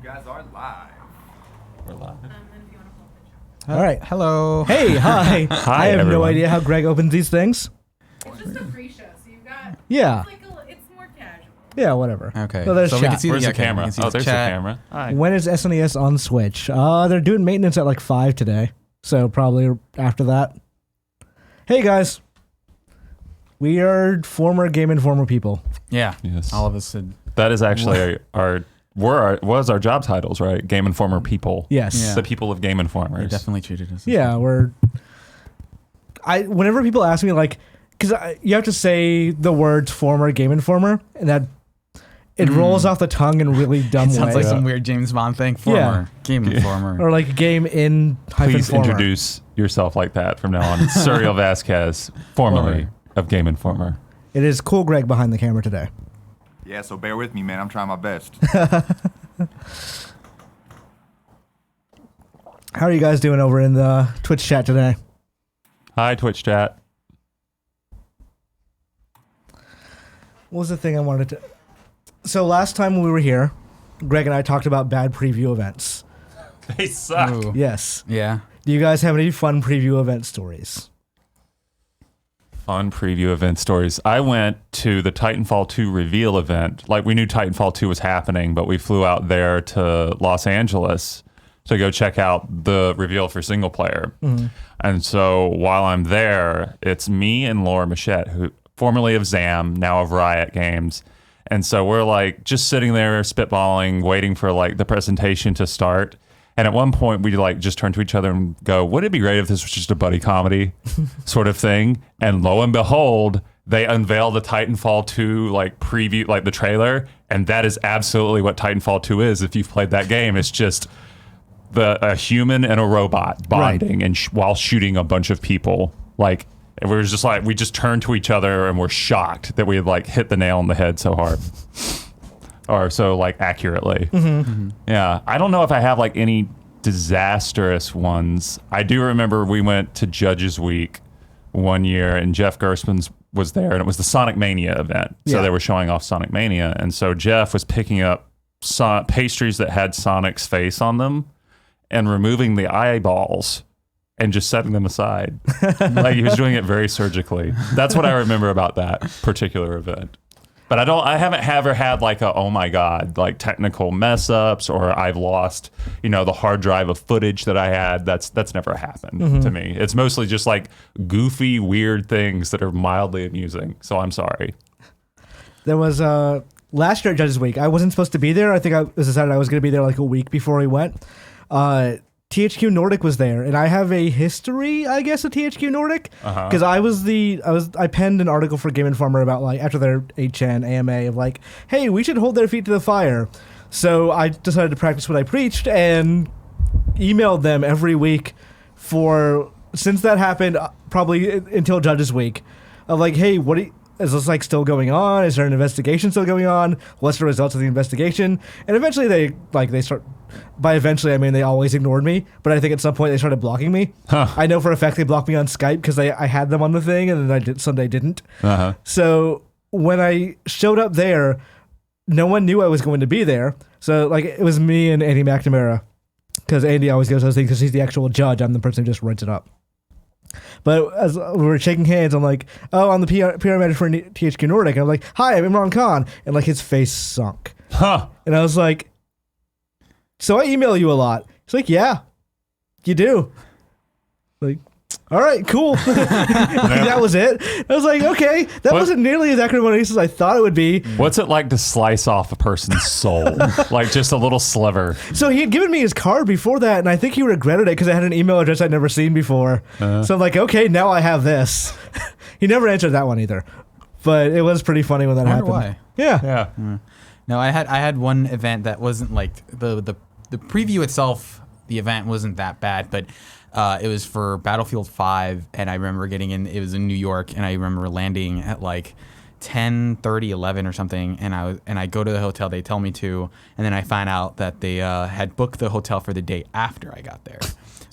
guys are live. We're live. All right. Hello. Hey, hi. Hi, I have everyone. no idea how Greg opens these things. It's just a free show, so you've got. Yeah. It's more casual. Yeah, whatever. Okay. So there's we chat. can see Where's the okay, we camera? can see Oh, there's the chat. camera. Hi. When is SNES on Switch? They're doing maintenance at like 5 today, so probably after that. Hey guys, we are former Game Informer people. Yeah. Yes. All of us said. That is actually was our job titles, right? Game Informer people. Yes. Yeah. The people of Game They Informers. definitely treated us. Yeah, whenever people ask me like, because you have to say the words former Game Informer, and that it rolls off the tongue in really dumb It sounds ways. like some weird James Bond thing. Former. Game Informer. Or like game in hyphen Please former. introduce yourself like that from now on. Suriel Vazquez, formerly of Game Informer. It is cool Greg behind the camera today. Yeah, so bear with me, man. I'm trying my best. How are you guys doing over in the Twitch chat today? Hi, Twitch chat. What was the thing I wanted to... So last time when we were here, Greg and I talked about bad preview events. They suck. Ooh. Yes. Yeah. Do you guys have any fun preview event stories? Fun preview event stories. I went to the Titanfall 2 reveal event. Like, we knew Titanfall 2 was happening, but we flew out there to Los Angeles to go check out the reveal for single player. Mm-hmm. And so while I'm there, it's me and Laura Machette, who formerly of Zam, now of Riot Games. And so we're like just sitting there spitballing, waiting for like the presentation to start. And at one point we like just turn to each other and go, wouldn't it be great if this was just a buddy comedy sort of thing? And lo and behold, they unveil the Titanfall 2 like preview, like the trailer. And that is absolutely what Titanfall 2 is. If you've played that game, it's just a human and a robot bonding and while shooting a bunch of people. Like, it was just like, we just turned to each other and were shocked that we had like hit the nail on the head so hard. Or so like accurately. Yeah. I don't know if I have like any disastrous ones. I do remember we went to Judges Week one year and Jeff Gerstmann's was there and it was the Sonic Mania event. So they were showing off Sonic Mania. And so Jeff was picking up pastries that had Sonic's face on them and removing the eyeballs and just setting them aside. Like he was doing it very surgically. That's what I remember about that particular event. But I haven't ever had like a, oh my God, like technical mess ups or I've lost, the hard drive of footage that I had. That's never happened to me. It's mostly just like goofy, weird things that are mildly amusing. So I'm sorry. There was last year at Judges Week. I wasn't supposed to be there. I think it was decided I was going to be there like a week before we went. THQ Nordic was there, and I have a history, I guess, of THQ Nordic because I penned an article for Game Informer about like after their HN AMA of like, hey, we should hold their feet to the fire. So I decided to practice what I preached and emailed them every week since that happened, probably until Judges Week, of like, hey, is this like still going on? Is there an investigation still going on? What's the results of the investigation? And eventually by eventually I mean they always ignored me, but I think at some point they started blocking me. I know for a fact they blocked me on Skype because I had them on the thing and then Sunday didn't. So when I showed up there, no one knew I was going to be there. So like it was me and Andy McNamara because Andy always goes those things because he's the actual judge. I'm the person who just writes it up. But as we were shaking hands, I'm like, oh, I'm the PR manager for THQ Nordic. And I'm like, hi, I'm Imran Khan. And like his face sunk. And I was like, so I email you a lot. He's like, yeah, you do. Like, all right, cool. That was it. I was like, okay, that wasn't nearly as acrimonious as I thought it would be. What's it like to slice off a person's soul? Like just a little sliver. So he had given me his card before that, and I think he regretted it because I had an email address I'd never seen before. So I'm like, okay, now I have this. He never answered that one either. But it was pretty funny when that happened. Why? Yeah. No, I had one event that wasn't like the preview itself. The event wasn't that bad, but it was for Battlefield 5, and I remember getting in. It was in New York, and I remember landing at like 10:30, 11 or something. And I go to the hotel. They tell me to, and then I find out that they had booked the hotel for the day after I got there.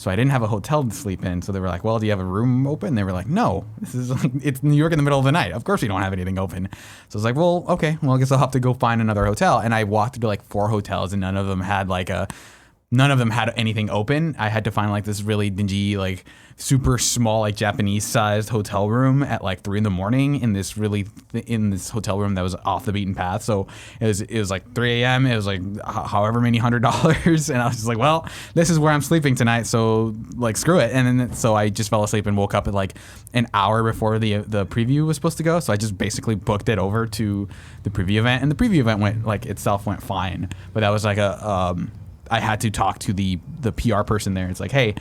So I didn't have a hotel to sleep in. So they were like, well, do you have a room open? They were like, no, this is like, it's New York in the middle of the night. Of course we don't have anything open. So I was like, well, okay, well, I guess I'll have to go find another hotel. And I walked through like 4 hotels and none of them had anything open. I had to find like this really dingy, like super small, like Japanese sized hotel room at like 3 a.m. in this hotel room that was off the beaten path. So it was like 3 a.m. It was like however many $100. And I was just like, well, this is where I'm sleeping tonight. So like, screw it. And then, so I just fell asleep and woke up at like an hour before the preview was supposed to go. So I just basically booked it over to the preview event, and the preview event went fine. But that was like I had to talk to the PR person there. It's like, hey,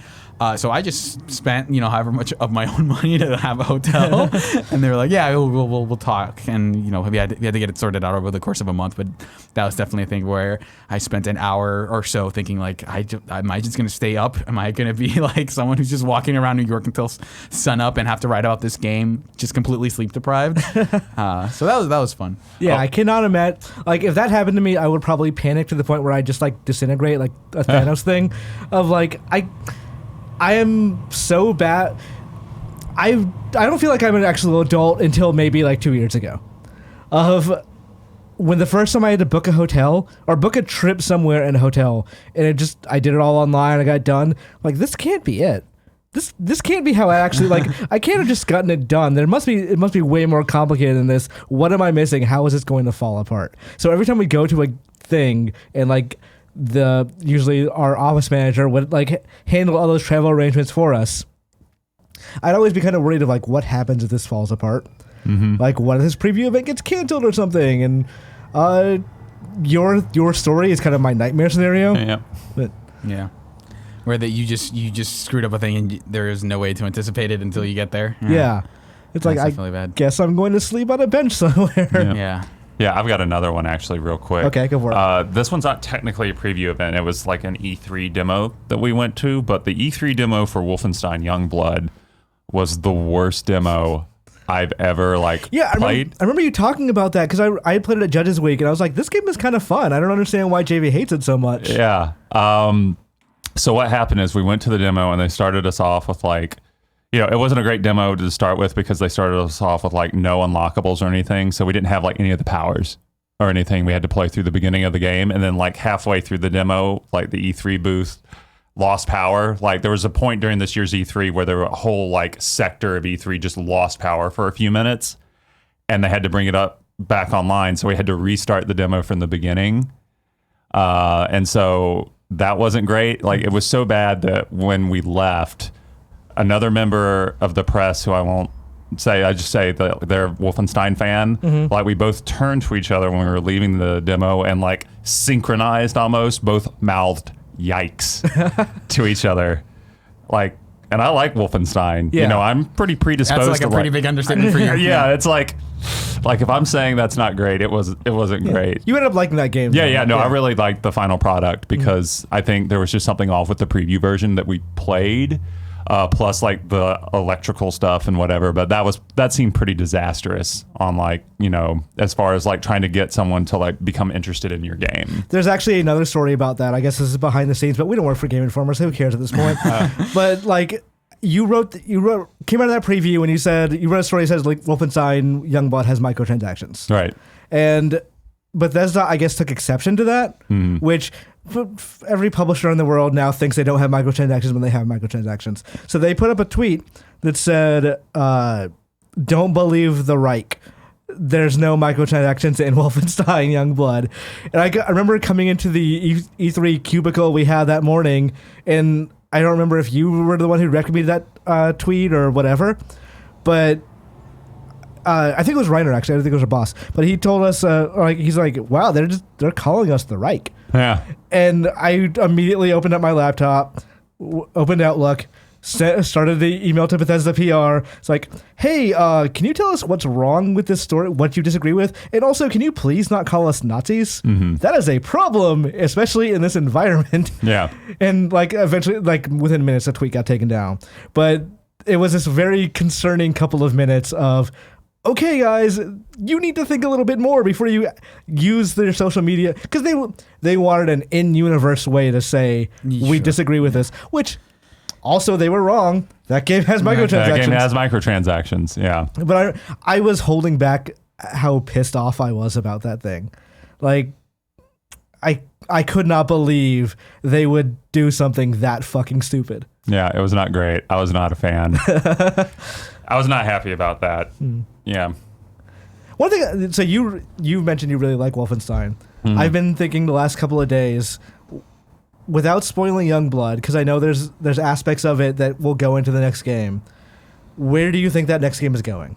so I just spent, however much of my own money to have a hotel. And they were like, yeah, we'll talk. And, we had to get it sorted out over the course of a month. But that was definitely a thing where I spent an hour or so thinking like, am I just going to stay up? Am I going to be like someone who's just walking around New York until sun up and have to write about this game, just completely sleep deprived? So that was fun. Yeah, I cannot imagine. Like, if that happened to me, I would probably panic to the point where I just like disintegrate, like a Thanos thing, of like I am so bad. I don't feel like I'm an actual adult until maybe like 2 years ago, of when the first time I had to book a hotel or book a trip somewhere in a hotel, and I did it all online. I got done. Like, this can't be it. This can't be how I actually like. I can't have just gotten it done. It must be way more complicated than this. What am I missing? How is this going to fall apart? So every time we go to a thing and like usually our office manager would like handle all those travel arrangements for us, I'd always be kind of worried of like, what happens if this falls apart? Mm-hmm. Like, what if this preview event gets canceled or something? And your story is kind of my nightmare scenario. Yeah. But yeah. Where that you just screwed up a thing and there is no way to anticipate it until you get there. Yeah. It's like, I guess I'm going to sleep on a bench somewhere. Yeah. Yeah, I've got another one actually real quick. Okay, go for it. This one's not technically a preview event. It was like an E3 demo that we went to, but the E3 demo for Wolfenstein Youngblood was the worst demo I've ever played. I remember you talking about that because I played it at Judges Week and I was like, this game is kind of fun. I don't understand why Javy hates it so much. Yeah. So what happened is we went to the demo and they started us off with like, it wasn't a great demo to start with because they started us off with like no unlockables or anything. So we didn't have like any of the powers or anything. We had to play through the beginning of the game. And then like halfway through the demo, like the E3 booth lost power. Like there was a point during this year's E3 where there were a whole like sector of E3 just lost power for a few minutes and they had to bring it up back online. So we had to restart the demo from the beginning. And so that wasn't great. Like it was so bad that when we left, another member of the press, who I won't say, I just say that they're a Wolfenstein fan, like we both turned to each other when we were leaving the demo and like synchronized almost, both mouthed yikes to each other. Like, and I like Wolfenstein. Yeah. I'm pretty predisposed That's like to a pretty big understatement for you. yeah, it's like if I'm saying that's not great, it wasn't great. You ended up liking that game. Yeah, I really liked the final product because I think there was just something off with the preview version that we played. Plus like the electrical stuff and whatever, but that seemed pretty disastrous on like, as far as like trying to get someone to like become interested in your game. There's actually another story about that. I guess this is behind the scenes, but we don't work for Game Informer, so who cares at this point? But like you came out of that preview and you wrote a story that says like Wolfenstein Youngblood has microtransactions. Right. And Bethesda, I guess, took exception to that, which every publisher in the world now thinks they don't have microtransactions when they have microtransactions. So they put up a tweet that said, don't believe the Reich. There's no microtransactions in Wolfenstein Youngblood. And I remember coming into the E3 cubicle we had that morning, and I don't remember if you were the one who recommended that tweet or whatever, but I think it was Reiner, actually. I don't think it was our boss. But he told us, he's like, wow, they're calling us the Reich. Yeah. And I immediately opened up my laptop, opened Outlook, started the email to Bethesda PR. It's like, hey, can you tell us what's wrong with this story, what you disagree with? And also, can you please not call us Nazis? Mm-hmm. That is a problem, especially in this environment. Yeah. And like eventually, like within minutes, the tweet got taken down. But it was this very concerning couple of minutes of, okay, guys, you need to think a little bit more before you use their social media, because they wanted an in-universe way to say we disagree with this, which Also, they were wrong. That game has microtransactions. That game has microtransactions. Yeah. But I was holding back how pissed off I was about that thing. Like, I could not believe they would do something that fucking stupid. Yeah, it was not great. I was not a fan. I was not happy about that. Yeah. One thing, so you mentioned you really like Wolfenstein. I've been thinking the last couple of days, without spoiling Youngblood, because I know there's aspects of it that will go into the next game. Where do you think that next game is going?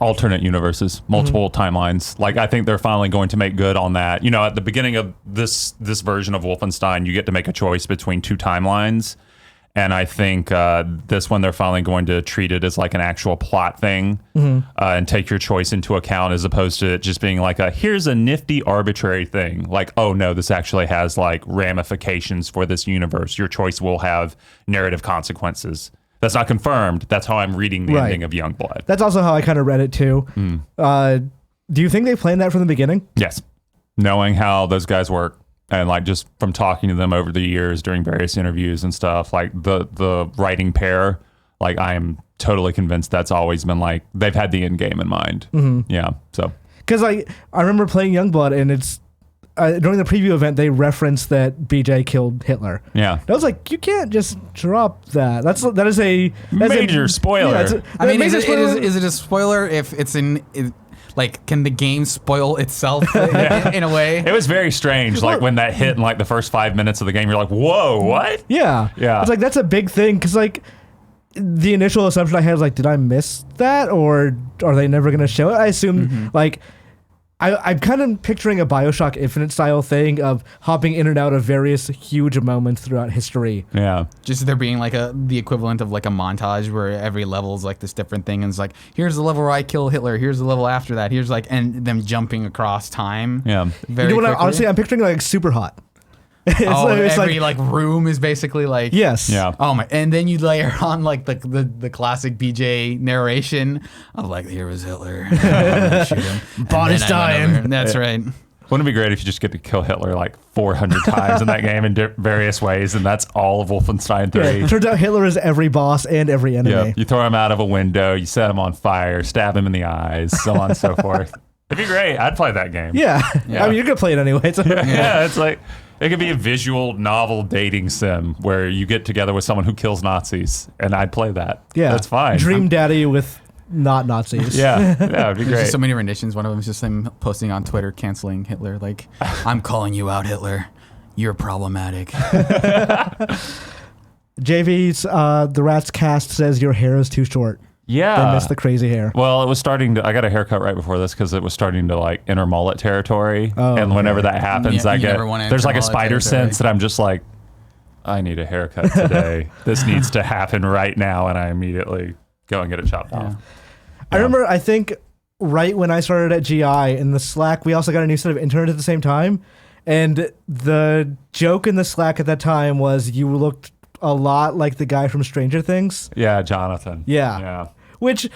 Alternate universes, multiple timelines. Like, I think they're finally going to make good on that. You know, at the beginning of this version of Wolfenstein, you get to make a choice between two timelines. And I think this one, they're finally going to treat it as like an actual plot thing and take your choice into account, as opposed to it just being like here's a nifty arbitrary thing. Like, oh no, this actually has like ramifications for this universe. Your choice will have narrative consequences. That's not confirmed. That's how I'm reading the ending of Youngblood. That's also how I kind of read it too. Do you think they planned that from the beginning? Yes. Knowing how those guys work, and like just from talking to them over the years during various interviews and stuff, like the writing pair, like I am totally convinced that's always been like they've had the end game in mind. Yeah. So because I remember playing Youngblood, and it's during the preview event they referenced that BJ killed Hitler. Yeah. And I was like, you can't just drop that. That is a major spoiler. Yeah, I mean, is it a spoiler if it's like, can the game spoil itself in a way? It was very strange. Like when that hit in like the first 5 minutes of the game, you're like, whoa, what? Yeah. It's like, that's a big thing. Cause like the initial assumption I had was like, did I miss that? Or are they never going to show it? I assume like, I'm kind of picturing a BioShock Infinite style thing of hopping in and out of various huge moments throughout history. Yeah. Just there being like the equivalent of like a montage where every level is like this different thing. And it's like, here's the level where I kill Hitler. Here's the level after that. Here's like, and them jumping across time. Yeah. Very you know what? quickly. Honestly, I'm picturing like Super Hot. It's every like room is basically like yes. Yeah. Oh my! And then you layer on like the classic BJ narration of like, here was Hitler, shoot him. Bot is dying. That's right. Wouldn't it be great if you just get to kill Hitler like 400 times in that game in various ways, and that's all of Wolfenstein 3? Yeah, it turns out Hitler is every boss and every enemy. Yeah. You throw him out of a window, you set him on fire, stab him in the eyes, so on and so forth. It'd be great. I'd play that game. Yeah. I mean, you're gonna play it anyway. So. Yeah, it's like it could be a visual novel dating sim where you get together with someone who kills Nazis, and I'd play that. Yeah, that's fine. Dream Daddy with not Nazis. Yeah, it'd be There's great. just so many renditions. One of them is just him posting on Twitter canceling Hitler. Like, I'm calling you out, Hitler. You're problematic. JV's The Rat's Cast says your hair is too short. Yeah, I miss the crazy hair. Well, it was starting to. I got a haircut right before this because it was starting to like enter mullet territory. Oh, and whenever that happens, Yeah, I you get never wanna there's enter like a mullet spider territory. sense that I'm just like, I need a haircut today. This needs to happen right now, and I immediately go and get it chopped off. I remember, I think, right when I started at GI in the Slack, we also got a new set of interns at the same time. And the joke in the Slack at that time was you looked a lot like the guy from Stranger Things. Yeah, Jonathan. Yeah. Which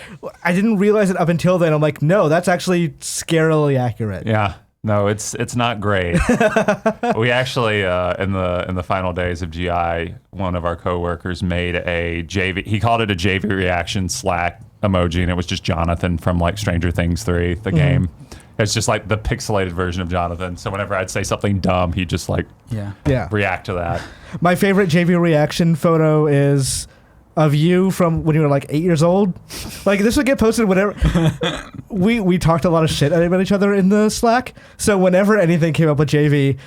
I didn't realize it up until then. I'm like, no, that's actually scarily accurate. Yeah. No, it's not great. We actually in the final days of GI, one of our coworkers made a JV. He called it a JV reaction Slack emoji, and it was just Jonathan from like Stranger Things 3, the game. It's just like the pixelated version of Jonathan. So whenever I'd say something dumb, he'd just like react to that. My favorite JV reaction photo is of you from when you were like 8 years old. Like, this would get posted whenever. we talked a lot of shit about each other in the Slack. So whenever anything came up with JV,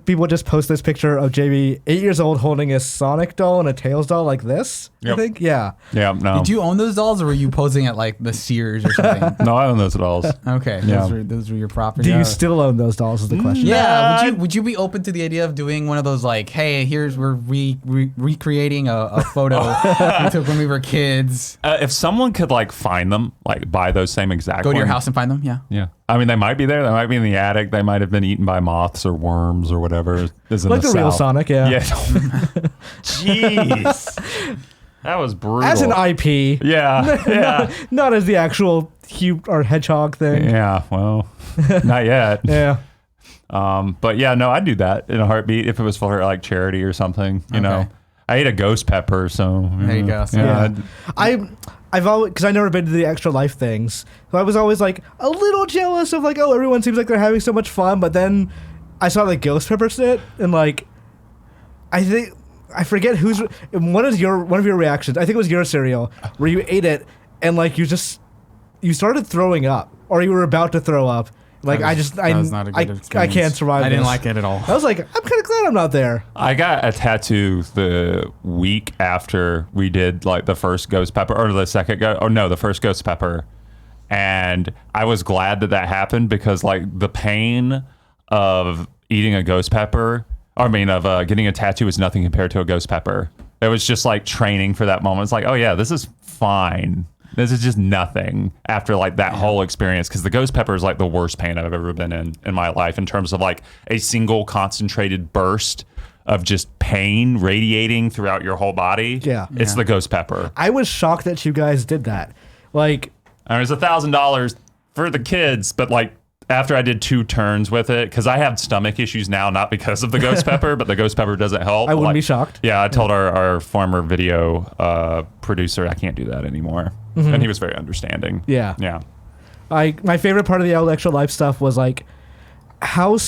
people would just post this picture of JV 8 years old holding a Sonic doll and a Tails doll like this. Yep. I think. Yeah. Yeah. No. Did you own those dolls, or were you posing at like the Sears or something? No, I own those dolls. Okay, Yeah. those were your property. Do you still own those dolls? Is the question. Yeah, would you be open to the idea of doing one of those like, hey, we're recreating a photo we took when we were kids? If someone could like find them, like buy those same exact Go to your ones. house and find them. Yeah. Yeah. I mean, they might be there. They might be in the attic. They might have been eaten by moths or worms or whatever is in Like the real South. Sonic, yeah. Yeah. Jeez. That was brutal. As an IP. Yeah. Yeah. Not as the actual cute or hedgehog thing. Yeah. Well, not yet. Yeah. But yeah, no, I'd do that in a heartbeat if it was for like charity or something, you know. I ate a ghost pepper, so There you go. So, Yeah. I've always, because I've never been to the extra life things, so I was always like a little jealous of like, oh, everyone seems like they're having so much fun, but then I saw the ghost pepper sit, and like, I forget who's one of your reactions. I think it was your cereal where you ate it and like you started throwing up, or you were about to throw up. Like that was not a good I experience. can't survive. I didn't this. like it at all. I was like, I'm kind of glad I'm not there. I got a tattoo the week after we did like the first ghost pepper or the first ghost pepper. And I was glad that happened because like the pain of eating a ghost pepper, of getting a tattoo is nothing compared to a ghost pepper. It was just like training for that moment. It's like, oh yeah, this is fine. This is just nothing after like that whole experience, because the ghost pepper is like the worst pain I've ever been in my life in terms of like a single concentrated burst of just pain radiating throughout your whole body. Yeah. It's the ghost pepper. I was shocked that you guys did that. Like, I mean, it's $1,000 for the kids, but like after I did 2 turns with it, because I have stomach issues now, not because of the ghost pepper, but the ghost pepper doesn't help. I wouldn't like, be shocked. Yeah, I told our former video producer I can't do that anymore. And he was very understanding. Yeah. Yeah. My favorite part of the extra life stuff was like how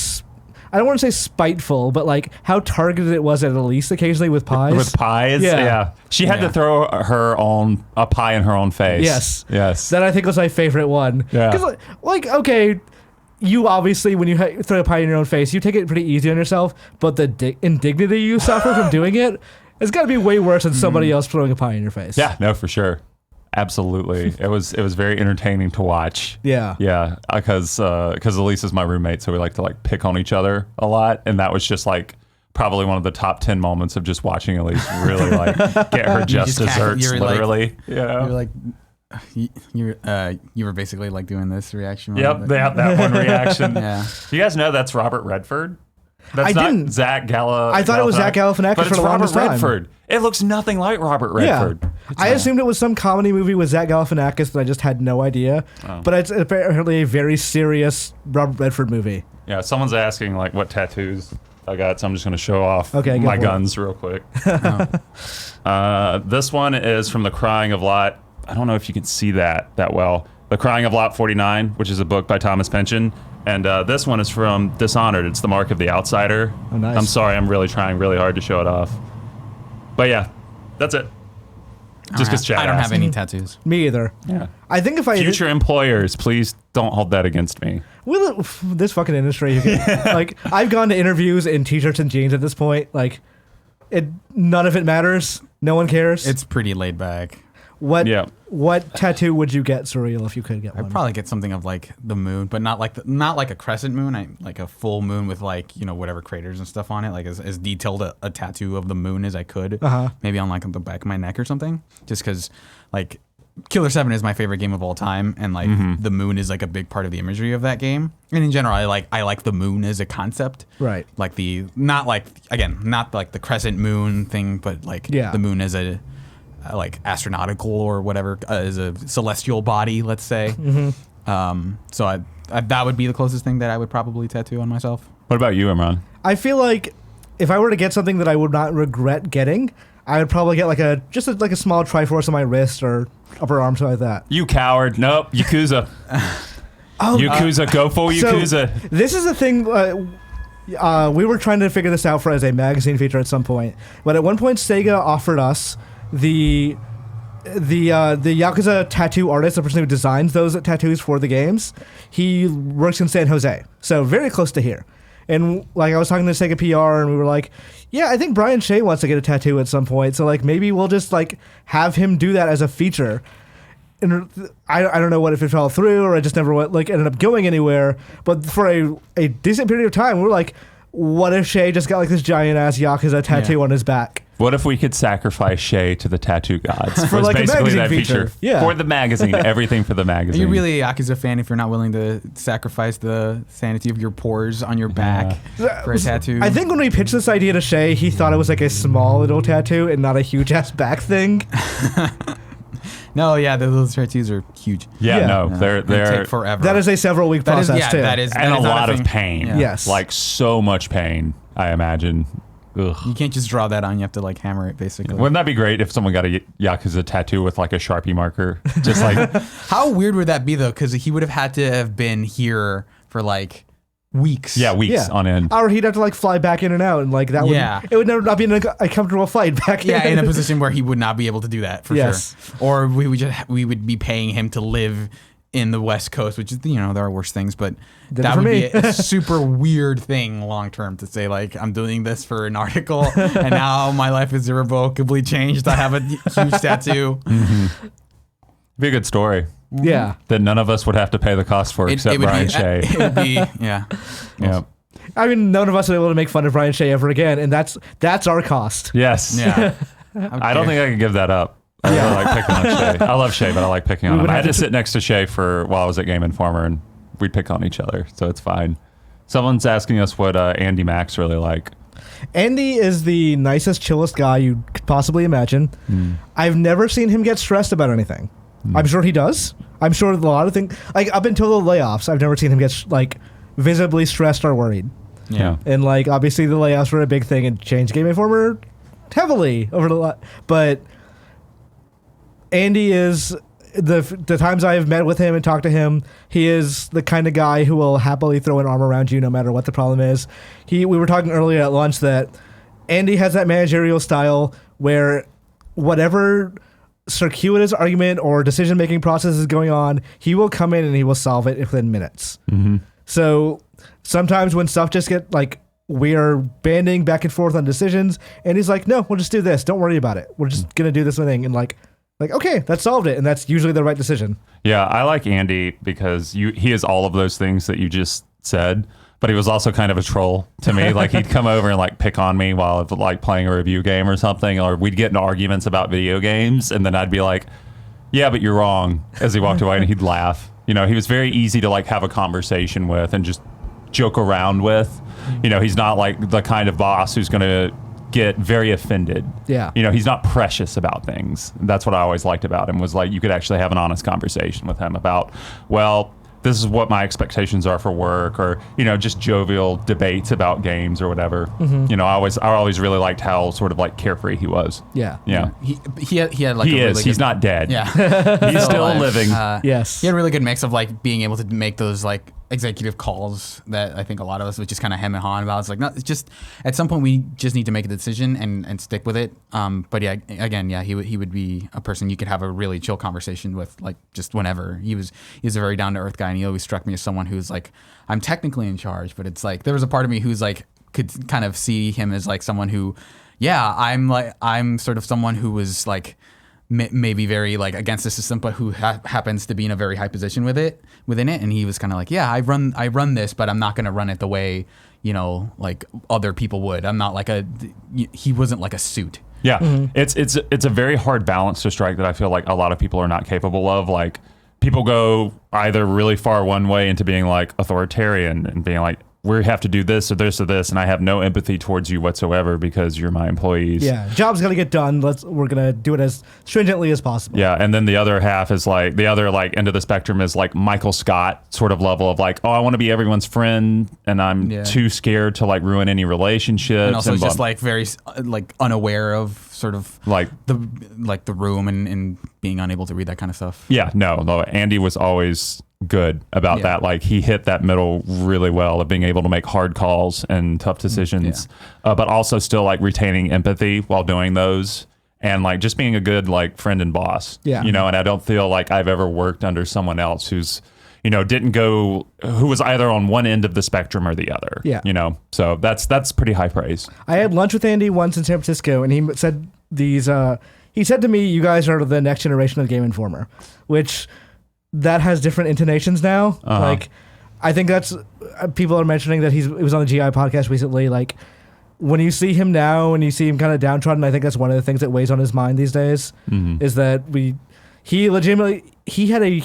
I don't want to say spiteful, but like how targeted it was at Elise occasionally with pies. With pies? Yeah. She had to throw a pie in her own face. Yes. Yes. That I think was my favorite one. Yeah. Because like, okay, you obviously, when you throw a pie in your own face, you take it pretty easy on yourself, but the indignity you suffer from doing it, it's got to be way worse than somebody else throwing a pie in your face. Yeah, no, for sure. Absolutely. It was very entertaining to watch. Yeah. Yeah, because Elise is my roommate, so we like to like pick on each other a lot, and that was just like probably one of the top 10 moments of just watching Elise really like get her just desserts, literally. You're like, you were basically like doing this reaction. Yep, that one reaction. Yeah. You guys know that's Robert Redford? That's I not didn't. Zach Galifianakis. I thought it was Zach Galifianakis but for it's the longest Robert time. Redford. It looks nothing like Robert Redford. Yeah. I assumed it was some comedy movie with Zach Galifianakis, but I just had no idea. Oh. But it's apparently a very serious Robert Redford movie. Yeah, someone's asking like what tattoos I got, so I'm just going to show off Okay, go my for it. guns real quick. This one is from The Crying of Lot. I don't know if you can see that well. The Crying of Lot 49, which is a book by Thomas Pynchon. And this one is from Dishonored. It's The Mark of the Outsider. Oh, nice. I'm sorry, I'm really trying really hard to show it off. But yeah, that's it. Just because Chad I don't asked. have any tattoos. Me either. Yeah. I think if I Future employers, please don't hold that against me. this fucking industry, like I've gone to interviews in t-shirts and jeans at this point. Like, none of it matters. No one cares. It's pretty laid back. What tattoo would you get, Suriel, if you could get one? I'd probably get something of like the moon, but not like a crescent moon. Like a full moon with like whatever craters and stuff on it. Like as detailed a tattoo of the moon as I could. Maybe on like the back of my neck or something. Just because like Killer 7 is my favorite game of all time, and like the moon is like a big part of the imagery of that game. And in general, I like the moon as a concept. Right. Like not like the crescent moon thing, but like the moon as a like astronautical or whatever as a celestial body, let's say. So I that would be the closest thing that I would probably tattoo on myself. What about you, Imran? I feel like if I were to get something that I would not regret getting, I would probably get like a small Triforce on my wrist or upper arm, something like that. You coward. Nope. Yakuza. Yakuza. Go full Yakuza. So, this is the thing. We were trying to figure this out as a magazine feature at some point. But at one point, Sega offered us the Yakuza tattoo artist, the person who designs those tattoos for the games. He works in San Jose, so very close to here. And like I was talking to Sega PR, and we were like, "Yeah, I think Brian Shea wants to get a tattoo at some point. So like maybe we'll just like have him do that as a feature." And I don't know if it fell through or I just never ended up going anywhere. But for a decent period of time, we were like, "What if Shea just got like this giant ass Yakuza tattoo on his back?" What if we could sacrifice Shay to the tattoo gods? For Was like a basically magazine that feature. Yeah. For the magazine, everything for the Are magazine. you really a Yakuza fan if you're not willing to sacrifice the sanity of your pores on your back for a tattoo? I think when we pitched this idea to Shay, he thought it was like a small little tattoo and not a huge ass back thing. No, yeah, those tattoos are huge. Yeah. No, They they're take forever. That is a several week process too. That is and not a lot thing. of pain. Yeah. Yes. Like so much pain, I imagine. Ugh. You can't just draw that on. You have to like hammer it, basically. Wouldn't that be great if someone got a Yakuza tattoo with like a Sharpie marker? Just like, How weird would that be though? Because he would have had to have been here for like weeks. yeah, weeks on end. Or he'd have to like fly back in and out, and like that Yeah. would it would never not be a comfortable flight back. Yeah, in a position where he would not be able to do that for Yes. sure. Or we would be paying him to live in the West Coast, which is, you know, there are worse things, but Did it that for would me. be a super weird thing long term to say, like, I'm doing this for an article and now my life is irrevocably changed. I have a huge tattoo. Be a good story Yeah. that none of us would have to pay the cost for except Brian Shea. It would be, yeah. Yeah. I mean, none of us are able to make fun of Brian Shea ever again, and that's our cost. Yes. Yeah. I don't think I can give that up. I really like picking on Shay. I love Shay, but I like picking on him. I had to sit next to Shay while I was at Game Informer, and we'd pick on each other, so it's fine. Someone's asking us what Andy Mack's really like. Andy is the nicest, chillest guy you could possibly imagine. I've never seen him get stressed about anything. I'm sure he does. I'm sure a lot of things, like up until the layoffs, I've never seen him get like visibly stressed or worried. Yeah. And like obviously the layoffs were a big thing and changed Game Informer heavily over the lot. But Andy is the times I have met with him and talked to him, he is the kind of guy who will happily throw an arm around you no matter what the problem is. We were talking earlier at lunch that Andy has that managerial style where whatever circuitous argument or decision-making process is going on, he will come in and he will solve it within minutes. So sometimes when stuff just get like, we are banding back and forth on decisions, and he's like, no, we'll just do this. Don't worry about it. We're just going to do this thing. And like, okay, that solved it. And that's usually the right decision. Yeah, I like Andy because he is all of those things that you just said, but he was also kind of a troll to me. Like he'd come over and like pick on me while I was like playing a review game or something, or we'd get into arguments about video games, and then I'd be like, yeah, but you're wrong, as he walked away, and he'd laugh. You know, he was very easy to like have a conversation with and just joke around with. You know, he's not like the kind of boss who's going to get very offended. Yeah. You know, he's not precious about things. That's what I always liked about him, was like you could actually have an honest conversation with him about, well, this is what my expectations are for work, or, you know, just jovial debates about games or whatever. You know, I always really liked how sort of like carefree he was. Yeah. Yeah. He had like He a is. really He's good, not dead. Yeah. He's still alive. living. Yes. He had a really good mix of like being able to make those like executive calls that I think a lot of us would just kind of hem and haw about. It's like, no, it's just at some point we just need to make a decision and stick with it. But yeah, again, yeah, he would be a person you could have a really chill conversation with, like just whenever. He was a very down to earth guy, and he always struck me as someone who's like, I'm technically in charge, but it's like there was a part of me who's like could kind of see him as like someone who, yeah, I'm sort of someone who was like maybe very like against the system, but who happens to be in a very high position within it. And he was kind of like, yeah, I run this, but I'm not going to run it the way, you know, like other people would. I'm not like he wasn't like a suit. Yeah. It's a very hard balance to strike that I feel like a lot of people are not capable of. Like people go either really far one way into being like authoritarian and being like, we have to do this or this or this, and I have no empathy towards you whatsoever because you're my employees. Yeah, job's gonna get done. We're gonna do it as stringently as possible. Yeah, and then the other half is like the other like end of the spectrum is like Michael Scott sort of level of like, oh, I want to be everyone's friend, and I'm too scared to like ruin any relationships. And also just like very like unaware of sort of like the room and being unable to read that kind of stuff. Yeah, no, Andy was always good about that. Like he hit that middle really well of being able to make hard calls and tough decisions, but also still like retaining empathy while doing those, and like just being a good like friend and boss. Yeah, you know. And I don't feel like I've ever worked under someone else who's, you know, who was either on one end of the spectrum or the other. Yeah, you know. So that's pretty high praise. I had lunch with Andy once in San Francisco, and he said these. He said to me, "You guys are the next generation of Game Informer," which. That has different intonations now. Like, I think that's people are mentioning that he was on the GI podcast recently. Like, when you see him now and you see him kind of downtrodden, I think that's one of the things that weighs on his mind these days. Is that he had a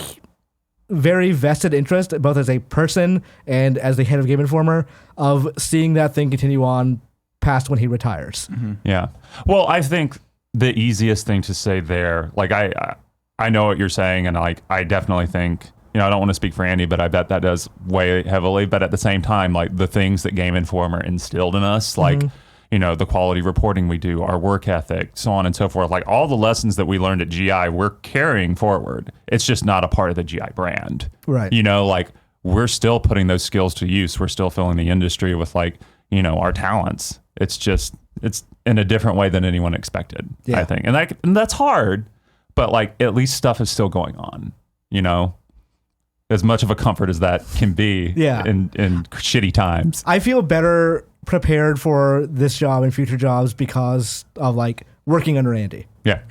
very vested interest, both as a person and as the head of Game Informer, of seeing that thing continue on past when he retires. Yeah. Well, I think the easiest thing to say there, like I know what you're saying, and like I definitely think, you know, I don't want to speak for Andy, but I bet that does weigh heavily. But at the same time, like the things that Game Informer instilled in us, like, the quality reporting we do, our work ethic, so on and so forth. Like all the lessons that we learned at GI, we're carrying forward. It's just not a part of the GI brand. Right. Like we're still putting those skills to use. We're still filling the industry with like, our talents. It's just, it's in a different way than anyone expected, I think. And that's hard, but like at least stuff is still going on, as much of a comfort as that can be in shitty times. I feel better prepared for this job and future jobs because of like working under Andy. Yeah.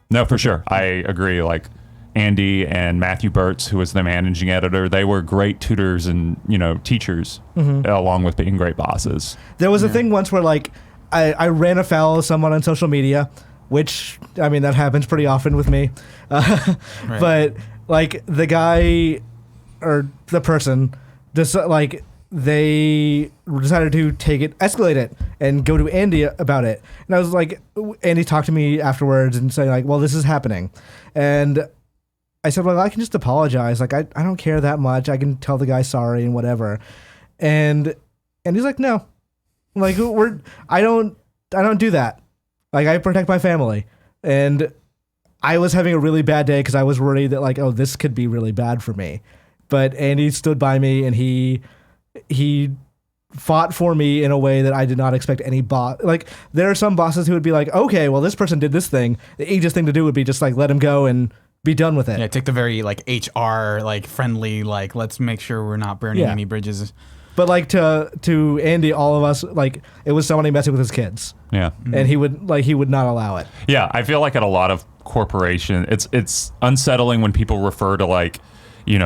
No, for sure. I agree. Like Andy and Matthew Burtz, who was the managing editor, they were great tutors and, teachers along with being great bosses. There was a thing once where like I ran afoul of someone on social media, which, I mean, that happens pretty often with me. But like the guy or the person just like they decided to escalate it and go to Andy about it. And I was like, Andy talked to me afterwards and saying like, well, this is happening. And I said, well, I can just apologize. Like, I don't care that much. I can tell the guy sorry and whatever. And he's like, no, like I don't do that. Like I protect my family. And I was having a really bad day because I was worried that like, oh, this could be really bad for me. But Andy stood by me and he fought for me in a way that I did not expect any boss. Like there are some bosses who would be like, okay, well, this person did this thing. The easiest thing to do would be just like let him go and be done with it. Yeah, take the very like HR like friendly like let's make sure we're not burning any bridges. But like to Andy, all of us, like it was somebody messing with his kids. Yeah. And he would not allow it. Yeah, I feel like at a lot of corporations, it's unsettling when people refer to like,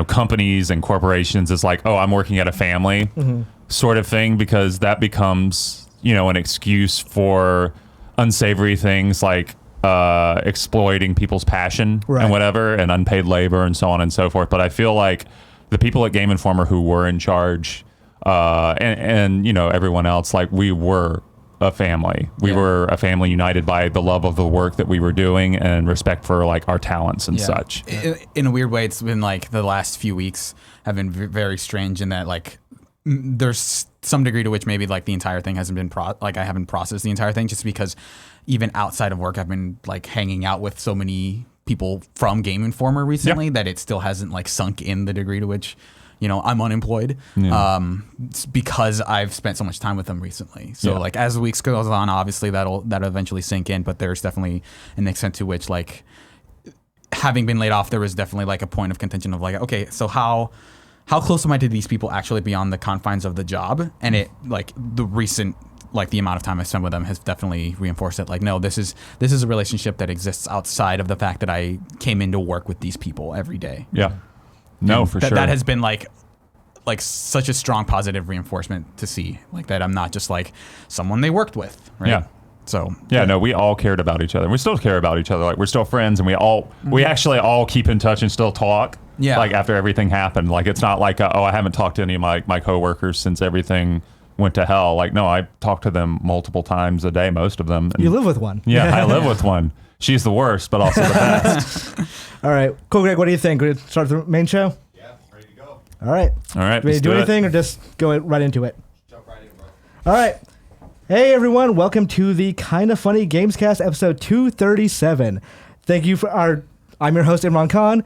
companies and corporations as like, oh, I'm working at a family sort of thing, because that becomes, an excuse for unsavory things like exploiting people's passion and whatever, and unpaid labor and so on and so forth. But I feel like the people at Game Informer who were in charge and everyone else, like we were a family. We were a family united by the love of the work that we were doing and respect for like our talents and such. In a weird way, it's been like the last few weeks have been very strange in that like there's some degree to which maybe like the entire thing hasn't been I haven't processed the entire thing, just because even outside of work I've been like hanging out with so many people from Game Informer recently that it still hasn't like sunk in the degree to which I'm unemployed because I've spent so much time with them recently. So like as the weeks goes on, obviously that'll eventually sink in, but there's definitely an extent to which like having been laid off, there was definitely like a point of contention of like, okay, so how close am I to these people actually beyond the confines of the job? And it like the recent like the amount of time I spent with them has definitely reinforced it. Like, no, this is a relationship that exists outside of the fact that I came in to work with these people every day. Yeah. No, for sure. That has been like such a strong positive reinforcement to see, like that I'm not just like someone they worked with, right? Yeah. So no, we all cared about each other. We still care about each other. Like we're still friends, and we actually all keep in touch and still talk. Yeah. Like after everything happened, like it's not like I haven't talked to any of my coworkers since everything went to hell. Like no, I talk to them multiple times a day, most of them. And you live with one. Yeah, I live with one. She's the worst, but also the best. All right. Cool, Greg, what do you think? We're going to start the main show? Yeah, ready to go. All right. Ready to do anything or just go right into it? Jump right in, bro. All right. Hey, everyone. Welcome to the Kinda Funny Gamescast, episode 237. Thank you I'm your host, Imran Khan.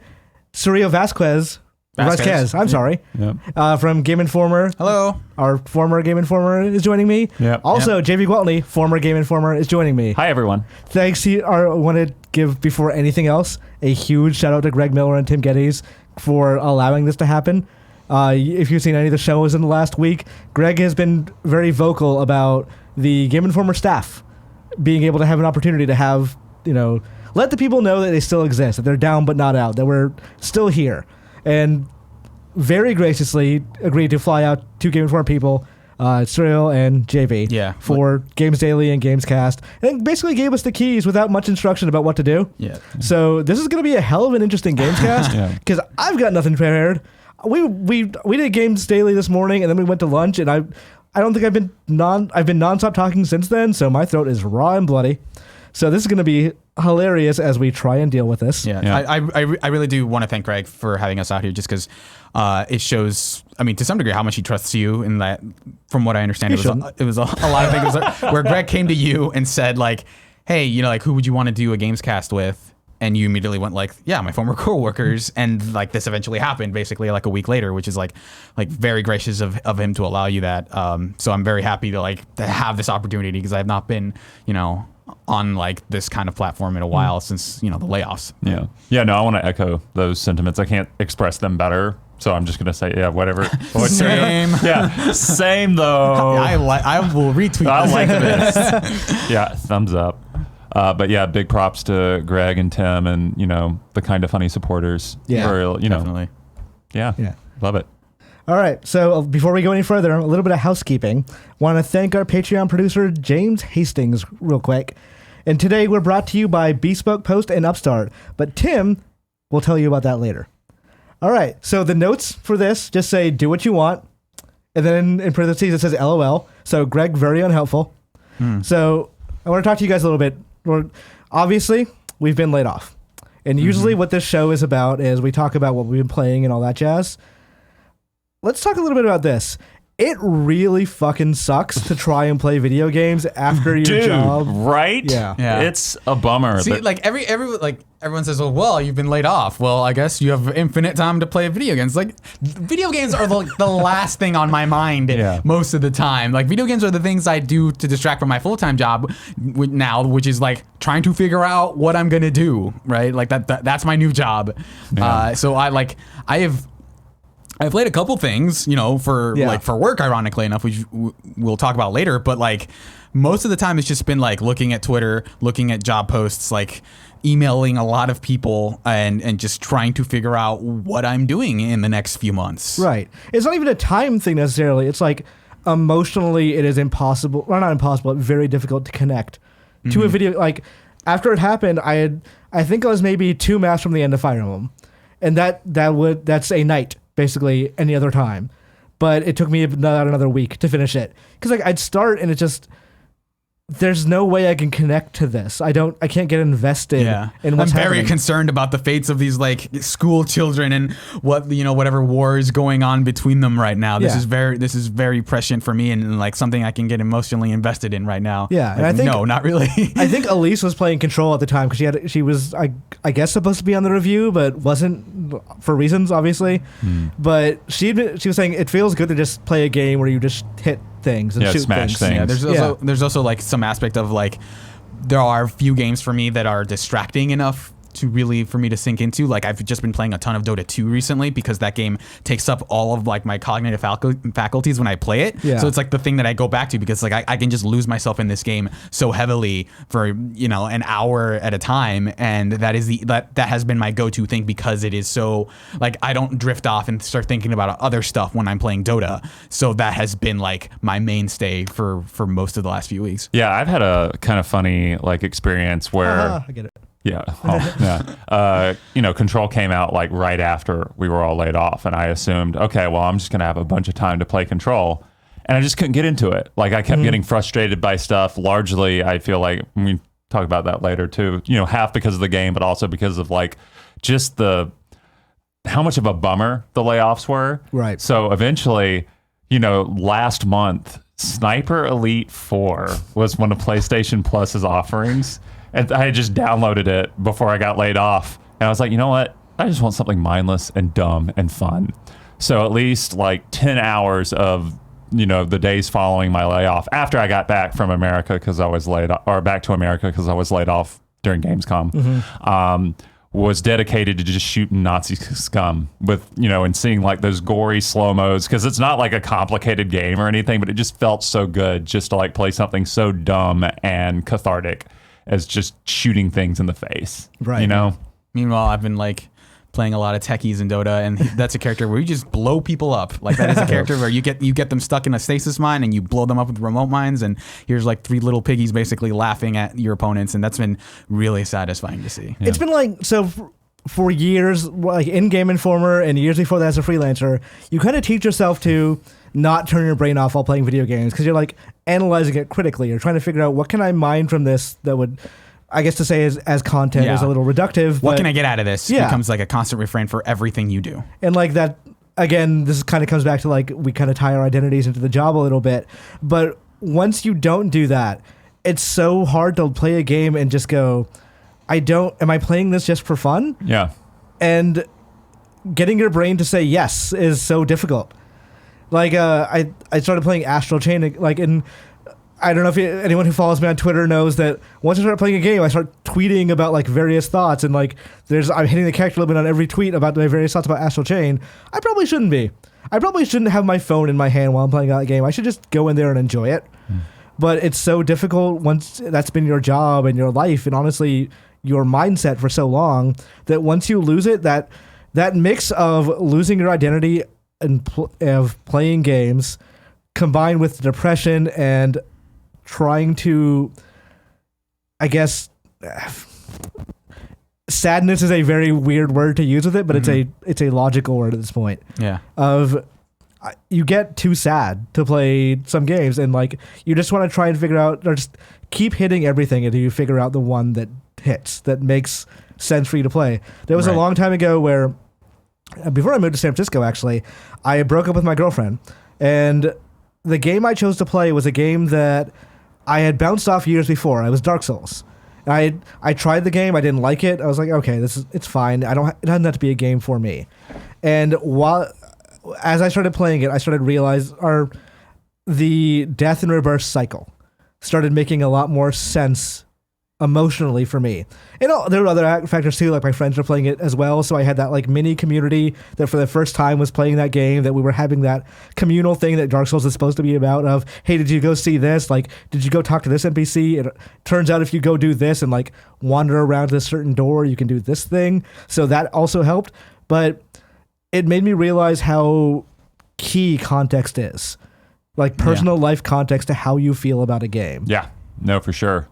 Suriel Vazquez, I'm sorry. Yep. From Game Informer. Hello. Our former Game Informer is joining me. Yep. Also, Javy Gwaltney, former Game Informer, is joining me. Hi, everyone. Thanks. I want to give, before anything else, a huge shout out to Greg Miller and Tim Gettys for allowing this to happen. If you've seen any of the shows in the last week, Greg has been very vocal about the Game Informer staff being able to have an opportunity to have, let the people know that they still exist, that they're down but not out, that we're still here. And very graciously agreed to fly out to Game Informer people, Suriel and Javy, for Games Daily and Gamescast, and basically gave us the keys without much instruction about what to do. Yeah. So this is going to be a hell of an interesting Gamescast because I've got nothing prepared. We did Games Daily this morning, and then we went to lunch, and I don't think I've been nonstop talking since then, so my throat is raw and bloody. So this is going to be hilarious as we try and deal with this. Yeah, Yeah. I really do want to thank Greg for having us out here, just because it shows, I mean, to some degree, how much he trusts you. In that, from what I understand, He it was a lot of things where Greg came to you and said like, "Hey, like, who would you want to do a Gamescast with?" And you immediately went like, "Yeah, my former coworkers." And like this eventually happened basically like a week later, which is like very gracious of him to allow you that. So I'm very happy to have this opportunity, because I have not been, on like this kind of platform in a while since, the layoffs. Yeah. Yeah, no, I want to echo those sentiments. I can't express them better. So I'm just going to say, yeah, whatever. Same. Yeah, same though. I will retweet I this. like this. Yeah, thumbs up. But yeah, big props to Greg and Tim and, the kind of funny supporters. Yeah, for, Definitely. Yeah. Love it. All right, so before we go any further, a little bit of housekeeping. Want to thank our Patreon producer, James Hastings, real quick. And today we're brought to you by Bespoke Post and Upstart, but Tim will tell you about that later. All right, so the notes for this just say, do what you want, and then in parentheses it says LOL, so Greg, very unhelpful. So I want to talk to you guys a little bit. Obviously, we've been laid off. And usually what this show is about is we talk about what we've been playing and all that jazz. Let's talk a little bit about this. It really fucking sucks to try and play video games after your Dude, job. right? Yeah. It's a bummer. See, everyone says, well, you've been laid off. Well, I guess you have infinite time to play video games. Like, video games are the last thing on my mind most of the time. Like, video games are the things I do to distract from my full-time job now, which is like trying to figure out what I'm gonna do. Right? Like that's my new job. Yeah. So I've played a couple things, for work, ironically enough, which we'll talk about later. But like most of the time, it's just been like looking at Twitter, looking at job posts, like emailing a lot of people, and just trying to figure out what I'm doing in the next few months. Right. It's not even a time thing necessarily. It's like emotionally, it is impossible, or not impossible, but very difficult to connect to a video. Like after it happened, I think I was maybe 2 maps from the end of Fire Emblem, and that's a night. Basically any other time, but it took me about another week to finish it, because like I'd start and it just, there's no way I can connect to this. I can't get invested in what's I'm very happening. concerned about the fates of these like school children and whatever war is going on between them right now. This is very prescient for me, and like something I can get emotionally invested in right now. Yeah, like, and I think no, not really. I think Elise was playing Control at the time, because she was I guess supposed to be on the review, but wasn't for reasons obviously. But she was saying it feels good to just play a game where you just hit things and shoot smash things. Yeah, there's also like some aspect of like there are a few games for me that are distracting enough for me to sink into. Like I've just been playing a ton of Dota 2 recently, because that game takes up all of like my cognitive faculties when I play it. Yeah. So it's like the thing that I go back to, because like I can just lose myself in this game so heavily for an hour at a time, and that has been my go-to thing, because it is so like I don't drift off and start thinking about other stuff when I'm playing Dota. So that has been like my mainstay for most of the last few weeks. Yeah, I've had a kind of funny like experience where I get it. Yeah. Oh, yeah. Control came out like right after we were all laid off, and I assumed, okay, well, I'm just going to have a bunch of time to play Control, and I just couldn't get into it. Like I kept getting frustrated by stuff. Largely, I feel like we talk about that later too. Half because of the game, but also because of like just how much of a bummer the layoffs were. Right. So eventually, last month, Sniper Elite 4 was one of PlayStation Plus's offerings. And I had just downloaded it before I got laid off. And I was like, you know what? I just want something mindless and dumb and fun. So at least like 10 hours of, the days following my layoff, after I got back from America because I was laid off, or back to America because I was laid off during Gamescom, was dedicated to just shooting Nazi scum with, and seeing like those gory slow-mos, because it's not like a complicated game or anything, but it just felt so good just to like play something so dumb and cathartic as just shooting things in the face. Right. Meanwhile, I've been like playing a lot of techies in Dota, and that's a character where you just blow people up. Like that is a character where you get them stuck in a stasis mine and you blow them up with remote mines, and here's like 3 little piggies basically laughing at your opponents, and that's been really satisfying to see. It's been like, so for years, like in Game Informer and years before that as a freelancer, you kind of teach yourself to not turn your brain off while playing video games, because you're like analyzing it critically. You're trying to figure out, what can I mine from this that would, I guess to say as content is a little reductive. What but, can I get out of this? Yeah. Becomes like a constant refrain for everything you do. And like that, again, this kind of comes back to like we kind of tie our identities into the job a little bit. But once you don't do that, it's so hard to play a game and just go, am I playing this just for fun? Yeah. And getting your brain to say yes is so difficult. Like I started playing Astral Chain, like in, I don't know if anyone who follows me on Twitter knows that once I start playing a game, I start tweeting about like various thoughts, and like I'm hitting the character limit on every tweet about my various thoughts about Astral Chain. I probably shouldn't be. I probably shouldn't have my phone in my hand while I'm playing that game. I should just go in there and enjoy it. But it's so difficult once that's been your job and your life, and honestly your mindset for so long, that once you lose it, that mix of losing your identity and of playing games combined with depression and trying to, I guess, sadness is a very weird word to use with it, but it's a logical word at this point. Yeah. You get too sad to play some games, and like you just want to try and figure out, or just keep hitting everything until you figure out the one that hits, that makes sense for you to play. There was a long time ago where, before I moved to San Francisco, actually, I broke up with my girlfriend, and the game I chose to play was a game that I had bounced off years before. It was Dark Souls. I tried the game. I didn't like it. I was like, okay, it's fine. It doesn't have to be a game for me. And as I started playing it, I started realizing the death and rebirth cycle started making a lot more sense emotionally for me. And there were other factors too, like my friends were playing it as well, so I had that like mini community that for the first time was playing that game, that we were having that communal thing that Dark Souls is supposed to be about, of, hey, did you go see this? Like, did you go talk to this NPC? It turns out if you go do this and like wander around this certain door, you can do this thing. So that also helped. But it made me realize how key context is. Like personal life context to how you feel about a game. Yeah. No, for sure.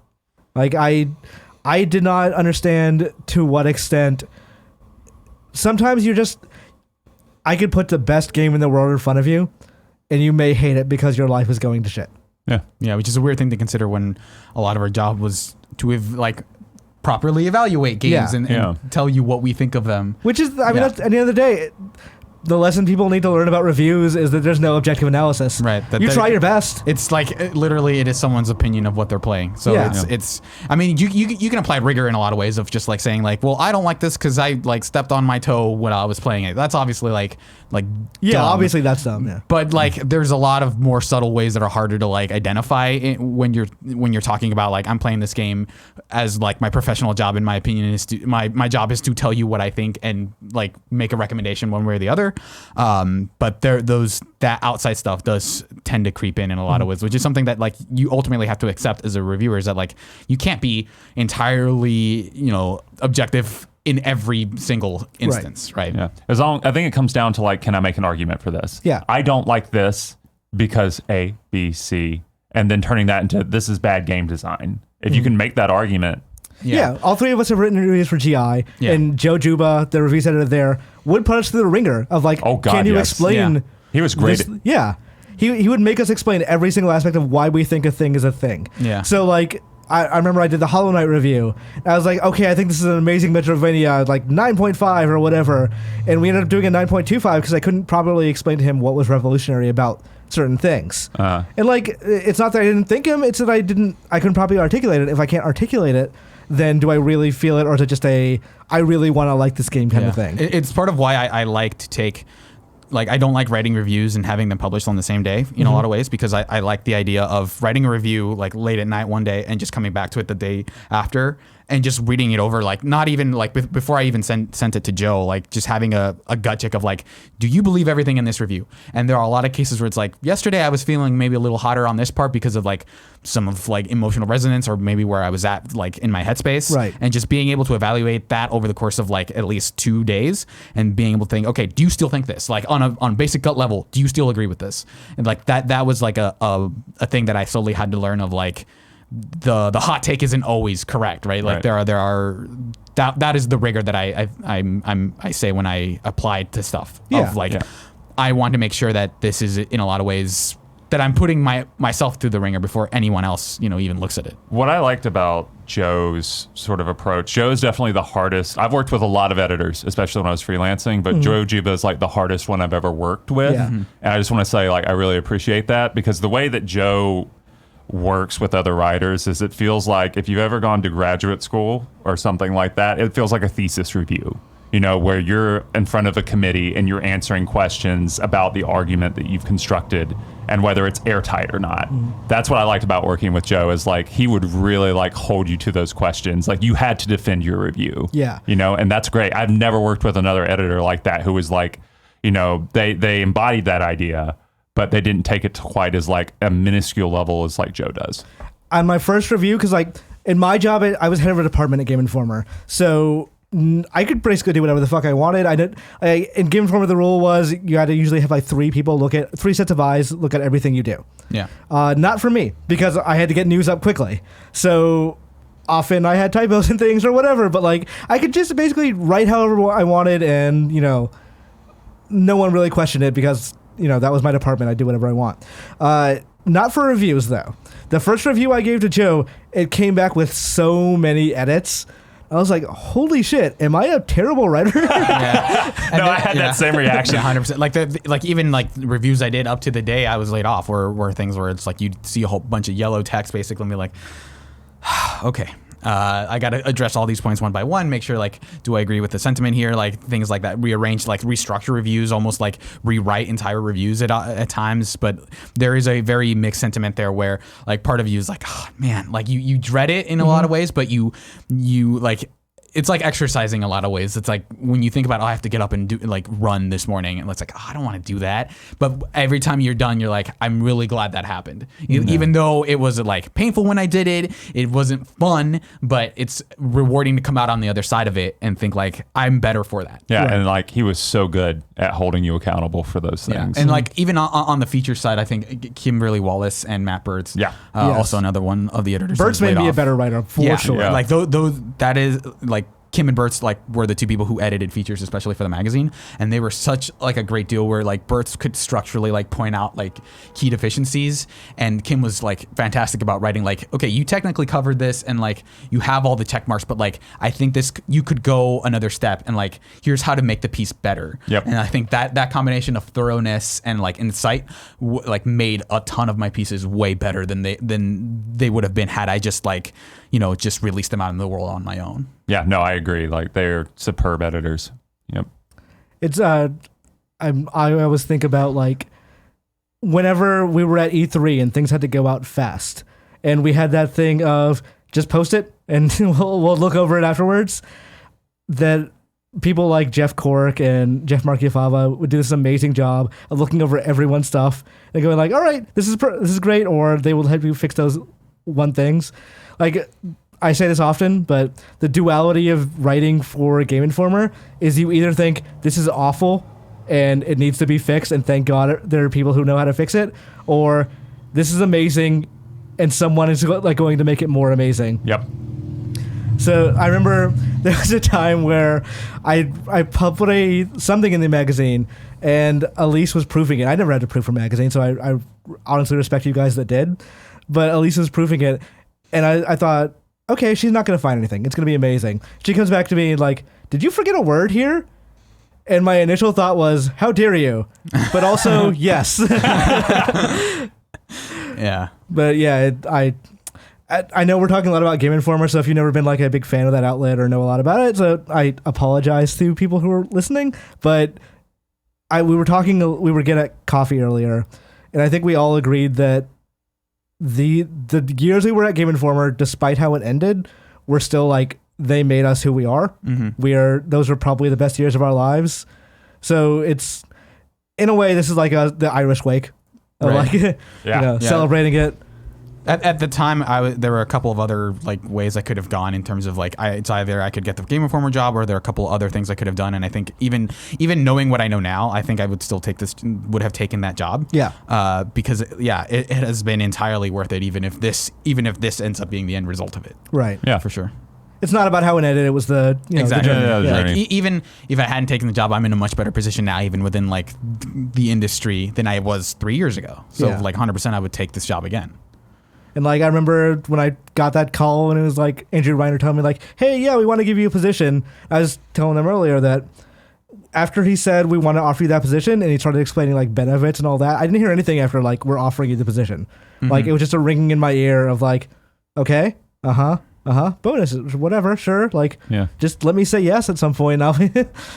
Like I did not understand to what extent sometimes I could put the best game in the world in front of you and you may hate it because your life is going to shit. Yeah. Yeah, which is a weird thing to consider when a lot of our job was to properly evaluate games and tell you what we think of them. Which is, I mean, that's, at the end of the day, the lesson people need to learn about reviews is that there's no objective analysis. Right. You try your best. It's like literally it is someone's opinion of what they're playing. So it's I mean, you can apply rigor in a lot of ways of just like saying like, well, I don't like this because I like stepped on my toe when I was playing it. That's obviously like dumb. Obviously that's dumb. Yeah. But like there's a lot of more subtle ways that are harder to like identify when you're talking about like I'm playing this game as like my professional job, in my opinion, is to my job is to tell you what I think and like make a recommendation one way or the other. But that outside stuff does tend to creep in a lot of ways, which is something that like you ultimately have to accept as a reviewer, is that like you can't be entirely, objective in every single instance, right? Yeah. I think it comes down to like, can I make an argument for this? Yeah. I don't like this because A, B, C, and then turning that into this is bad game design. If you can make that argument. Yeah, all three of us have written reviews for GI, and Joe Juba, the reviews editor there, would put us through the ringer of like, can you explain? Yeah. He was great. He would make us explain every single aspect of why we think a thing is a thing. Yeah. So like, I remember I did the Hollow Knight review. And I was like, okay, I think this is an amazing Metroidvania, like 9.5 or whatever, and we ended up doing a 9.25 because I couldn't properly explain to him what was revolutionary about certain things. And like, it's not that I didn't think him; it's that I couldn't properly articulate it. If I can't articulate it, then do I really feel it, or is it just I really want to like this game kind of thing? It's part of why I like to take, like, I don't like writing reviews and having them published on the same day in a lot of ways, because I like the idea of writing a review like late at night one day and just coming back to it the day after and just reading it over, like not even like before I even sent it to Joe, like just having a gut check of like, do you believe everything in this review? And there are a lot of cases where it's like, yesterday I was feeling maybe a little hotter on this part because of like some of like emotional resonance, or maybe where I was at like in my headspace, right? And just being able to evaluate that over the course of like at least 2 days, and being able to think, okay, do you still think this? Like on basic gut level, do you still agree with this? And like that was like a thing that I slowly had to learn of, like the hot take isn't always correct, right? Like there are that is the rigor that I say when I apply to stuff. I want to make sure that this is in a lot of ways that I'm putting myself through the ringer before anyone else, even looks at it. What I liked about Joe's sort of approach, Joe's definitely the hardest. I've worked with a lot of editors, especially when I was freelancing, but Joe Juba is like the hardest one I've ever worked with. Yeah. And I just want to say, like, I really appreciate that, because the way that Joe works with other writers is it feels like if you've ever gone to graduate school or something like that, it feels like a thesis review. Where you're in front of a committee and you're answering questions about the argument that you've constructed and whether it's airtight or not. That's what I liked about working with Joe, is like he would really like hold you to those questions. Like you had to defend your review. Yeah. And that's great. I've never worked with another editor like that who was like, they embodied that idea, but they didn't take it to quite as like a minuscule level as like Joe does. On my first review, because like in my job, I was head of a department at Game Informer. So I could basically do whatever the fuck I wanted. In Game Informer, the rule was you had to usually have like three sets of eyes look at everything you do. Yeah. Not for me, because I had to get news up quickly. So often I had typos and things or whatever, but like I could just basically write however I wanted, and no one really questioned it, because that was my department. I do whatever I want. Not for reviews though. The first review I gave to Joe, it came back with so many edits. I was like, holy shit, am I a terrible writer? Yeah. I had that same reaction. 100%. Like even like reviews I did up to the day I was laid off were things where it's like you'd see a whole bunch of yellow text basically and be like, okay. I got to address all these points one by one, make sure, like, do I agree with the sentiment here? Like, things like that, rearrange, like, restructure reviews, almost like rewrite entire reviews at times. But there is a very mixed sentiment there where, like, part of you is like, oh, man, like, you dread it in a lot of ways, but you like, it's like exercising a lot of ways. It's like when you think about, I have to get up and do like run this morning, and it's like, I don't want to do that. But every time you're done, you're like, I'm really glad that happened. Even though it was like painful when I did it, it wasn't fun, but it's rewarding to come out on the other side of it and think like, I'm better for that. Yeah. Right. And like he was so good at holding you accountable for those things. Yeah. And like even on the feature side, I think Kimberly Wallace and Matt Burtz, also another one of the editors. Burtz made me a better writer for sure. Yeah. Like those that is like Kim and Burtz like were the two people who edited features, especially for the magazine, and they were such like a great deal where like Burtz could structurally like point out like key deficiencies, and Kim was like fantastic about writing like, okay, you technically covered this and like you have all the check marks, but like I think this you could go another step and like here's how to make the piece better. Yep. And I think that combination of thoroughness and like insight like made a ton of my pieces way better than they would have been had I just like just released them out in the world on my own. Yeah, no, I agree. Like they're superb editors. Yep. It's I always think about like whenever we were at E3 and things had to go out fast, and we had that thing of just post it and we'll look over it afterwards. That people like Jeff Cork and Jeff Marchiafava would do this amazing job of looking over everyone's stuff and going like, all right, this is great, or they will help you fix those one things. Like, I say this often, but the duality of writing for Game Informer is you either think this is awful and it needs to be fixed, and thank God there are people who know how to fix it, or this is amazing and someone is like going to make it more amazing. Yep. So I remember there was a time where I put something in the magazine and Elise was proofing it. I never had to proof a magazine, so I honestly respect you guys that did. But Elise was proofing it, and I thought, okay, she's not going to find anything. It's going to be amazing. She comes back to me like, did you forget a word here? And my initial thought was, how dare you? But also, yes. Yeah. But yeah, I know we're talking a lot about Game Informer, so if you've never been like a big fan of that outlet or know a lot about it, so I apologize to people who are listening. But we were getting at coffee earlier, and I think we all agreed that the years we were at Game Informer, despite how it ended, we're still like, they made us who we are. Mm-hmm. Those were probably the best years of our lives. So it's, in a way, this is like the Irish wake, right. Like celebrating it. At the time, there were a couple of other like ways I could have gone in terms of like it's either I could get the Game Informer job, or there are a couple other things I could have done. And I think even knowing what I know now, I think I would still would have taken that job. Yeah. Because it has been entirely worth it, even if this ends up being the end result of it. Right. Yeah, for sure. it's not about how it ended. It was the Exactly. the journey. Yeah, the Like, journey. even if I hadn't taken the job, I'm in a much better position now, even within like the industry than I was 3 years ago. So Yeah. like 100%, I would take this job again. And like I remember when I got that call and it was like Andrew Reiner telling me like, "Hey, yeah, we want to give you a position." I was telling them earlier that after he said we want to offer you that position and he started explaining like benefits and all that, I didn't hear anything after like we're offering you the position. Like it was just a ringing in my ear of like, okay, bonuses, whatever, sure, like Yeah. just let me say yes at some point. I'll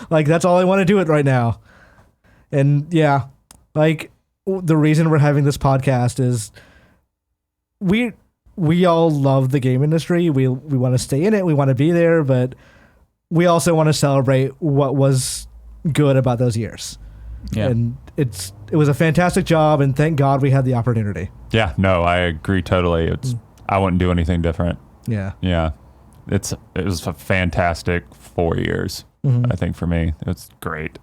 like that's all I want to do it right now. And yeah, like the reason we're having this podcast is we all love the game industry. We want to stay in it. We want to be there, but we also want to celebrate what was good about those years. Yeah. And it was a fantastic job, and thank God we had the opportunity. Yeah, no, I agree totally. I wouldn't do anything different. Yeah. Yeah. It was a fantastic 4 years, I think, for me. It's great.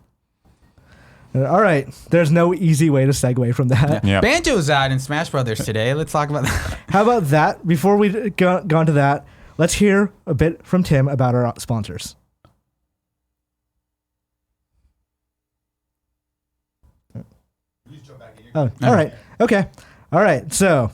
All right. There's no easy way to segue from that. Yeah. Banjo's out in Smash Brothers today. Let's talk about that. How about that? Before we go on to that, let's hear a bit from Tim about our sponsors. Oh, all right. Okay. All right. So,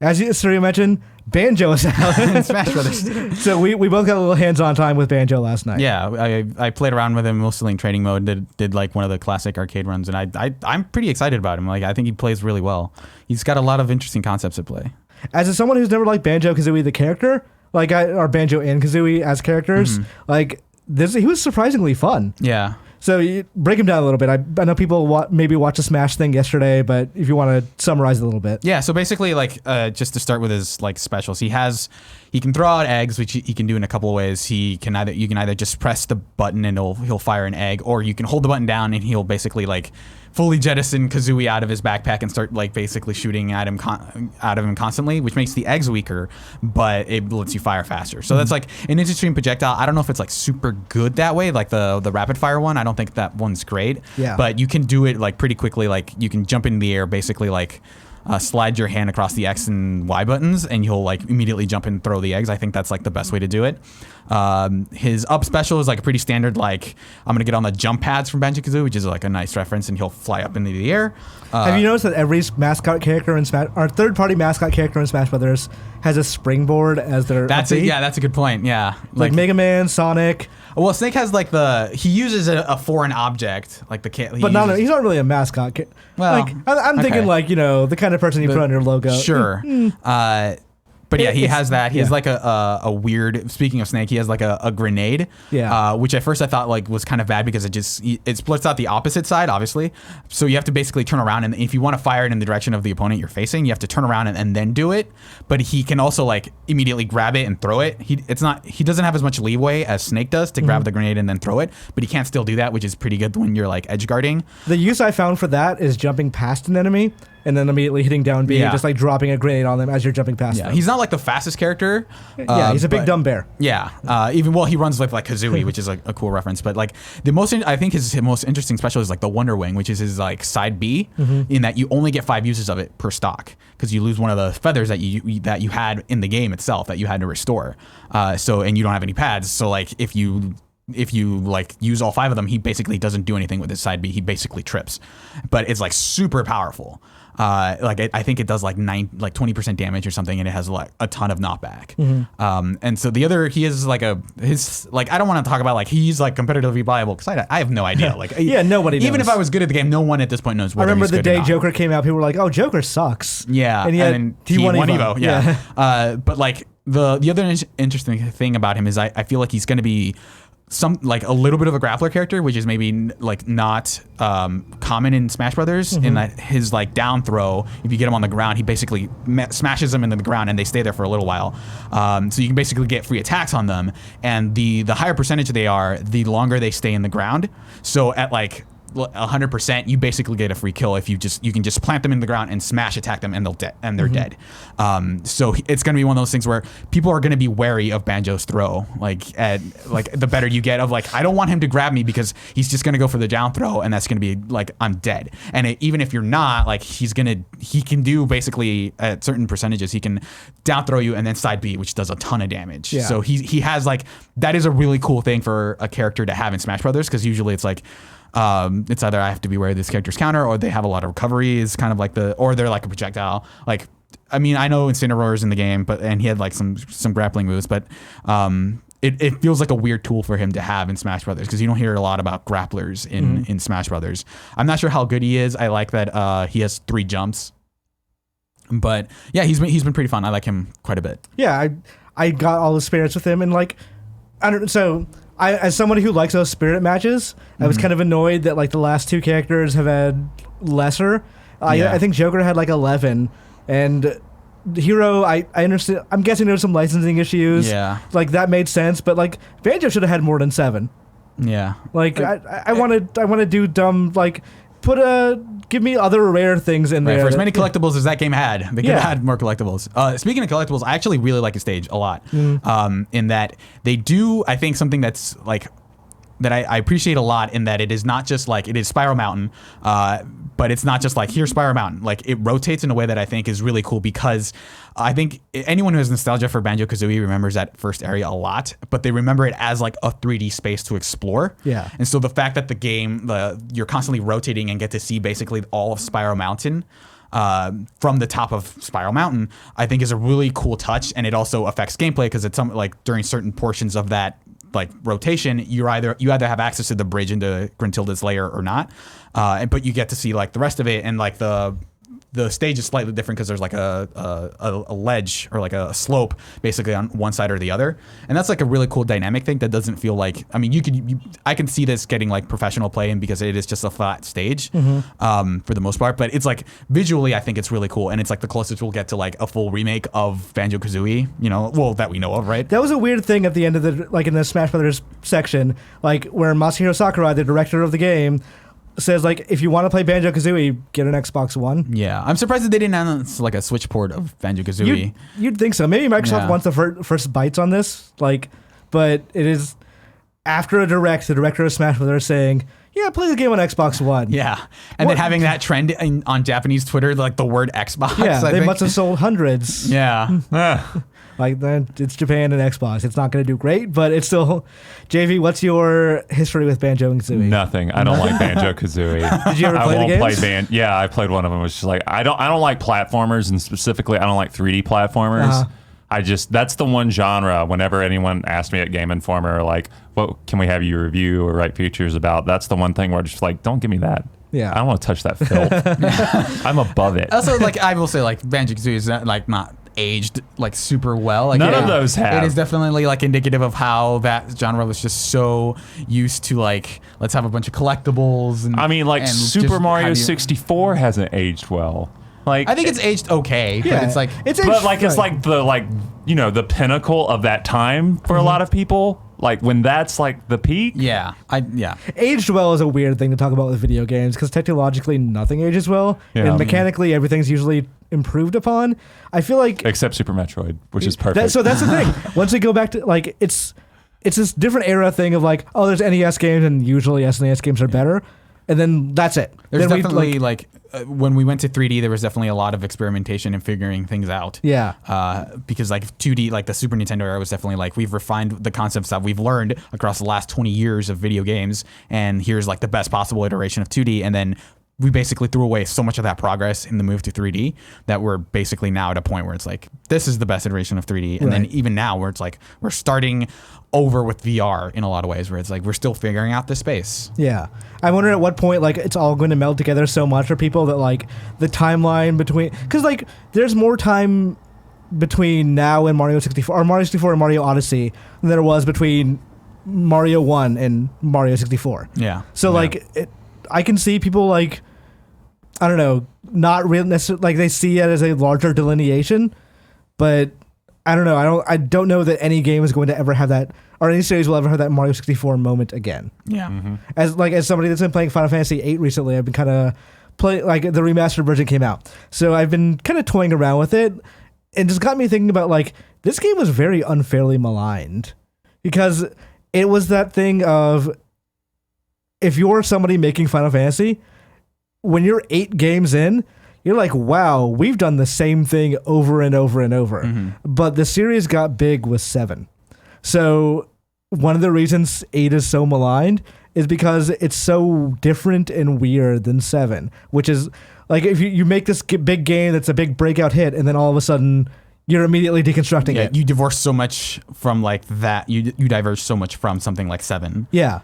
as Suriel mentioned, Banjo is out in Smash Brothers. So we both got a little hands-on time with Banjo last night. Yeah, I played around with him mostly in training mode. Did like one of the classic arcade runs, and I'm pretty excited about him. Like I think he plays really well. He's got a lot of interesting concepts at play. As someone who's never liked Banjo Kazooie the character, like or Banjo and Kazooie as characters, like he was surprisingly fun. Yeah. So you break him down a little bit. I know people maybe watched a Smash thing yesterday, but if you want to summarize it a little bit. Yeah, so basically, like, just to start with his like specials, he can throw out eggs, which he can do in a couple of ways. You can either just press the button and he'll fire an egg, or you can hold the button down and he'll basically like fully jettison Kazooie out of his backpack and start like basically shooting at him out of him constantly, which makes the eggs weaker, but it lets you fire faster. So that's like an interesting projectile. I don't know if it's like super good that way, like the rapid fire one. I don't think that one's great. Yeah. But you can do it like pretty quickly. Like you can jump in the air, basically like slide your hand across the X and Y buttons, and you'll like immediately jump and throw the eggs. I think that's like the best way to do it. His up special is like a pretty standard, like I'm gonna get on the jump pads from Banjo-Kazooie, which is like a nice reference, and he'll fly up into the air. Have you noticed that every mascot character in Smash, our third-party mascot character in Smash Brothers, has a springboard as their That's upbeat? that's a good point. Yeah, Like Mega Man, Sonic, well, Snake has like he uses a foreign object, like the kit. but he's not really a mascot. Well, like I'm thinking okay. like the kind of person you put on your logo. Sure. But yeah, he It's- has that. He yeah. has like a weird. Speaking of Snake, he has like a grenade. Yeah. Which at first I thought like was kind of bad because it splits out the opposite side, obviously. So you have to basically turn around, and if you want to fire it in the direction of the opponent you're facing, you have to turn around and then do it. But he can also like immediately grab it and throw it. He doesn't have as much leeway as Snake does to grab the grenade and then throw it, but he can still do that, which is pretty good when you're like edge guarding. The use I found for that is jumping past an enemy and then immediately hitting down B and just like dropping a grenade on them as you're jumping past them. He's not like the fastest character. Yeah, he's a big but- dumb bear. Yeah, he runs like Kazooie, which is like a cool reference. But like I think his most interesting special is like the Wonder Wing, which is his like side B, in that you only get 5 uses of it per stock because you lose one of the feathers that you had in the game itself that you had to restore. And you don't have any pads. So like if you like use all 5 of them, he basically doesn't do anything with his side B. He basically trips, but it's like super powerful. I think it does like 20% damage or something, and it has like a ton of knockback. And so the other, he is like I don't want to talk about like he's like competitively viable because I have no idea. Like Yeah, nobody Even knows. if I was good at the game, no one at this point knows. I Whether remember he's the good or day not. Joker came out, people were like, "Oh, Joker sucks." Yeah, and yet then he won Evo. Yeah. But like the other interesting thing about him is I feel like he's going to be some like a little bit of a grappler character, which is maybe like not common in Smash Brothers. In that his like down throw, if you get him on the ground, he basically smashes them into the ground and they stay there for a little while. So you can basically get free attacks on them, and the higher percentage they are, the longer they stay in the ground. So at like 100%, you basically get a free kill if you can just plant them in the ground and smash attack them and they're dead. So it's gonna be one of those things where people are gonna be wary of Banjo's throw. The better you get of I don't want him to grab me because he's just gonna go for the down throw and that's gonna be I'm dead. And even if you're not, he can do basically at certain percentages he can down throw you and then side B, which does a ton of damage. Yeah. So he has that is a really cool thing for a character to have in Smash Brothers, because usually it's it's either I have to be wary of this character's counter, or they have a lot of recovery, is kind of or they're like a projectile. I know Incineroar's in the game, and he had some grappling moves, but it feels like a weird tool for him to have in Smash Brothers, because you don't hear a lot about grapplers in Smash Brothers. I'm not sure how good he is. I like that he has 3 jumps, but yeah, he's been pretty fun. I like him quite a bit. Yeah, I got all the spirits with him, and as somebody who likes those spirit matches, I was kind of annoyed that the last 2 characters have had lesser. I think Joker had 11, and Hero, I understand. I'm guessing there's some licensing issues. Yeah, that made sense, but Banjo should have had more than 7. Yeah, I want to do dumb give me other rare things in there. For as many collectibles as that game had, they could have had more collectibles. Speaking of collectibles, I actually really like the stage a lot. In that they do, I think, something that's that I appreciate a lot, in that it is not just it is Spiral Mountain, but it's not just here's Spiral Mountain. It rotates in a way that I think is really cool, because I think anyone who has nostalgia for Banjo-Kazooie remembers that first area a lot, but they remember it as a 3D space to explore. Yeah. And so the fact that the game, you're constantly rotating and get to see basically all of Spiral Mountain from the top of Spiral Mountain, I think is a really cool touch, and it also affects gameplay, because it's during certain portions of that rotation, you either have access to the bridge into Gruntilda's lair or not, but you get to see the rest of it, and the stage is slightly different because there's a ledge or a slope basically on one side or the other, and that's a really cool dynamic thing that doesn't feel I can see this getting professional play in, because it is just a flat stage for the most part, but it's visually I think it's really cool, and it's the closest we'll get to a full remake of Banjo-Kazooie, that we know of, right? That was a weird thing at the end of the in the Smash Brothers section, where Masahiro Sakurai, the director of the game, says if you want to play Banjo-Kazooie, get an Xbox One. Yeah, I'm surprised that they didn't announce a Switch port of Banjo-Kazooie. You'd think so. Maybe Microsoft wants the first bites on this, but it is after a direct, the director of Smash Brothers saying, yeah, play the game on Xbox One. Yeah, and then having that trend on Japanese Twitter, the word Xbox. Yeah, they must have sold hundreds. Yeah. It's Japan and Xbox. It's not going to do great, but it's still. JV, what's your history with Banjo and Kazooie? Nothing. I don't like Banjo-Kazooie. Did you ever play the games? Yeah, I played one of them. It was just I don't like platformers, and specifically I don't like 3D platformers. That's the one genre, whenever anyone asked me at Game Informer, what can we have you review or write features about, that's the one thing where I'm just don't give me that. Yeah. I don't want to touch that filth. I'm above it. Also, I will say, Banjo-Kazooie is not aged super well. None of those have. It is definitely indicative of how that genre was just so used to let's have a bunch of collectibles. And and Super Mario 64 hasn't aged well. I think it's aged okay, but it's it's the pinnacle of that time for a lot of people. When that's the peak. Yeah, Aged well is a weird thing to talk about with video games, because technologically nothing ages well, and mechanically everything's usually improved upon. I feel except Super Metroid, which is perfect. So that's the thing. Once we go back to it's this different era thing of there's NES games, and usually SNES games are better, and then that's it. There's then definitely when we went to 3D, there was definitely a lot of experimentation and figuring things out. Yeah. Because 2D, the Super Nintendo era was definitely we've refined the concepts that we've learned across the last 20 years of video games, and here's the best possible iteration of 2D, and then we basically threw away so much of that progress in the move to 3D that we're basically now at a point where it's this is the best iteration of 3D. And then even now where it's we're starting over with VR in a lot of ways, where it's we're still figuring out this space. Yeah. I wonder at what point it's all going to meld together so much for people that the timeline between, because there's more time between now and Mario 64 or Mario 64 and Mario Odyssey than there was between Mario 1 and Mario 64. Yeah. So I can see people I don't know, not really necessarily they see it as a larger delineation, but I don't know. I don't know that any game is going to ever have that, or any series will ever have that Mario 64 moment again. Yeah. As somebody that's been playing Final Fantasy VIII recently, I've been kind of like the remastered version came out, so I've been kind of toying around with it, and just got me thinking about like this game was very unfairly maligned because it was that thing of if you're somebody making Final Fantasy, when you're 8 games in, you're like, wow, we've done the same thing over and over and over. But the series got big with 7. So one of the reasons 8 is so maligned is because it's so different and weird than 7, which is like if you make this big game that's a big breakout hit and then all of a sudden you're immediately deconstructing it. You divorce so much from like that. You diverge so much from something like 7. Yeah.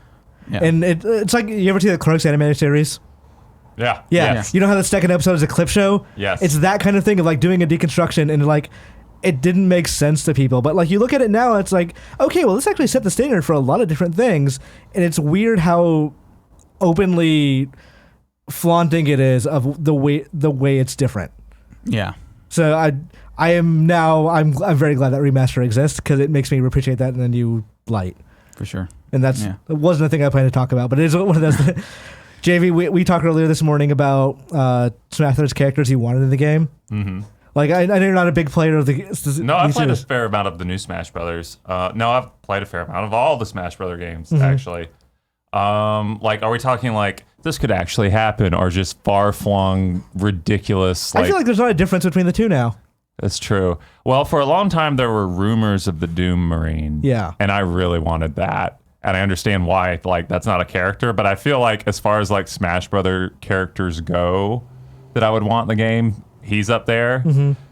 And it's like, you ever see the Clerks animated series? Yeah. You know how the second episode is a clip show? Yes. It's that kind of thing of like doing a deconstruction and like it didn't make sense to people. But like you look at it now, it's like, okay, well, this actually set the standard for a lot of different things. And it's weird how openly flaunting it is of the way it's different. Yeah. So I'm very glad that remaster exists because it makes me appreciate that in a new light. For sure. And it wasn't a thing I planned to talk about, but it is one of those. JV, we talked earlier this morning about Smash Brothers characters you wanted in the game. Mm-hmm. Like, I know you're not a big player of the. No, I've played a fair amount of the new Smash Brothers. No, I've played a fair amount of all the Smash Brother games, actually. Like, are we talking like this could actually happen or just far-flung, ridiculous? I feel like there's not a difference between the two now. That's true. Well, for a long time, there were rumors of the Doom Marine. Yeah. And I really wanted that. And I understand why, like, that's not a character, but I feel like as far as like Smash Brother characters go that I would want in the game, he's up there.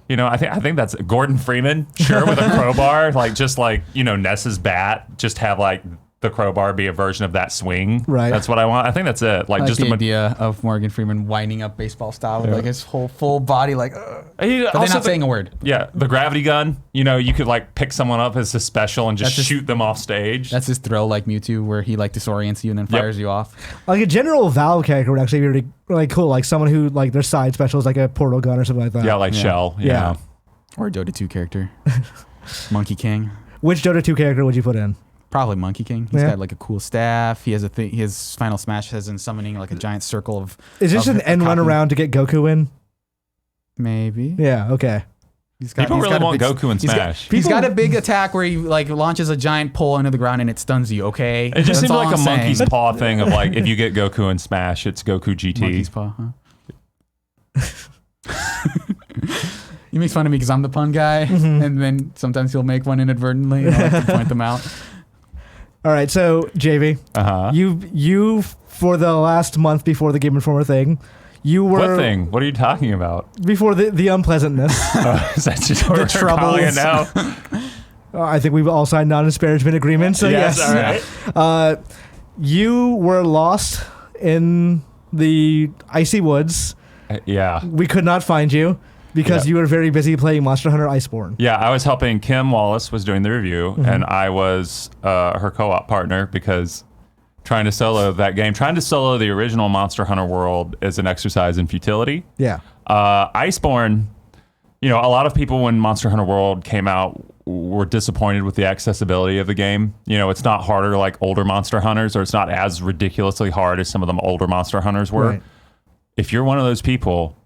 You know, I think that's Gordon Freeman, sure, with a crowbar, like just like, you know, Ness's bat, just have like the crowbar be a version of that swing. Right. That's what I want. I think that's it. Like, I like just the idea of Morgan Freeman winding up baseball style with like his whole full body, like, but they're not saying a word. Yeah, the gravity gun. You know, you could like pick someone up as his special and just shoot them off stage. That's his thrill, like Mewtwo, where he like disorients you and then fires you off. Like a general Valve character would actually be really cool. Like someone who like their side special is like a portal gun or something like that. Yeah, like Shell. Yeah. Or a Dota 2 character. Monkey King. Which Dota 2 character would you put in? Probably Monkey King. He's got like a cool staff. He has a thing. His final smash has him summoning like a giant circle of. Is this an end run around to get Goku in? Maybe. Yeah. Okay. People really want Goku in Smash. He's got a big attack where he like launches a giant pole into the ground and it stuns you. Okay. It just seems like a monkey's paw thing of like if you get Goku in Smash, it's Goku GT. Monkey's paw, huh? You make fun of me because I'm the pun guy, and then sometimes he'll make one inadvertently, and I like to point them out. All right, so JV, you for the last month before the Game Informer thing, you were what thing? What are you talking about? Before the unpleasantness, is that just what we're calling it now? I think we've all signed non-disparagement agreements. So yes. All right. You were lost in the icy woods. Yeah, we could not find you. Because you were very busy playing Monster Hunter Iceborne. Yeah, I was helping Kim Wallace was doing the review, and I was her co-op partner because trying to solo that game, trying to solo the original Monster Hunter world is an exercise in futility. Yeah. Iceborne, you know, a lot of people when Monster Hunter World came out were disappointed with the accessibility of the game. You know, it's not harder like older Monster Hunters, or it's not as ridiculously hard as some of them older Monster Hunters were. Right. If you're one of those people,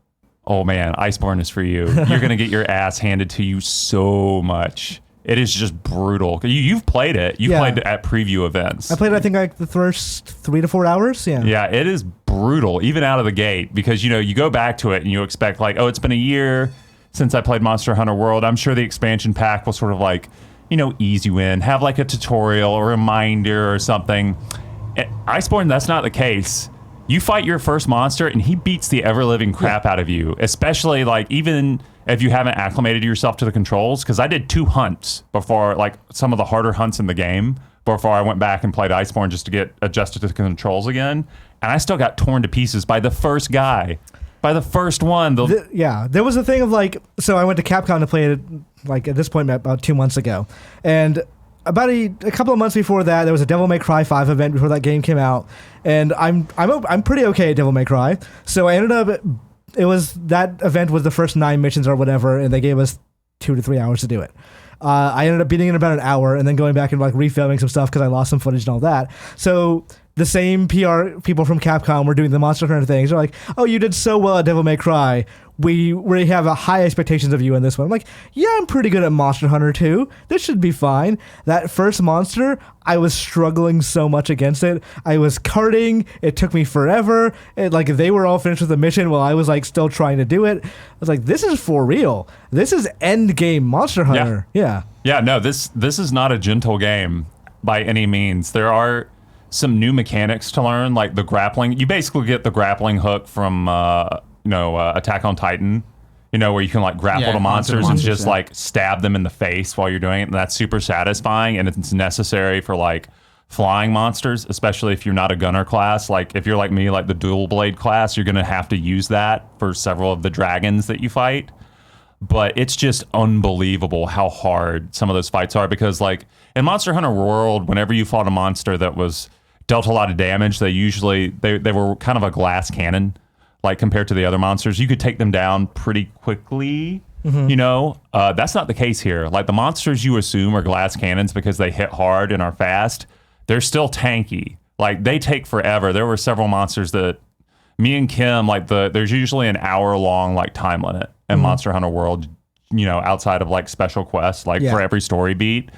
oh man, Iceborne is for you. You're going to get your ass handed to you so much. It is just brutal. You've played it. You played it at preview events. I played it, I think, like the first 3 to 4 hours. Yeah. Yeah, it is brutal, even out of the gate, because, you know, you go back to it and you expect like, oh, it's been a year since I played Monster Hunter World. I'm sure the expansion pack will sort of like, you know, ease you in, have like a tutorial or a reminder or something. Iceborne, that's not the case. You fight your first monster and he beats the ever-living crap out of you, especially like even if you haven't acclimated yourself to the controls, because I did 2 hunts before, like some of the harder hunts in the game, before I went back and played Iceborne just to get adjusted to the controls again, and I still got torn to pieces by the first guy. By the first one. There was a thing of like, so I went to Capcom to play it like at this point about 2 months ago, and about a couple of months before that, there was a Devil May Cry 5 event before that game came out, and I'm pretty okay at Devil May Cry. So I ended up, that event was the first 9 missions or whatever, and they gave us 2 to 3 hours to do it. I ended up beating it in about an hour and then going back and like refilming some stuff because I lost some footage and all that. So the same PR people from Capcom were doing the Monster Hunter things. They're like, oh, you did so well at Devil May Cry. We really have high expectations of you in this one. I'm like, yeah, I'm pretty good at Monster Hunter 2. This should be fine. That first monster, I was struggling so much against it. I was carting. It took me forever. They were all finished with the mission while I was like still trying to do it. I was like, this is for real. This is end game Monster Hunter. Yeah. Yeah, no, this is not a gentle game by any means. There are some new mechanics to learn, like the grappling. You basically get the grappling hook from Attack on Titan, where you can like grapple to monsters and just like stab them in the face while you're doing it. And that's super satisfying, and it's necessary for like flying monsters, especially if you're not a gunner class. Like if you're like me, like the dual blade class, you're going to have to use that for several of the dragons that you fight. But it's just unbelievable how hard some of those fights are, because like in Monster Hunter World, whenever you fought a monster that was dealt a lot of damage, they were kind of a glass cannon. Like compared to the other monsters, you could take them down pretty quickly. That's not the case here. Like the monsters you assume are glass cannons because they hit hard and are fast, they're still tanky. Like they take forever. There were several monsters that me and Kim, there's usually an hour-long like time limit in Monster Hunter World, outside of like special quests, for every story beat.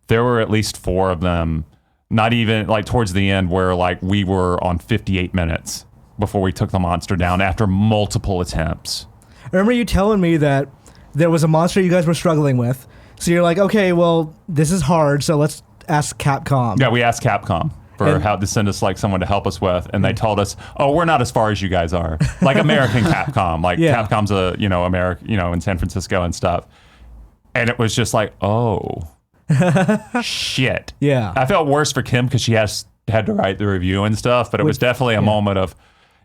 There were at least 4 of them, not even like towards the end, where like we were on 58 minutes before we took the monster down after multiple attempts. I remember you telling me that there was a monster you guys were struggling with. So you're like, okay, well, this is hard, so let's ask Capcom. Yeah, we asked Capcom for how to send us like someone to help us with, and they told us, oh, we're not as far as you guys are. Like American Capcom. Like Capcom's in San Francisco and stuff. And it was just like, oh, shit. Yeah. I felt worse for Kim because she had to write the review and stuff, but it was definitely a moment of,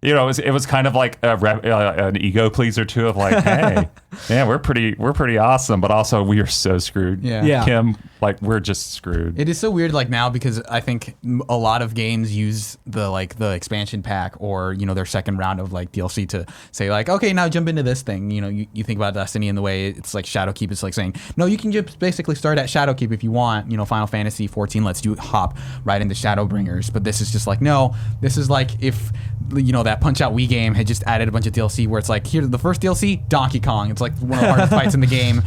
it was kind of like an ego pleaser too, of like, hey, yeah, we're pretty awesome, but also we are so screwed. Yeah. Kim, like we're just screwed. It is so weird, like now, because I think a lot of games use the expansion pack or their second round of like DLC to say like, okay, now jump into this thing. You think about Destiny in the way it's like Shadowkeep. It's like saying, no, you can just basically start at Shadowkeep if you want. Final Fantasy 14 lets you hop right into Shadowbringers, but this is just like, no, this is like if that Punch-Out Wii game had just added a bunch of DLC where it's like, here's the first DLC, Donkey Kong. It's like one of the hardest fights in the game,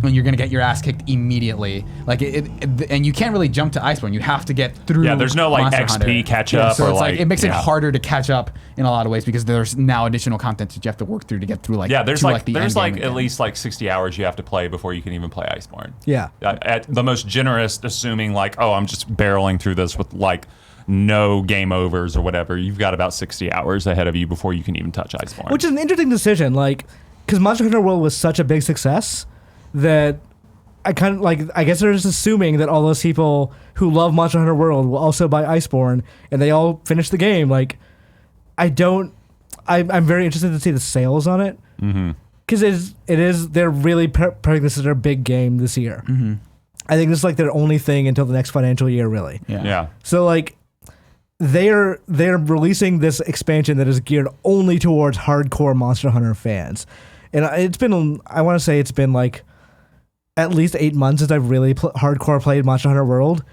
and you're gonna get your ass kicked immediately. Like and you can't really jump to Iceborne. You have to get through. Yeah, there's no like Monster XP Hunter. catch up. So or it's like it makes it yeah. harder to catch up in a lot of ways because there's now additional content that you have to work through to get through. Like there's to, like the there's end like game at again. least like 60 hours you have to play before you can even play Iceborne. Yeah. At the most generous, assuming like, oh, I'm just barreling through this with like no game overs or whatever, you've got about 60 hours ahead of you before you can even touch Iceborne. Which is an interesting decision, like, because Monster Hunter World was such a big success that I kind of like, I guess they're just assuming that all those people who love Monster Hunter World will also buy Iceborne, and they all finish the game. Like, I'm very interested to see the sales on it. Because they're really prepping this as their big game this year. I think this is like their only thing until the next financial year, really. Yeah. So like, they're releasing this expansion that is geared only towards hardcore Monster Hunter fans, and it's been, I want to say it's been like at least 8 months since I've really hardcore played Monster Hunter World.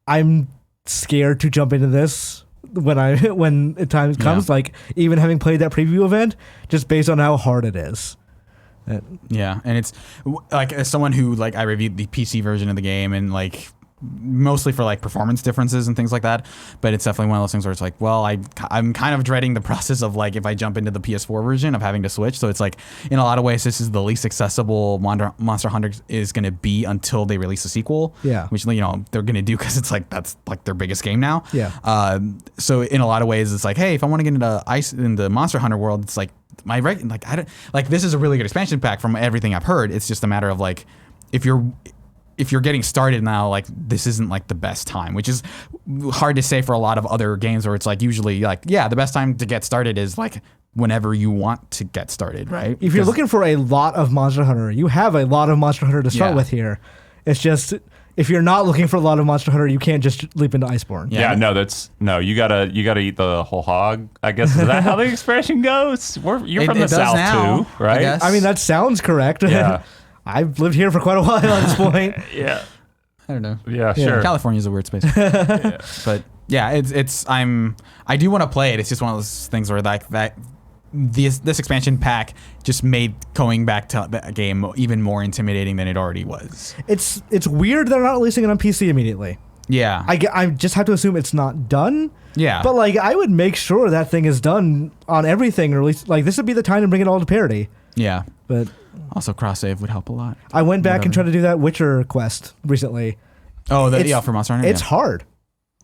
I'm scared to jump into this when the time comes. Like even having played that preview event, just based on how hard it is. Yeah, and it's like as someone who like I reviewed the PC version of the game and like mostly for like performance differences and things like that, but it's definitely one of those things where it's like, well, I'm kind of dreading the process of like if I jump into the PS4 version of having to switch. So it's like in a lot of ways this is the least accessible Monster Hunter is going to be until they release a sequel. Yeah, which they're going to do because it's like that's like their biggest game now. Yeah. So in a lot of ways it's like, hey, if I want to get into Monster Hunter World, it's like this is a really good expansion pack from everything I've heard. It's just a matter of like if you're getting started now, like this isn't like the best time, which is hard to say for a lot of other games where it's like usually like, yeah, the best time to get started is like whenever you want to get started, right? If you're looking for a lot of Monster Hunter, you have a lot of Monster Hunter to start with here. It's just, if you're not looking for a lot of Monster Hunter, you can't just leap into Iceborne. Yeah, no, you gotta eat the whole hog, I guess. Is that how the expression goes? You're from the South now, too, right? I mean, that sounds correct. Yeah. I've lived here for quite a while at this point. Yeah. I don't know. Yeah, sure. California's a weird space. But yeah, I do want to play it. It's just one of those things where this expansion pack just made going back to the game even more intimidating than it already was. It's weird they're not releasing it on PC immediately. Yeah. I just have to assume it's not done. Yeah. But like I would make sure that thing is done on everything, or at least like this would be the time to bring it all to parity. Yeah. But also cross save would help a lot. I went back and tried to do that Witcher quest recently. Oh, for Monster Hunter. It's hard.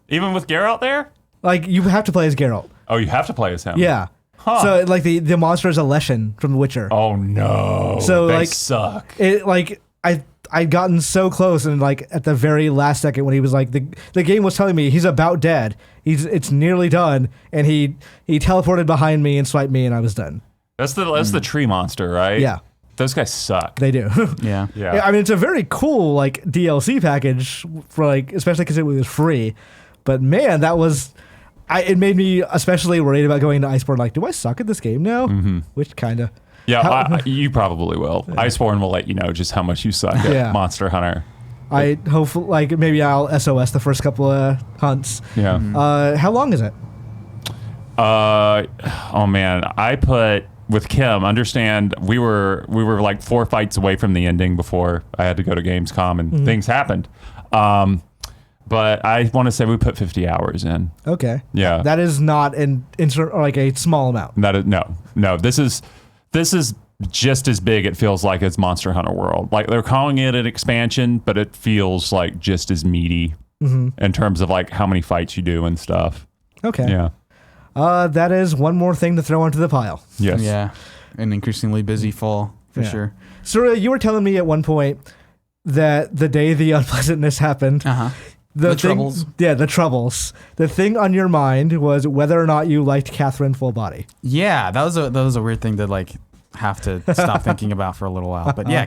Even with Geralt there? Like you have to play as Geralt. Oh, you have to play as him. Yeah. Huh. So like the monster is a Leshen from The Witcher. Oh no. So they like suck. It like I'd gotten so close, and like at the very last second when he was like the game was telling me he's about dead. It's nearly done, and he teleported behind me and swiped me, and I was done. That's the tree monster, right? Yeah. Those guys suck. They do. Yeah. Yeah. I mean, it's a very cool like DLC package for like, especially because it was free. But man, it made me especially worried about going to Iceborne. Like, do I suck at this game now? Mm-hmm. Which kind of. Yeah, you probably will. Yeah. Iceborne will let you know just how much you suck at Monster Hunter. I hopefully like maybe I'll SOS the first couple of hunts. Yeah. How long is it? Oh man, I put with Kim. Understand, we were like 4 fights away from the ending before I had to go to Gamescom and things happened. But I want to say we put 50 hours in. Okay. Yeah. That is not like a small amount. That is no. This is just as big. It feels like as Monster Hunter World. Like they're calling it an expansion, but it feels like just as meaty in terms of like how many fights you do and stuff. Okay. Yeah. That is one more thing to throw onto the pile. Yes. Yeah. An increasingly busy fall for sure. Suriel, you were telling me at one point that the day the unpleasantness happened, the troubles. Yeah, the troubles. The thing on your mind was whether or not you liked Catherine full body. Yeah, that was a weird thing to like have to stop thinking about for a little while. But yeah,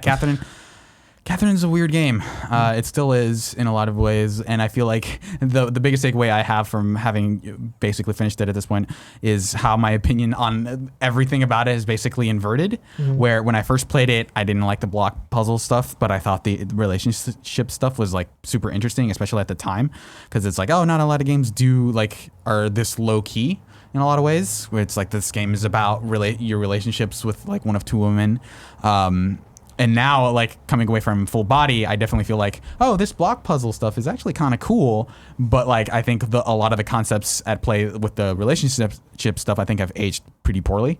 Catherine's a weird game. It still is in a lot of ways, and I feel like the biggest takeaway I have from having basically finished it at this point is how my opinion on everything about it is basically inverted. Where when I first played it, I didn't like the block puzzle stuff, but I thought the relationship stuff was like super interesting, especially at the time, because it's like, oh, not a lot of games are this low key in a lot of ways, where it's like this game is about your relationships with like one of two women. And now, like, coming away from full body, I definitely feel like, oh, this block puzzle stuff is actually kind of cool. But, like, I think a lot of the concepts at play with the relationship stuff, I think, have aged pretty poorly.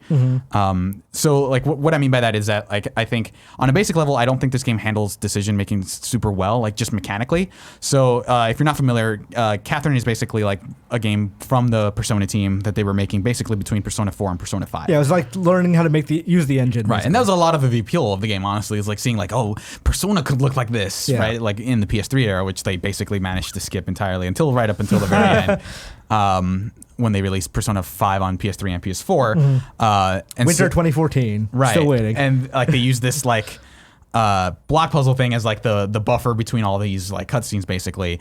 So, like, what I mean by that is that, like, I think on a basic level, I don't think this game handles decision-making super well, like, just mechanically. So, if you're not familiar, Catherine is basically, like, a game from the Persona team that they were making basically between Persona 4 and Persona 5. Yeah, it was like learning how to use the engine. Right, and that was a lot of the appeal of the game, honestly, is like seeing like, oh, Persona could look like this, right? Like in the PS3 era, which they basically managed to skip entirely right up until the very end, when they released Persona 5 on PS3 and PS4. And Winter 2014. Right. Still waiting. And like they use this like block puzzle thing as like the buffer between all these like cutscenes, basically.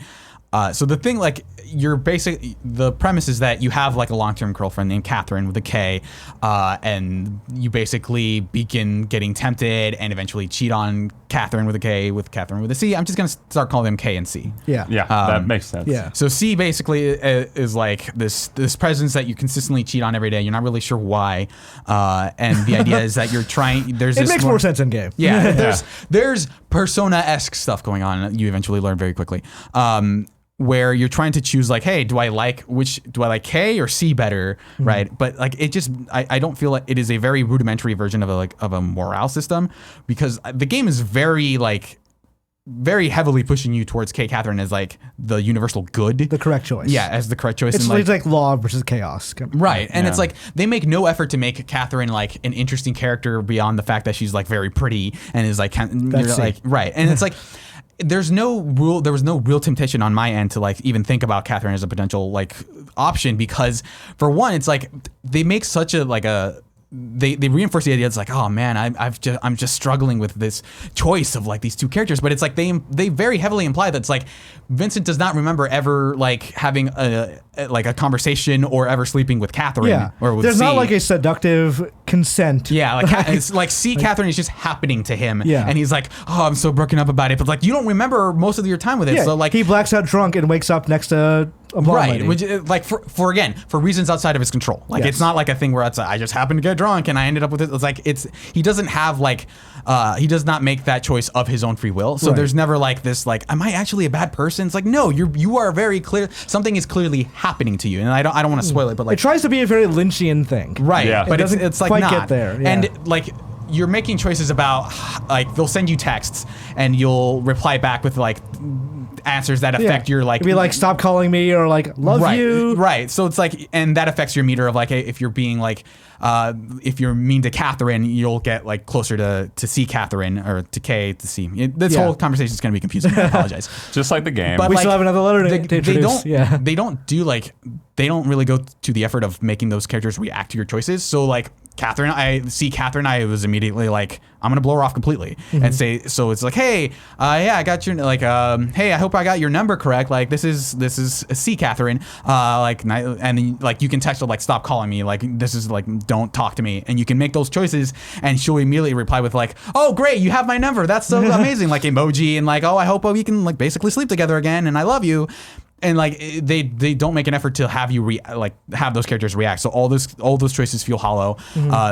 So the thing, like, the premise is that you have like a long-term girlfriend named Catherine with a K, and you basically begin getting tempted and eventually cheat on Catherine with a K with Catherine with a C. I'm just gonna start calling them K and C. Yeah. Yeah, that makes sense. Yeah. So C basically is like this presence that you consistently cheat on every day. You're not really sure why, and the idea is that you're trying. It makes more sense in game. Yeah, there's Persona-esque stuff going on. You eventually learn very quickly. Where you're trying to choose like, hey, do I like K or C better, right? But like it just, I don't feel like it is a very rudimentary version of a morale system, because the game is very heavily pushing you towards Catherine as like the universal good, The correct choice. yeah, as the correct choice. It's and, like law versus chaos. right, and Yeah. it's like they make no effort to make Catherine like an interesting character beyond the fact that she's like very pretty and is like, you're C. like right, and it's like. There was no real temptation on my end to like even think about Catherine as a potential like option, because for one, it's like they make such a like a they reinforce the idea. It's like, oh man, I'm just struggling with this choice of like these two characters, but it's like they very heavily imply that it's like Vincent does not remember ever like having a conversation or ever sleeping with Catherine. Yeah. Or with There's C. not like a seductive consent. Yeah, like it's like see Catherine is just happening to him, Yeah. and he's like, oh, I'm so broken up about it, but like you don't remember most of your time with it, Yeah, so like he blacks out drunk and wakes up next to a blonde right, lady. which like for again for reasons outside of his control. Like Yes. it's not like a thing where it's I just happened to get drunk and I ended up with it. It's like he doesn't have like he does not make that choice of his own free will. So Right. there's never like this like am I actually a bad person? It's like no, you are very clear. Something is clearly happening to you, and I don't want to spoil it, but like it tries to be a very Lynchian thing. right, Yeah. but It doesn't it's like quite not. get there, yeah. And like you're making choices about like they'll send you texts and you'll reply back with like answers that affect your like It'd be like stop calling me or like love right, you. right. So it's like, and that affects your meter of like, hey, if you're being like, if you're mean to Catherine, you'll get like closer to C Catherine or to K to C. This Yeah. whole conversation is going to be confusing. I apologize. Just like the game. But We like, still have another letter to they introduce. don't. Yeah. They don't do like. They don't really go to the effort of making those characters react to your choices. So like Catherine, I was immediately like, I'm gonna blow her off completely and say. So it's like, hey, yeah, I got your like, hey, I hope I got your number correct. Like this is C Catherine. Like and then like you can text her like, stop calling me. Like this is like, don't talk to me. And you can make those choices, and she'll immediately reply with like, oh great, you have my number. That's so amazing. Like emoji and like, oh, I hope we can like basically sleep together again, and I love you. And like they don't make an effort to have you have those characters react. So all those choices feel hollow.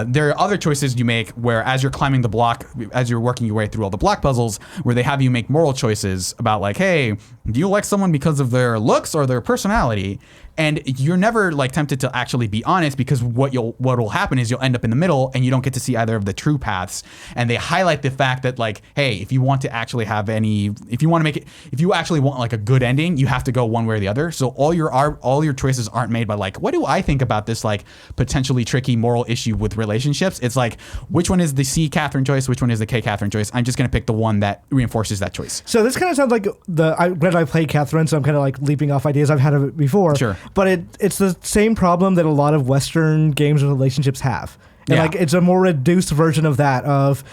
There are other choices you make where as you're climbing the block, as you're working your way through all the block puzzles, where they have you make moral choices about like, hey, do you like someone because of their looks or their personality? And you're never like tempted to actually be honest, because what will happen is you'll end up in the middle and you don't get to see either of the true paths. And they highlight the fact that like, hey, if you want to actually have if you actually want like a good ending, you have to go one way or the other. So all your choices aren't made by like, what do I think about this like potentially tricky moral issue with relationships? It's like, which one is the C Catherine choice? Which one is the K Catherine choice? I'm just gonna pick the one that reinforces that choice. So this kind of sounds like I played Catherine, so I'm kind of like leaping off ideas I've had of it before. Sure. But it's the same problem that a lot of Western games and relationships have. And Yeah. like it's a more reduced version of that of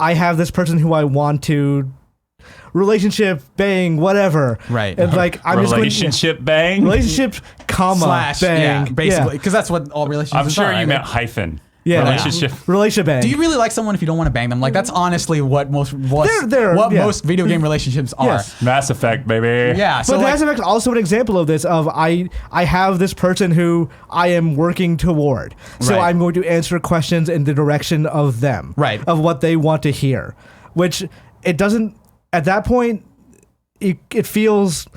I have this person who I want to relationship bang whatever. Right. And like I'm just Relationship bang. going relationship comma / bang. yeah, basically, because that's what all relationships I'm sure are. you meant hyphen. Yeah. Relationship. Relationship bang. Do you really like someone if you don't want to bang them? Like that's honestly what most They're- yeah. most video game relationships are. Yes. Mass Effect, baby. Yeah. So But like, Mass Effect is also an example of this. Of I have this person who I am working toward, so Right. I'm going to answer questions in the direction of them, Right. of what they want to hear. Which it doesn't. At that point, it feels.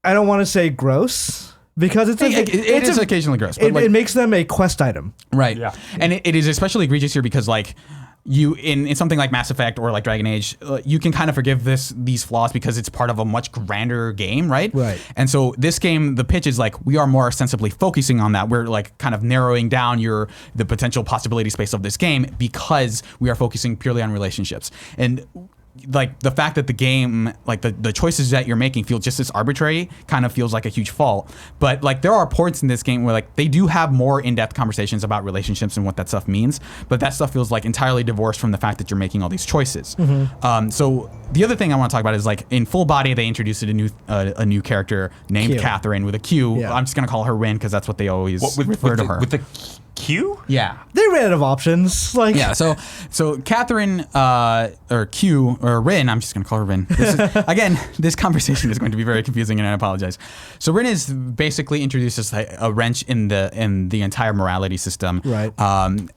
I don't want to say gross because it is occasionally gross. But like, it makes them a quest item. right. Yeah. And it is especially egregious here because like you in something like Mass Effect or like Dragon Age, you can kind of forgive these flaws because it's part of a much grander game, right? Right. And so this game, the pitch is like we are more ostensibly focusing on that. We're like kind of narrowing down the potential possibility space of this game because we are focusing purely on relationships. And like the fact that the game, like the choices that you're making feel just as arbitrary kind of feels like a huge fault. But like there are points in this game where like they do have more in-depth conversations about relationships and what that stuff means, but that stuff feels like entirely divorced from the fact that you're making all these choices. So the other thing I want to talk about is like in Full Body they introduced a new character named Q. Catherine with a Q. Yeah. I'm just gonna call her Rin because that's what they always refer to her. With the Q? Yeah. They ran out of options. Like Yeah, so Catherine or Q or Rin, I'm just gonna call her Rin. Again, this conversation is going to be very confusing, and I apologize. So Rin is basically introduced as a wrench in the entire morality system, Right.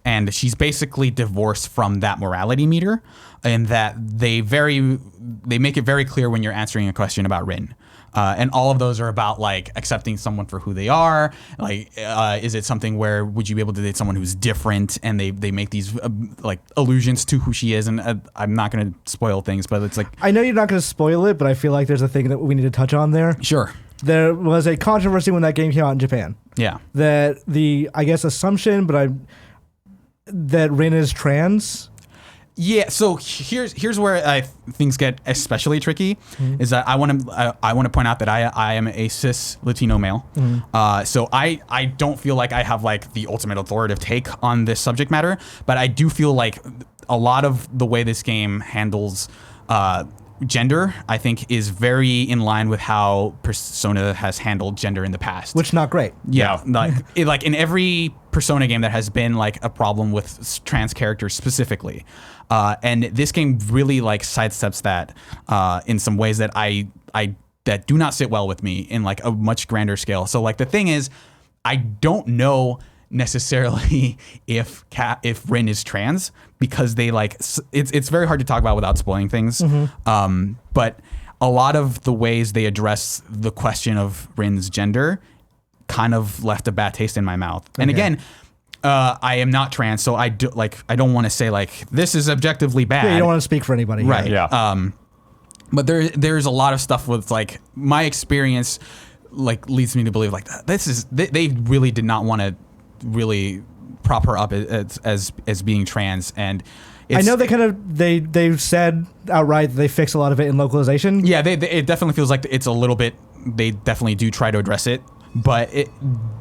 And she's basically divorced from that morality meter, in that they make it very clear when you're answering a question about Rin. And all of those are about like accepting someone for who they are. Like, is it something where would you be able to date someone who's different? And they make these like allusions to who she is. And I'm not going to spoil things, but it's like, I know you're not going to spoil it, but I feel like there's a thing that we need to touch on there. sure. There was a controversy when that game came out in Japan. Yeah. That I guess assumption, that Rin is trans. Yeah, so here's where things get especially tricky. Is that I want to point out that I am a cis Latino male. So I don't feel like I have like the ultimate authoritative take on this subject matter, but I do feel like a lot of the way this game handles gender, I think, is very in line with how Persona has handled gender in the past. Which not great. Yeah, like in every Persona game that has been like a problem with trans characters specifically, and this game really like sidesteps that in some ways that I that do not sit well with me in like a much grander scale. So like the thing is, I don't know necessarily if Rin is trans because they like it's very hard to talk about without spoiling things. But a lot of the ways they address the question of Rin's gender kind of left a bad taste in my mouth. And again, I am not trans, so I don't want to say like this is objectively bad. Yeah, you don't want to speak for anybody. Right. Yeah. But there's a lot of stuff with like my experience like leads me to believe like they really did not want to really prop her up as being trans, and I know they've said outright that they fix a lot of it in localization. Yeah, it definitely feels like it's a little bit. They definitely do try to address it, but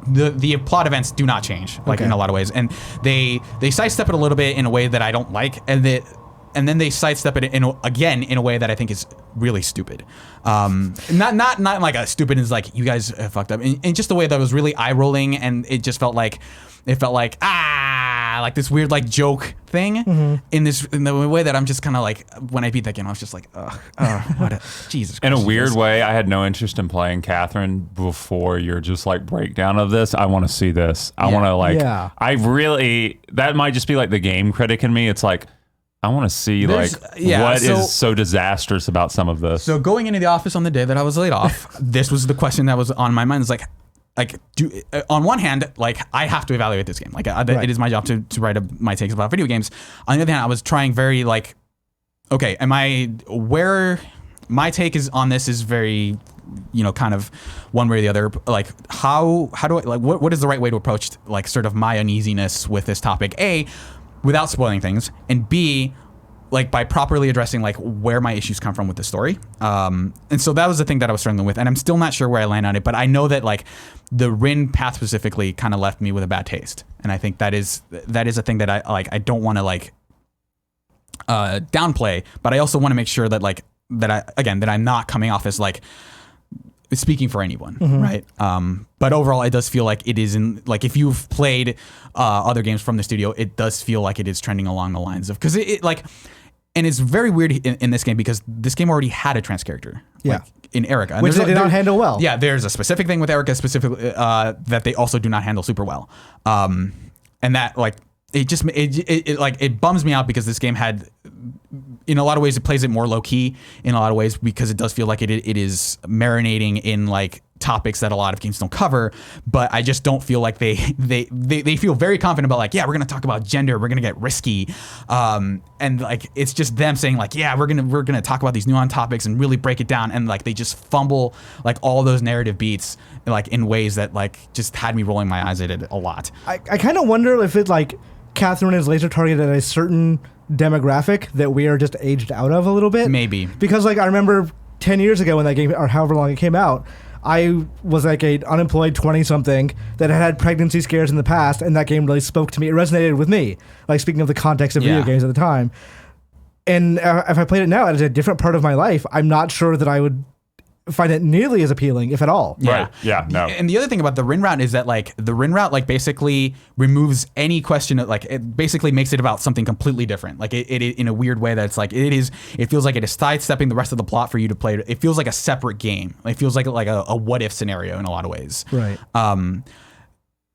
the plot events do not change like in a lot of ways, and they sidestep it a little bit in a way that I don't like, and then they sidestep it in a way that I think is really stupid. Not like a stupid is like you guys fucked up, in just a way that was really eye rolling, and it just felt like like this weird like joke thing in the way that I'm just kind of like when I beat that game I was just like what Jesus Christ. In a weird way, I had no interest in playing Catherine before your just like breakdown of this. I want to see this. I want to like. Yeah. I really that might just be like the game critic in me. It's like I want to see what is so disastrous about some of this. So going into the office on the day that I was laid off, this was the question that was on my mind. It's like on one hand, like I have to evaluate this game. Like it is my job to write my takes about video games. On the other hand, I was trying very like, okay, where my take is on this is very, kind of one way or the other. Like how do I like what is the right way to approach like sort of my uneasiness with this topic? A, without spoiling things, and B, like by properly addressing like where my issues come from with the story. And so that was the thing that I was struggling with, and I'm still not sure where I land on it, but I know that like the Rin path specifically kind of left me with a bad taste. And I think that is a thing that I don't want to like downplay, but I also want to make sure that like that I'm not coming off as like speaking for anyone, right? But overall, it does feel like it is in like if you've played other games from the studio, it does feel like it is trending along the lines of because it like, and it's very weird in this game because this game already had a trans character, like, in Erica, and which they did not handle well. Yeah, there's a specific thing with Erica specifically that they also do not handle super well, and that like it just it bums me out because this game had. In a lot of ways, it plays it more low key. In a lot of ways, because it does feel like it is marinating in like topics that a lot of games don't cover. But I just don't feel like they feel very confident about like, yeah, we're gonna talk about gender, we're gonna get risky, and like it's just them saying like, yeah, we're gonna talk about these nuanced topics and really break it down, and like they just fumble like all those narrative beats like in ways that like just had me rolling my eyes at it a lot. I kind of wonder if it like Catherine is laser targeted at a certain demographic that we are just aged out of a little bit. Maybe. Because like I remember 10 years ago when that game, or however long it came out, I was like a unemployed 20-something that had pregnancy scares in the past, and that game really spoke to me. It resonated with me, like speaking of the context of video games at the time. And if I played it now at a different part of my life, I'm not sure that I would find it nearly as appealing, if at all. Yeah. Right. Yeah. No. And the other thing about the Rin route is that like the Rin route like basically removes any question of, like it basically makes it about something completely different. Like it in a weird way that's like it feels like it is sidestepping the rest of the plot for you to play. It feels like a separate game. It feels like a what if scenario in a lot of ways. Right. And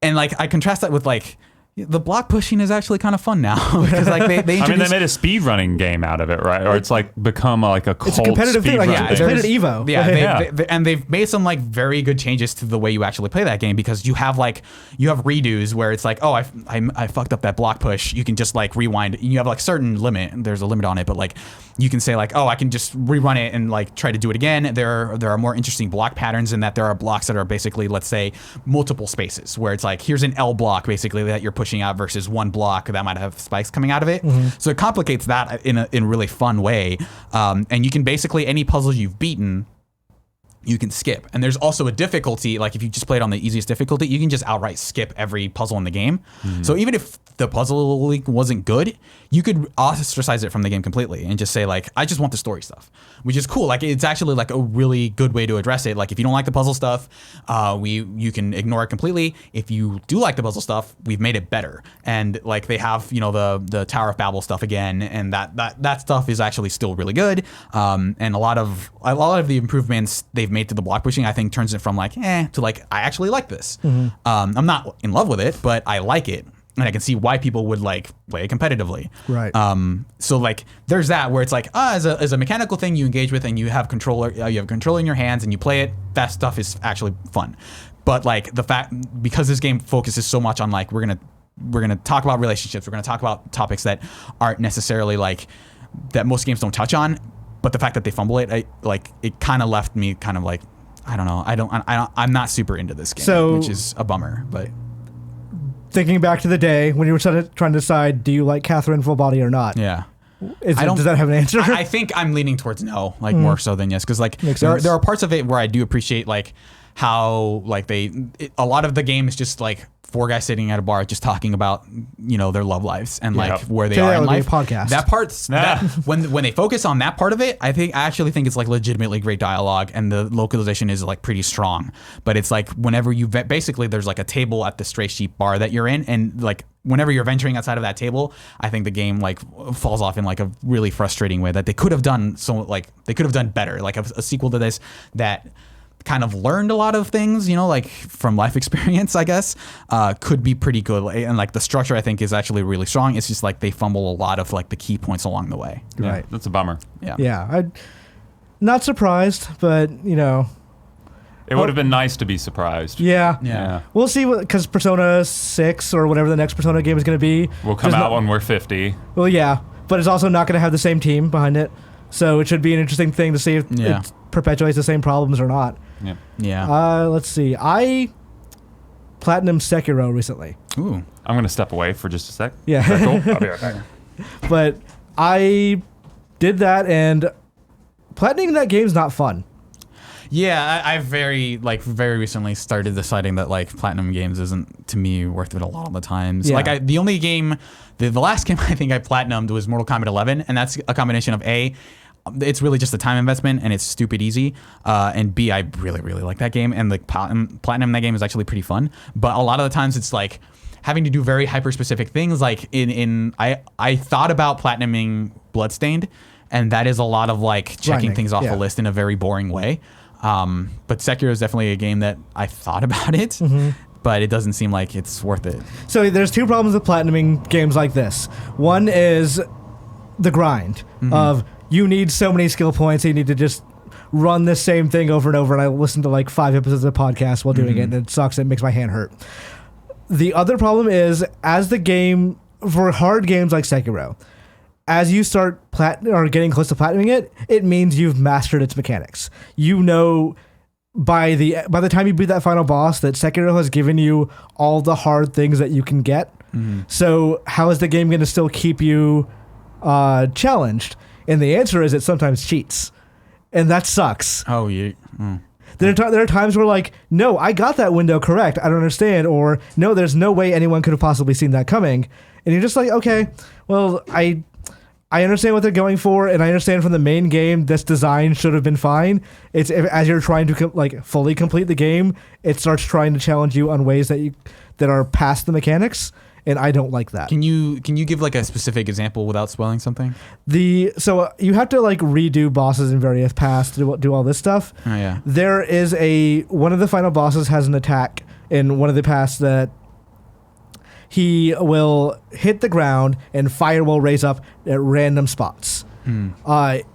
like I contrast that with like the block pushing is actually kind of fun now because like they I mean, they made a speed running game out of it, right? Or it's like become like a cult It's a competitive thing. Like, it's played at Evo. Yeah, and they've made some like very good changes to the way you actually play that game because you have redos where it's like, oh, I fucked up that block push. You can just like rewind. You have like certain limit. There's a limit on it, but like you can say like, oh, I can just rerun it and like try to do it again. There are more interesting block patterns in that there are blocks that are basically, let's say, multiple spaces where it's like here's an L block basically that you're pushing out versus one block that might have spikes coming out of it. So it complicates that in a really fun way. And you can basically any puzzle you've beaten you can skip. And there's also a difficulty, like if you just play it on the easiest difficulty, you can just outright skip every puzzle in the game. So even if the puzzle wasn't good, you could ostracize it from the game completely and just say like, I just want the story stuff, which is cool. Like it's actually like a really good way to address it. Like if you don't like the puzzle stuff, you can ignore it completely. If you do like the puzzle stuff, we've made it better. And like they have, you know, the Tower of Babel stuff again, and that stuff is actually still really good. And a lot of the improvements they've made to the block pushing, I think turns it from like to like I actually like this. I'm not in love with it, but I like it, and I can see why people would like play it competitively. Right. So like there's that where it's like as a mechanical thing you engage with and you have control in your hands and you play it. That stuff is actually fun. But like the fact, because this game focuses so much on like we're gonna talk about relationships, we're gonna talk about topics that aren't necessarily like that most games don't touch on. But the fact that they fumble it, it kind of left me kind of like, I don't know. I'm not super into this game, which is a bummer. But thinking back to the day when you were trying to decide, do you like Catherine full body or not? yeah. Does that have an answer? I think I'm leaning towards no, like more so than yes, because like there are parts of it where I do appreciate like how like a lot of the game is just like four guys sitting at a bar just talking about, you know, their love lives and like where they are in life. Podcast. That part's when they focus on that part of it, I actually think it's like legitimately great dialogue and the localization is like pretty strong. But it's like whenever you basically there's like a table at the Stray Sheep bar that you're in, and like whenever you're venturing outside of that table, I think the game like falls off in like a really frustrating way that they could have done better, like a sequel to this that kind of learned a lot of things, you know, like from life experience, I guess, could be pretty good. And like the structure, I think, is actually really strong. It's just like they fumble a lot of like the key points along the way. Right. That's a bummer. Yeah. I'm not surprised, but you know, it would have been nice to be surprised. Yeah. We'll see because Persona 6 or whatever the next Persona game is going to be will come out when we're 50. Well, yeah, but it's also not going to have the same team behind it. So it should be an interesting thing to see if it perpetuates the same problems or not. Yeah. Let's see. I platinumed Sekiro recently. Ooh. I'm going to step away for just a sec. Yeah. Is that cool? I'll be right back. But I did that, and platinuming that game's not fun. Yeah, I very recently started deciding that like platinum games isn't to me worth it a lot of the times. Yeah. Like the only game, the last game I think I platinumed was Mortal Kombat 11, and that's a combination of it's really just a time investment and it's stupid easy, and B, I really like that game, and like platinum that game is actually pretty fun. But a lot of the times it's like having to do very hyper specific things. Like I thought about platinuming Bloodstained, and that is a lot of like checking Grinding, things off the list in a very boring way. But Sekiro is definitely a game that I thought about it, but it doesn't seem like it's worth it. So there's two problems with platinuming games like this. One is the grind of you need so many skill points, you need to just run the same thing over and over. And I listened to like 5 episodes of the podcast while doing it, and it sucks. It makes my hand hurt. The other problem is, as the game, for hard games like Sekiro, as you start getting close to platinuming it, it means you've mastered its mechanics. You know, by the time you beat that final boss, that Sekiro has given you all the hard things that you can get. So how is the game going to still keep you challenged? And the answer is it sometimes cheats, and that sucks. Oh, yeah. There are times where like, no, I got that window correct. I don't understand, or no, there's no way anyone could have possibly seen that coming, and you're just like, okay, well, I understand what they're going for, and I understand from the main game this design should have been fine. As you're trying to fully complete the game, it starts trying to challenge you on ways that are past the mechanics, and I don't like that. Can you give like a specific example without spoiling something? So you have to like redo bosses in various paths to do all this stuff. Oh yeah. There is one of the final bosses has an attack in one of the paths that he will hit the ground and fire will raise up at random spots.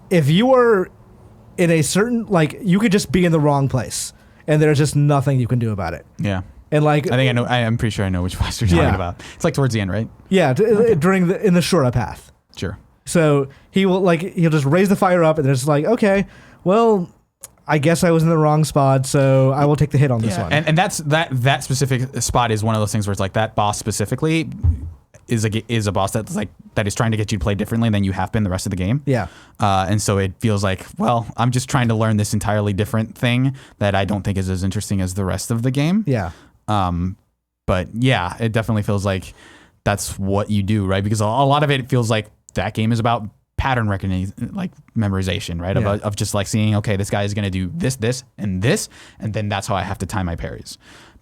If you are in a certain, like, you could just be in the wrong place and there's just nothing you can do about it. Yeah. And like, I think I know. I'm pretty sure I know which boss you're talking about. It's like towards the end, right? Yeah, in the Shura path. Sure. So he'll just raise the fire up and it's like, okay, well, I guess I was in the wrong spot, so I will take the hit on this one. And that specific spot is one of those things where it's like that boss specifically, is a boss that is trying to get you to play differently than you have been the rest of the game. Yeah. And so it feels like, well, I'm just trying to learn this entirely different thing that I don't think is as interesting as the rest of the game. Yeah. But yeah, it definitely feels like that's what you do, right? Because a lot of it feels like that game is about pattern recognition, like memorization, right? Yeah. Of just like seeing, okay, this guy is going to do this, and then that's how I have to time my parries.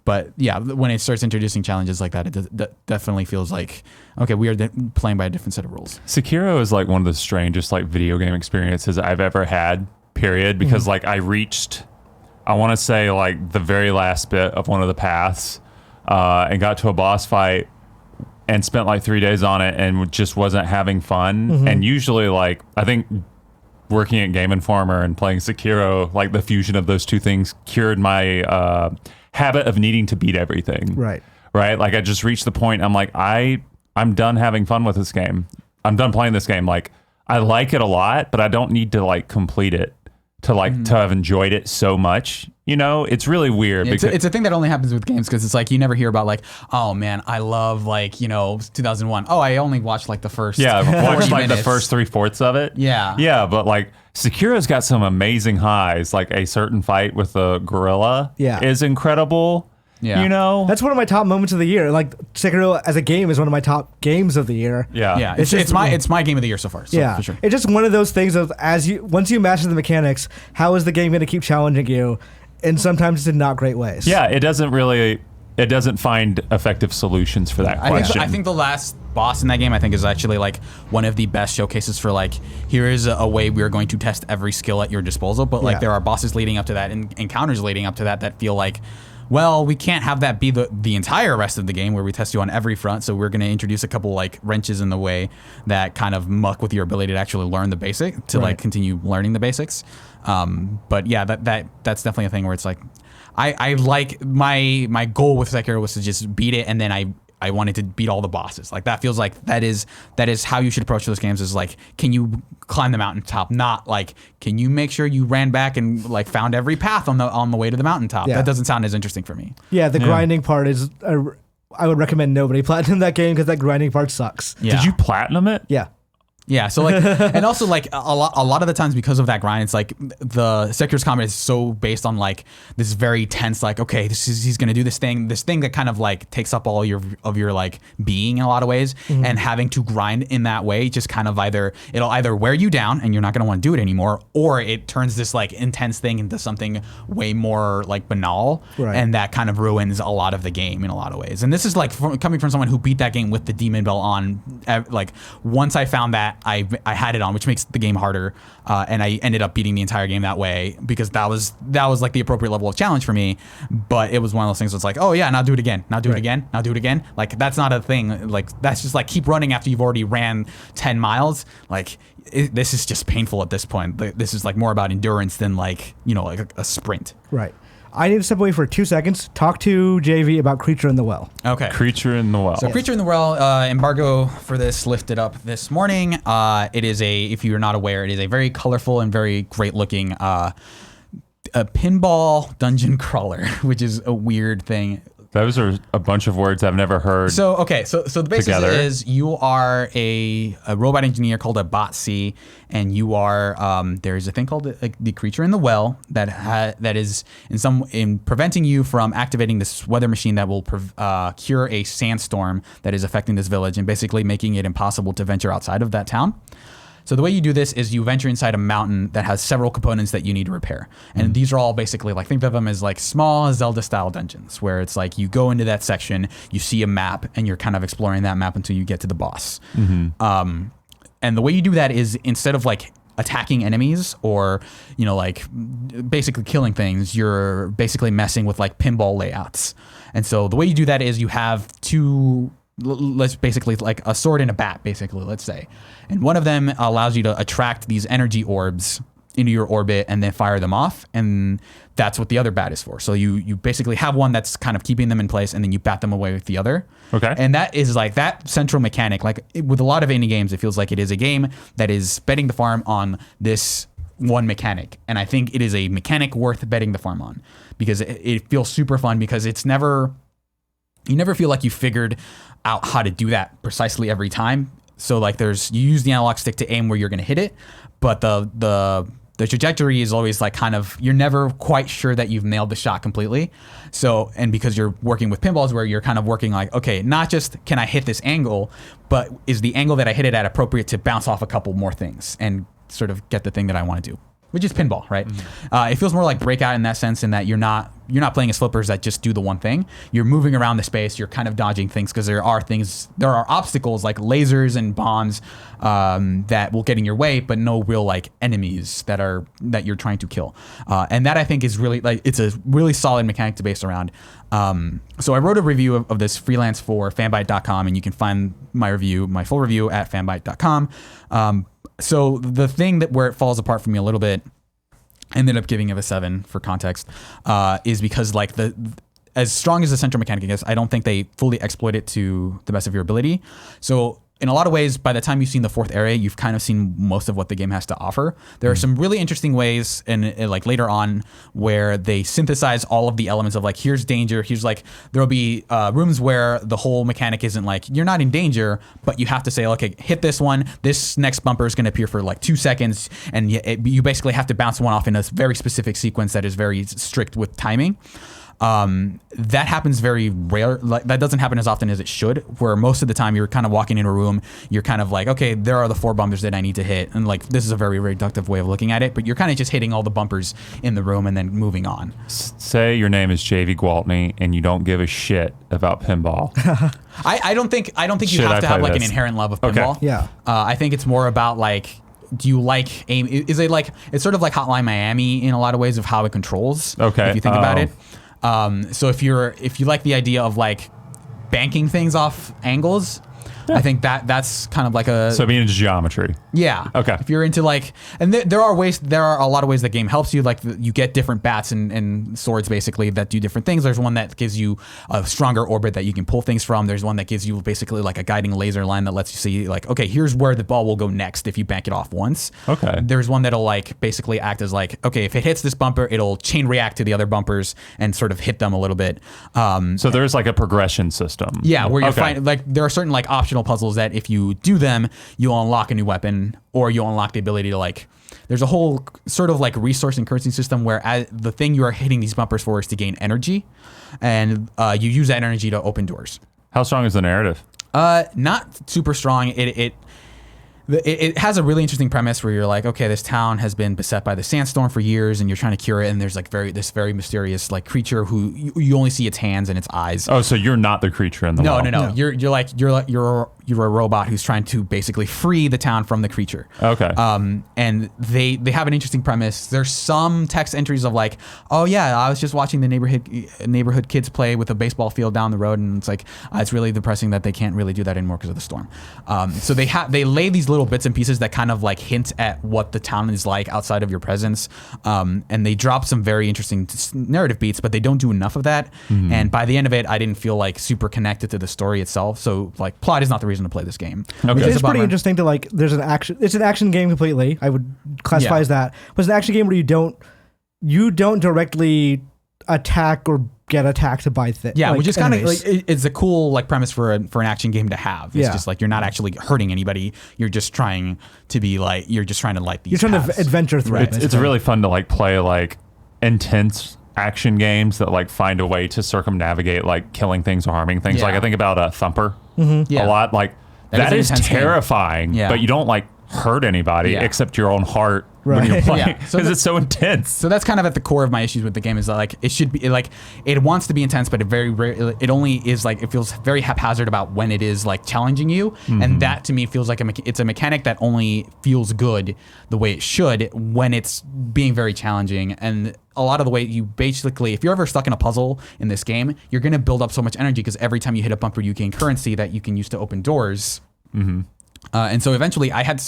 But yeah, when it starts introducing challenges like that, it definitely feels like, okay, we are playing by a different set of rules. Sekiro is like one of the strangest like video game experiences I've ever had, period. Because like I reached, I want to say like the very last bit of one of the paths and got to a boss fight and spent like 3 days on it and just wasn't having fun. And usually like, I think working at Game Informer and playing Sekiro, like the fusion of those two things cured my habit of needing to beat everything. Right. Right. Like I just reached the point. I'm like, I'm done having fun with this game. I'm done playing this game. Like I like it a lot, but I don't need to like complete it to like to have enjoyed it so much. You know, it's really weird. Yeah, because it's a thing that only happens with games because it's like you never hear about like, oh man, I love like, 2001. Oh, I only watched like the first. Yeah, I've watched like the minutes. first 3/4 of it. Yeah. Yeah, but like Sekiro's got some amazing highs. Like a certain fight with the gorilla is incredible. Yeah. You know? That's one of my top moments of the year. Like Sekiro as a game is one of my top games of the year. Yeah. Yeah, It's it's just- my game of the year so far. So Yeah, for sure. it's just one of those things of once you master the mechanics, how is the game going to keep challenging you? And sometimes it's in not great ways. Yeah, it doesn't find effective solutions for that question. I think the last boss in that game, I think, is actually like one of the best showcases for like, here is a way we are going to test every skill at your disposal. But like Yeah. there are bosses leading up to that and encounters leading up to that feel like, well, we can't have that be the entire rest of the game where we test you on every front. So we're going to introduce a couple like wrenches in the way that kind of muck with your ability to actually learn the basic, to like continue learning the basics. But yeah, that's definitely a thing where it's like, I like my goal with Sekiro was to just beat it, and then I wanted to beat all the bosses. Like that feels like that is how you should approach those games. Is like, can you climb the mountaintop? Not like, can you make sure you ran back and like found every path on the way to the mountaintop? Yeah. That doesn't sound as interesting for me. Yeah, the grinding part is. I would recommend nobody platinum that game because that grinding part sucks. Yeah. Did you platinum it? Yeah. Yeah, so like, and also like a lot of the times because of that grind, it's like the Sekiro's combat is so based on like this very tense, like, okay, he's gonna do this thing that kind of like takes up all of your like being in a lot of ways, and having to grind in that way just kind of it'll either wear you down and you're not gonna want to do it anymore, or it turns this like intense thing into something way more like banal, Right. and that kind of ruins a lot of the game in a lot of ways. And this is like coming from someone who beat that game with the demon bell on, like once I found that. I had it on, which makes the game harder, and I ended up beating the entire game that way because that was like the appropriate level of challenge for me. But it was one of those things that's like, oh yeah, now do it again, now do it again, now do it again. Like that's not a thing. Like that's just like keep running after you've already ran 10 miles. Like this is just painful at this point. This is like more about endurance than like like a sprint. Right. I need to step away for 2 seconds. Talk to JV about Creature in the Well. Okay. Creature in the Well. So Creature in the Well, embargo for this lifted up this morning. It is if you're not aware, it is a very colorful and very great looking a pinball dungeon crawler, which is a weird thing. Those are a bunch of words I've never heard. So the basis Together. is you are a robot engineer called a bot C, and you are there's a thing called the Creature in the Well that is in preventing you from activating this weather machine that will cure a sandstorm that is affecting this village and basically making it impossible to venture outside of that town. So the way you do this is you venture inside a mountain that has several components that you need to repair. And these are all basically like, think of them as like small Zelda-style dungeons, where it's like you go into that section, you see a map, and you're kind of exploring that map until you get to the boss. And the way you do that is instead of like attacking enemies or, like basically killing things, you're basically messing with like pinball layouts. And so the way you do that is you have let's basically like a sword and a bat, basically, let's say. And one of them allows you to attract these energy orbs into your orbit and then fire them off. And that's what the other bat is for. So you basically have one that's kind of keeping them in place and then you bat them away with the other. Okay. And that is like that central mechanic. Like with a lot of indie games, it feels like it is a game that is betting the farm on this one mechanic. And I think it is a mechanic worth betting the farm on because it feels super fun because you never feel like you figured out how to do that precisely every time. So like you use the analog stick to aim where you're going to hit it, but the trajectory is always like kind of, you're never quite sure that you've nailed the shot completely. So, and because you're working with pinballs where you're kind of working like, okay, not just can I hit this angle, but is the angle that I hit it at appropriate to bounce off a couple more things and sort of get the thing that I want to do, which is pinball, right? It feels more like Breakout in that sense, in that you're not playing as flippers that just do the one thing. You're moving around the space. You're kind of dodging things because there are obstacles like lasers and bombs that will get in your way, but no real like enemies that you're trying to kill. And that I think is really like, it's a really solid mechanic to base around. So I wrote a review of this freelance for fanbyte.com, and you can find my full review at fanbyte.com. So the thing where it falls apart for me a little bit, ended up giving it a 7 for context, is because like as strong as the central mechanic is, I don't think they fully exploit it to the best of your ability. So in a lot of ways, by the time you've seen the fourth area, you've kind of seen most of what the game has to offer. There are some really interesting ways, and like later on, where they synthesize all of the elements of like, here's danger, here's like, there'll be rooms where the whole mechanic isn't like, you're not in danger, but you have to say, okay, hit this one, this next bumper is going to appear for like 2 seconds, and you basically have to bounce one off in a very specific sequence that is very strict with timing. That happens very rare. Like, that doesn't happen as often as it should, where most of the time you're kind of walking in a room, you're kind of like, okay, there are the 4 bumpers that I need to hit. And like, this is a very reductive way of looking at it, but you're kind of just hitting all the bumpers in the room and then moving on. Say your name is Javy Gwaltney and you don't give a shit about pinball. I don't think you have to have like an inherent love of pinball. Okay. Yeah. I think it's more about like, do you like aim? Is it like, it's sort of like Hotline Miami in a lot of ways of how it controls. Okay. If you think about it. So if you like the idea of like banking things off angles, I think that's kind of like so being into geometry. Yeah. Okay. If you're into like, and there are a lot of ways the game helps you. Like you get different bats and swords basically that do different things. There's one that gives you a stronger orbit that you can pull things from. There's one that gives you basically like a guiding laser line that lets you see like, okay, here's where the ball will go next if you bank it off once. Okay. There's one that'll like basically act as like, okay, if it hits this bumper, it'll chain react to the other bumpers and sort of hit them a little bit. So there's like a progression system. Yeah, where you're finding like there are certain like optional puzzles that if you do them, you'll unlock a new weapon, or you'll unlock the ability to like. There's a whole sort of like resource and currency system where the thing you are hitting these bumpers for is to gain energy, and you use that energy to open doors. How strong is the narrative? Not super strong. It has a really interesting premise where you're like, okay, this town has been beset by the sandstorm for years, and you're trying to cure it. And there's like this very mysterious like creature who you only see its hands and its eyes. Oh, so you're not the creature in the world. No. You're a robot who's trying to basically free the town from the creature. Okay. And they have an interesting premise. There's some text entries of like, oh yeah, I was just watching the neighborhood kids play with a baseball field down the road, and it's like it's really depressing that they can't really do that anymore because of the storm. So they lay these little bits and pieces that kind of like hint at what the town is like outside of your presence, and they drop some very interesting narrative beats, but they don't do enough of that. And by the end of it, I didn't feel like super connected to the story itself. So like plot is not the reason to play this game. Okay. It's pretty interesting to like. It's an action game completely. I would classify as that, but it's an action game where you don't directly attack or get attacked by things. Yeah, like which is kind of enemies. like it's a cool like premise for an action game to have. It's just like you're not actually hurting anybody. You're just trying to be like you're just trying to light these. You're trying paths. to adventure through. Right. It, It's really fun to like play like intense action games that like find a way to circumnavigate like killing things or harming things. Yeah. Like I think about Thumper Yeah. a lot. Like That that is is an intense game. terrifying, Yeah. but you don't like hurt anybody Yeah. except your own heart when Right. you're playing Yeah. So because it's so intense. So that's kind of at the core of my issues with the game is that like it should be like it wants to be intense, but it only is like it feels very haphazard about when it is like challenging you, and that to me feels like it's a mechanic that only feels good the way it should when it's being very challenging. And a lot of the way you basically, if you're ever stuck in a puzzle in this game, you're gonna build up so much energy because every time you hit a bumper, you gain currency that you can use to open doors. And so eventually I had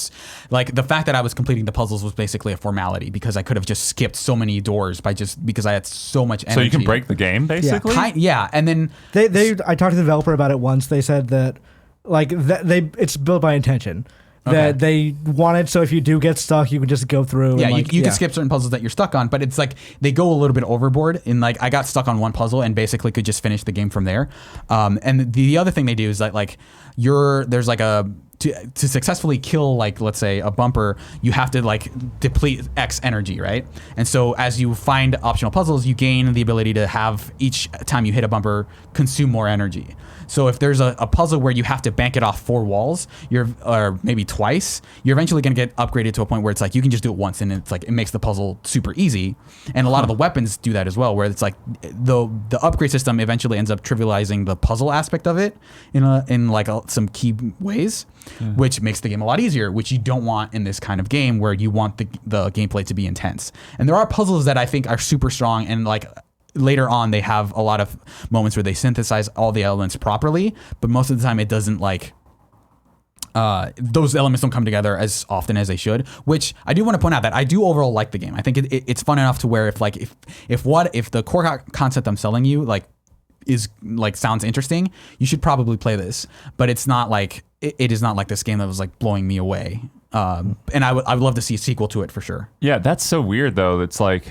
like the fact that I was completing the puzzles was basically a formality because I could have just skipped so many doors because I had so much energy. So you can break the game basically. Yeah, and then I talked to the developer about it once. They said that like it's built by intention. that they wanted. So if you do get stuck, you can just go through. Yeah, and like, you can skip certain puzzles that you're stuck on, but it's like they go a little bit overboard. And like I got stuck on one puzzle and basically could just finish the game from there. And the other thing they do is that like there's like to successfully kill, like, let's say a bumper, you have to like deplete X energy, right? And so as you find optional puzzles, you gain the ability to have each time you hit a bumper consume more energy. So if there's a puzzle where you have to bank it off 4 walls, or maybe twice, you're eventually going to get upgraded to a point where it's like you can just do it once and it's like it makes the puzzle super easy. And a lot of the weapons do that as well, where it's like the upgrade system eventually ends up trivializing the puzzle aspect of it in some key ways, which makes the game a lot easier, which you don't want in this kind of game where you want the gameplay to be intense. And there are puzzles that I think are super strong, and like later on they have a lot of moments where they synthesize all the elements properly, but most of the time it doesn't like those elements don't come together as often as they should, which I do want to point out that I do overall like the game. I think it's fun enough to where if the core concept I'm selling you like is like sounds interesting, you should probably play this, but it's not like it is not like this game that was like blowing me away. And I would love to see a sequel to it for sure. Yeah, that's so weird though. It's like,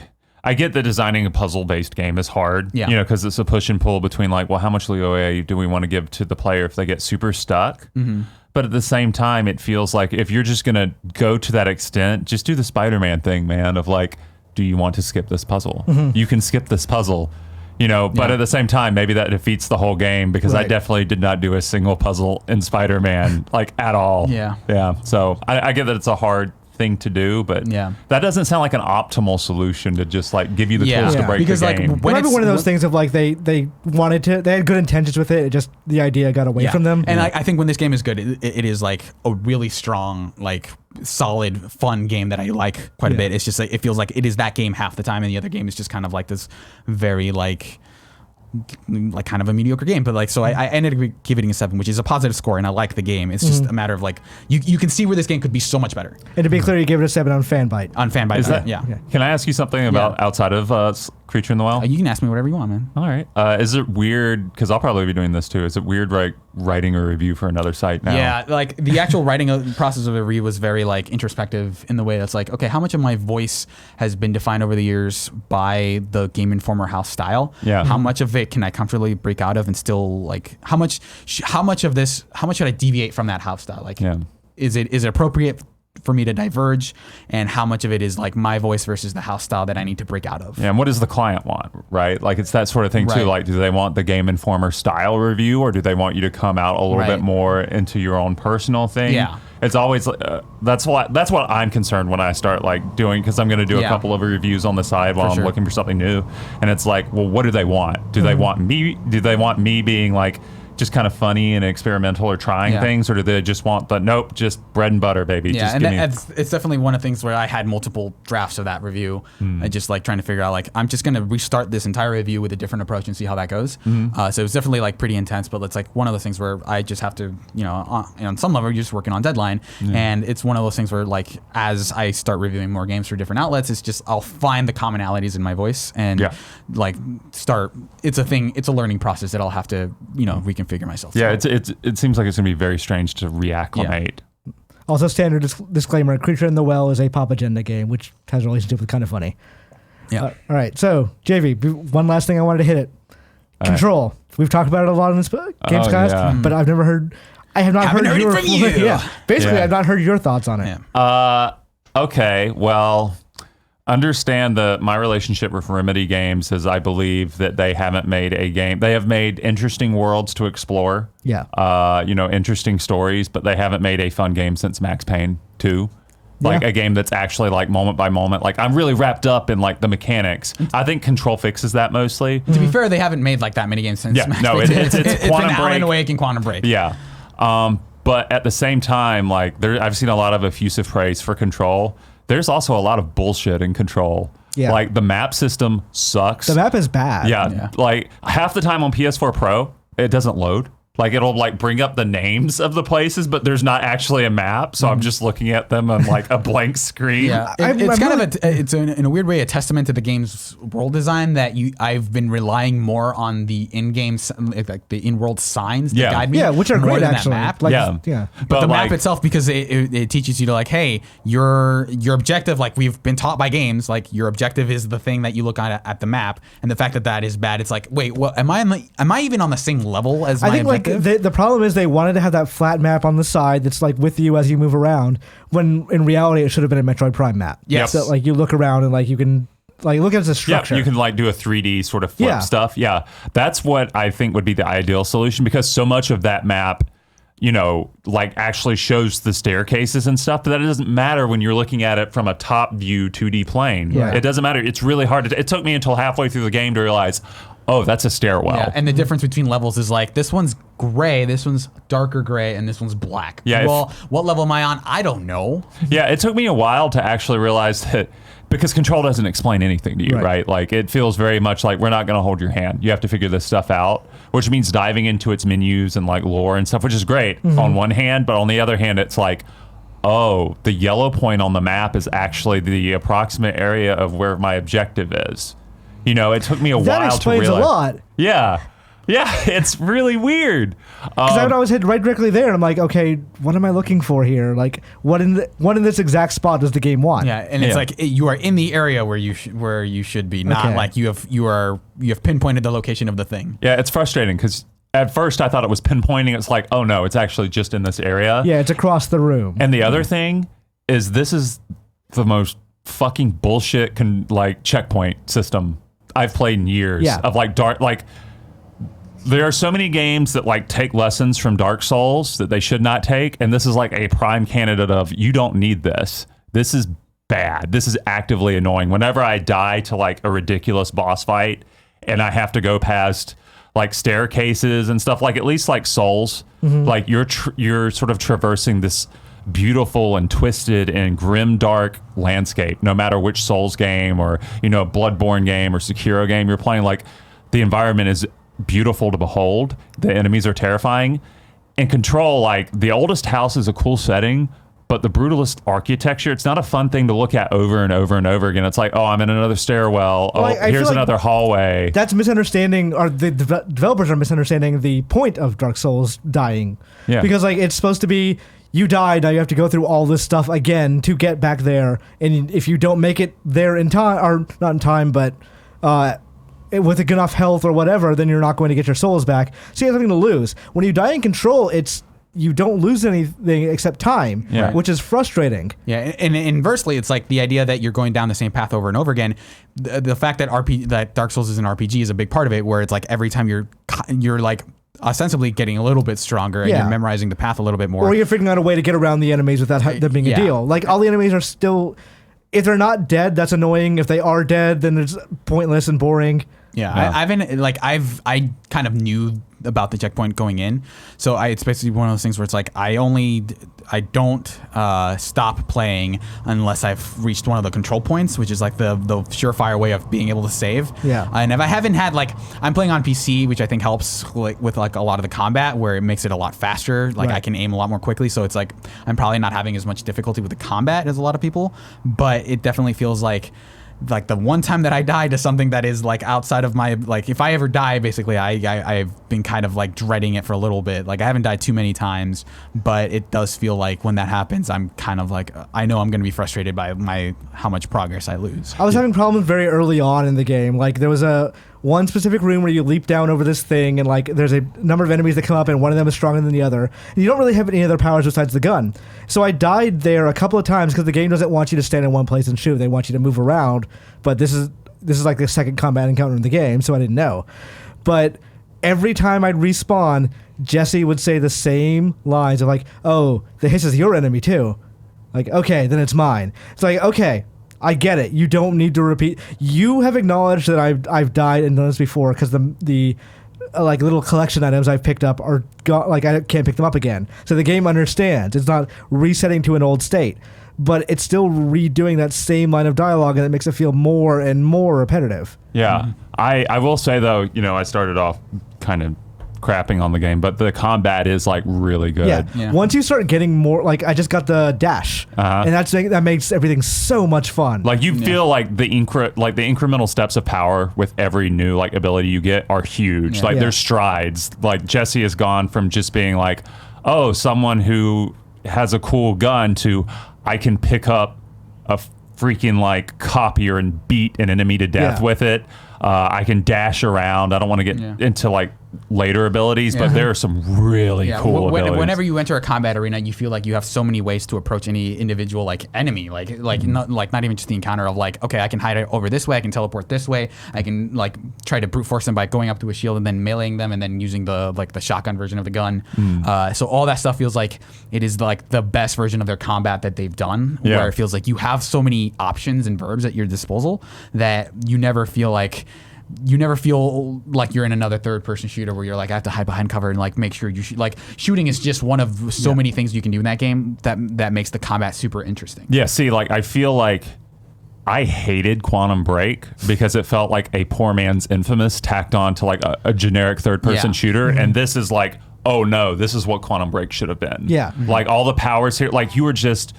I get that designing a puzzle-based game is hard, because it's a push and pull between like, well, how much leeway do we want to give to the player if they get super stuck? Mm-hmm. But at the same time, it feels like if you're just going to go to that extent, just do the Spider-Man thing, man, of like, do you want to skip this puzzle? Mm-hmm. You can skip this puzzle, but at the same time, maybe that defeats the whole game because I definitely did not do a single puzzle in Spider-Man, like at all. Yeah. Yeah. So I get that it's a hard thing to do, but that doesn't sound like an optimal solution to just like give you the tools to break because the like game. When it's one of those things of like they had good intentions with it, just the idea got away from them. And I think when this game is good, it is like a really strong, like solid, fun game that I like quite a bit. It's just like it feels like it is that game half the time, and the other game is just kind of like this very like kind of a mediocre game, but like so I ended up giving it a 7, which is a positive score, and I like the game. It's just a matter of like you can see where this game could be so much better. And to be clear, you gave it a 7 on Fanbyte. On Fanbyte, Is that, yeah. Can I ask you something about outside of Creature in the Well? You can ask me whatever you want, man. All right. Is it weird, because I'll probably be doing this too, is it weird like writing a review for another site now? Yeah, like the actual writing process of a review was very like introspective in the way that's like, okay, how much of my voice has been defined over the years by the Game Informer house style? Yeah. How much of it can I comfortably break out of and still like how much should I deviate from that house style? Like, is it appropriate for me to diverge, and how much of it is like my voice versus the house style that I need to break out of? Yeah, and what does the client want, right? Like it's that sort of thing too. Like, do they want the Game Informer style review, or do they want you to come out a little bit more into your own personal thing? Yeah. It's always that's what I'm concerned when I start like doing, because I'm going to do a couple of reviews on the side while I'm looking for something new, and it's like, well, what do they want? Do they want me? Do they want me being like just kind of funny and experimental or trying things, or do they just want just bread and butter, baby? Yeah, just and it's definitely one of the things where I had multiple drafts of that review, and just like trying to figure out like I'm just gonna restart this entire review with a different approach and see how that goes. So it was definitely like pretty intense, but it's like one of those things where I just have to, on some level you're just working on deadline, and it's one of those things where like as I start reviewing more games for different outlets, it's just I'll find the commonalities in my voice and like start. It's a learning process that I'll have to reconfigure myself. Yeah, it seems like it's gonna be very strange to reacclimate. Yeah. Also, standard disclaimer: Creature in the Well is a pop agenda game, which has a relationship with Kind of Funny. Yeah. All right. So, JV, one last thing I wanted to hit it. Control. Right. We've talked about it a lot in this Gamescast, but I've never heard. I have not heard it from you. Yeah. Basically, I've not heard your thoughts on it. Yeah. Okay. Well, understand that my relationship with Remedy Games is I believe that they haven't made a game. They have made interesting worlds to explore. Yeah. Interesting stories, but they haven't made a fun game since Max Payne 2. Like a game that's actually like moment by moment. Like I'm really wrapped up in like the mechanics. I think Control fixes that mostly. To be fair, they haven't made like that many games since. Yeah, no, it's been Alan Wake and Quantum Break. Yeah. But at the same time, like I've seen a lot of effusive praise for Control. There's also a lot of bullshit in Control. Yeah. Like the map system sucks. The map is bad. Yeah. Like half the time on PS4 Pro, it doesn't load. Like it'll like bring up the names of the places, but there's not actually a map. So I'm just looking at them on like a blank screen. Yeah, it's kind of it's in a weird way a testament to the game's world design that I've been relying more on the in-game, like the in-world signs to guide me. Yeah, which are more great than actually. That map. Yeah. But the map itself, because it teaches you to like, hey, your objective, like we've been taught by games, like your objective is the thing that you look at the map, and the fact that that is bad, it's like, wait, well, am I even on the same level as my objective? Like the problem is they wanted to have that flat map on the side that's like with you as you move around, when in reality it should have been a Metroid Prime map. Yes. So like you look around and like you can like look at the structure. Yeah, you can like do a 3D sort of flip stuff. Yeah, that's what I think would be the ideal solution, because so much of that map, you know, like actually shows the staircases and stuff, but that doesn't matter when you're looking at it from a top view 2D plane. Yeah. It doesn't matter. It's really hard. It took me until halfway through the game to realize, oh, that's a stairwell. Yeah, and the difference between levels is like this one's gray, this one's darker gray, and this one's black. Yeah, well, what level am I on? I don't know. Yeah, it took me a while to actually realize that, because Control doesn't explain anything to you, right? Like it feels very much like we're not going to hold your hand. You have to figure this stuff out, which means diving into its menus and like lore and stuff, which is great on one hand, but on the other hand, it's like, oh, the yellow point on the map is actually the approximate area of where my objective is. You know, it took me a while to realize. That explains a lot. Yeah. Yeah, it's really weird. Because I would always hit right directly there, and I'm like, okay, what am I looking for here? Like, what in this exact spot does the game want? Yeah, and it's like you are in the area where you should be, not like you have pinpointed the location of the thing. Yeah, it's frustrating because at first I thought it was pinpointing. It's like, oh no, it's actually just in this area. Yeah, it's across the room. And the other thing is, this is the most fucking bullshit checkpoint system I've played in years. Of like dark, like there are so many games that like take lessons from Dark Souls that they should not take, and this is like a prime candidate of, you don't need this. This is bad. This is actively annoying. Whenever I die to like a ridiculous boss fight and I have to go past like staircases and stuff, like at least like Souls, like you're sort of traversing this beautiful and twisted and grim dark landscape, no matter which Souls game or, you know, Bloodborne game or Sekiro game you're playing. Like the environment is beautiful to behold, the enemies are terrifying. In Control, like the oldest house is a cool setting, but the brutalist architecture, it's not a fun thing to look at over and over and over again. It's like, oh, I'm in another stairwell. Oh, I here's feel like another hallway. That's misunderstanding, or the developers are misunderstanding the point of Dark Souls dying. Yeah. Because like it's supposed to be, you died, now you have to go through all this stuff again to get back there, and if you don't make it there in time, or not in time, but with enough health or whatever, then you're not going to get your souls back. So you have something to lose. When you die in Control, you don't lose anything except time, which is frustrating. Yeah, and inversely, it's like the idea that you're going down the same path over and over again. The fact that that Dark Souls is an RPG is a big part of it, where it's like every time you're like ostensibly getting a little bit stronger and you're memorizing the path a little bit more. Or you're figuring out a way to get around the enemies without them being a deal. Like all the enemies are still, if they're not dead, that's annoying. If they are dead, then it's pointless and boring. Yeah, I kind of knew about the checkpoint going in, so it's basically one of those things where it's like I don't stop playing unless I've reached one of the control points, which is like the surefire way of being able to save. Yeah. And if I haven't had I'm playing on PC, which I think helps with like a lot of the combat, where it makes it a lot faster. Like I can aim a lot more quickly, so it's like I'm probably not having as much difficulty with the combat as a lot of people, but it definitely feels like the one time that I die to something that is like outside of my, like if I ever die, basically I've been kind of like dreading it for a little bit. Like I haven't died too many times, but it does feel like when that happens, I'm kind of like, I know I'm going to be frustrated by how much progress I lose. I was having problems very early on in the game. Like there was one specific room where you leap down over this thing, and like there's a number of enemies that come up, and one of them is stronger than the other. And you don't really have any other powers besides the gun. So I died there a couple of times because the game doesn't want you to stand in one place and shoot. They want you to move around. But this is like the second combat encounter in the game, so I didn't know. But every time I'd respawn, Jesse would say the same lines of like, "Oh, the hiss is your enemy too." Like, okay, then it's mine. It's like, okay, I get it. You don't need to repeat. You have acknowledged that I've died and done this before, because the like little collection items I've picked up are like I can't pick them up again. So the game understands. It's not resetting to an old state, but it's still redoing that same line of dialogue, and it makes it feel more and more repetitive. Yeah. I will say though, you know, I started off kind of crapping on the game, but the combat is like really good. Yeah. Once you start getting more, like I just got the dash, and that makes everything so much fun. Like you feel like the incremental steps of power with every new like ability you get are huge. Like there's strides. Like Jesse has gone from just being like, oh, someone who has a cool gun to I can pick up a freaking like copier and beat an enemy to death with it. I can dash around. I don't want to get into like later abilities, but there are some really cool abilities. Whenever you enter a combat arena, you feel like you have so many ways to approach any individual like enemy, not even just the encounter of like, okay, I can hide it over this way, I can teleport this way, I can like try to brute force them by going up to a shield and then meleeing them and then using the shotgun version of the gun. So all that stuff feels like it is like the best version of their combat that they've done, where it feels like you have so many options and verbs at your disposal that you never feel like you're in another third-person shooter where you're like, I have to hide behind cover and like make sure you shoot. Like shooting is just one of so many things you can do in that game that makes the combat super interesting. Yeah, see, like I feel like I hated Quantum Break because it felt like a poor man's Infamous tacked on to like a generic third-person shooter, and this is like, oh no, this is what Quantum Break should have been. Yeah, like all the powers here, like you were just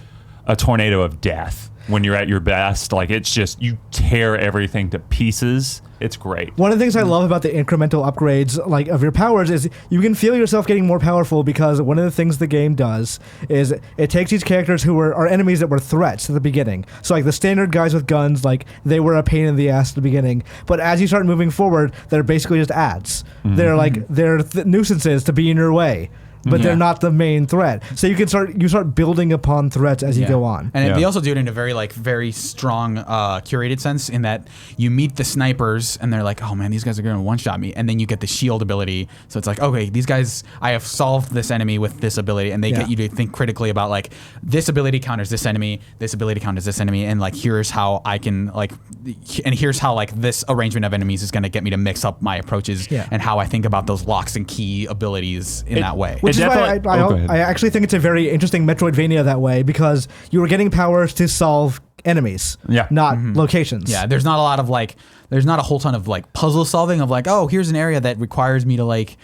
a tornado of death when you're at your best. Like it's just you tear everything to pieces. It's great. One of the things I love about the incremental upgrades like of your powers is you can feel yourself getting more powerful, because one of the things the game does is it takes these characters who are enemies that were threats at the beginning. So like the standard guys with guns, like they were a pain in the ass at the beginning, but as you start moving forward, they're basically just ads. They're like they're nuisances to be in your way, but they're not the main threat. So you can start building upon threats as you go on. And they also do it in a very strong curated sense, in that you meet the snipers and they're like, oh man, these guys are going to one-shot me. And then you get the shield ability. So it's like, okay, these guys, I have solved this enemy with this ability. And they get you to think critically about like, this ability counters this enemy, this ability counters this enemy. And like, here's how I can like, and here's how like this arrangement of enemies is going to get me to mix up my approaches and how I think about those locks and key abilities in that way. Which is why I actually think it's a very interesting Metroidvania that way, because you were getting powers to solve enemies, not locations. Yeah, there's not a whole ton of like puzzle solving of like, oh, here's an area that requires me to like,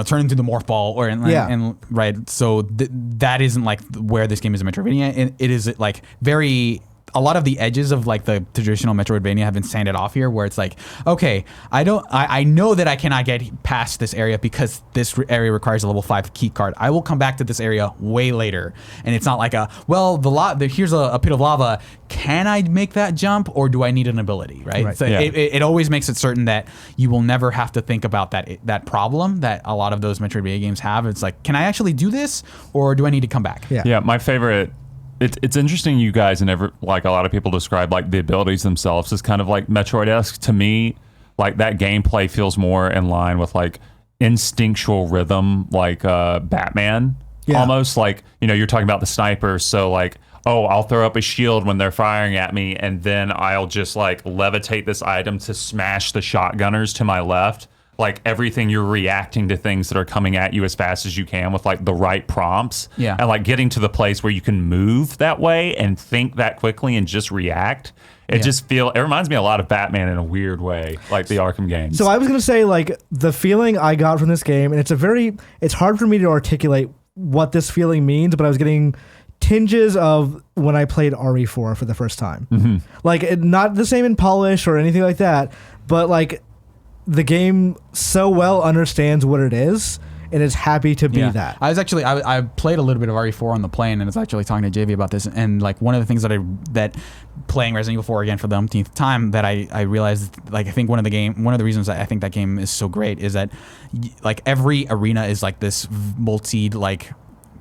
turn into the morph ball and right. So that isn't like where this game is a Metroidvania. It is like a lot of the edges of like the traditional Metroidvania have been sanded off here, where it's like, okay, I know that I cannot get past this area because this area requires a level 5 key card. I will come back to this area way later. And it's not like here's a pit of lava. Can I make that jump, or do I need an ability? Right. So it always makes it certain that you will never have to think about that problem that a lot of those Metroidvania games have. It's like, can I actually do this, or do I need to come back? Yeah. My favorite. It's interesting you guys and like a lot of people describe like the abilities themselves as kind of like Metroid-esque. To me, like that gameplay feels more in line with like instinctual rhythm, like Batman. Almost like, you're talking about the snipers. So like, oh, I'll throw up a shield when they're firing at me, and then I'll just like levitate this item to smash the shotgunners to my left. Like everything, you're reacting to things that are coming at you as fast as you can with like the right prompts. Yeah. And like getting to the place where you can move that way and think that quickly and just react. It reminds me a lot of Batman in a weird way, like the Arkham games. So I was going to say, like, the feeling I got from this game, and it's hard for me to articulate what this feeling means, but I was getting tinges of when I played RE4 for the first time. Like, not the same in polish or anything like that, but like, the game so well understands what it is and is happy to be that. I played a little bit of RE4 on the plane, and I was actually talking to Javy about this. And like one of the things that playing Resident Evil 4 again for the umpteenth time that I realized, like, I think one of the reasons that I think that game is so great is that like every arena is like this multi like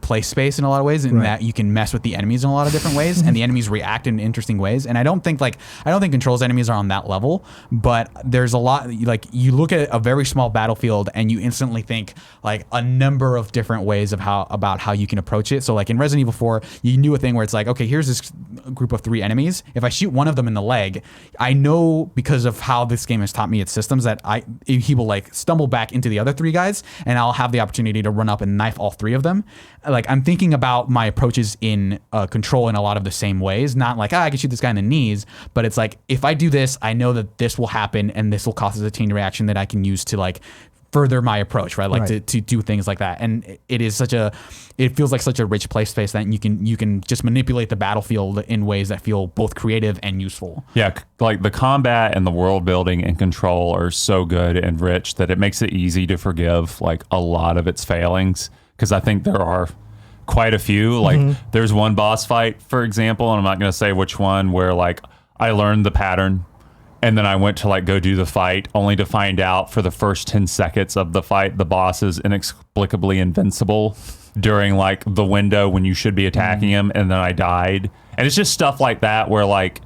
play space in a lot of ways, and that you can mess with the enemies in a lot of different ways, and the enemies react in interesting ways. And I don't think Control's enemies are on that level, but there's a lot, like, you look at a very small battlefield and you instantly think like a number of different ways about how you can approach it. So like in Resident Evil 4, you knew a thing where it's like, okay, here's this group of 3 enemies. If I shoot one of them in the leg, I know, because of how this game has taught me its systems, that he will like stumble back into the other 3 guys, and I'll have the opportunity to run up and knife all 3 of them. Like, I'm thinking about my approaches in Control in a lot of the same ways. Not like, I can shoot this guy in the knees, but it's like, if I do this, I know that this will happen, and this will cause a chain reaction that I can use to like further my approach, right? Like Right. to do things like that. And it feels like such a rich play space that you can just manipulate the battlefield in ways that feel both creative and useful. Yeah, like the combat and the world building and control are so good and rich that it makes it easy to forgive like a lot of its failings, because I think there are quite a few. Like there's one boss fight, for example, and I'm not going to say which one, where like I learned the pattern and then I went to like go do the fight, only to find out for the first 10 seconds of the fight the boss is inexplicably invincible during like the window when you should be attacking him, and then I died. And it's just stuff like that where like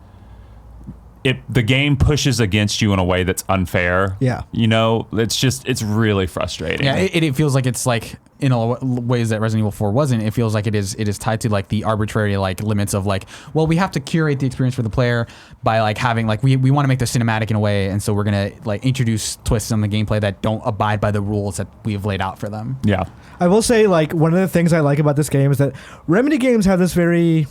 the game pushes against you in a way that's unfair. Yeah. You know, it's really frustrating. Yeah, it feels like it's like in a ways that Resident Evil 4 wasn't. It feels like it is tied to like the arbitrary like limits of like, well, we have to curate the experience for the player by like having like we want to make this cinematic in a way, and so we're gonna like introduce twists on the gameplay that don't abide by the rules that we've laid out for them. Yeah. I will say, like, one of the things I like about this game is that Remedy games have this very,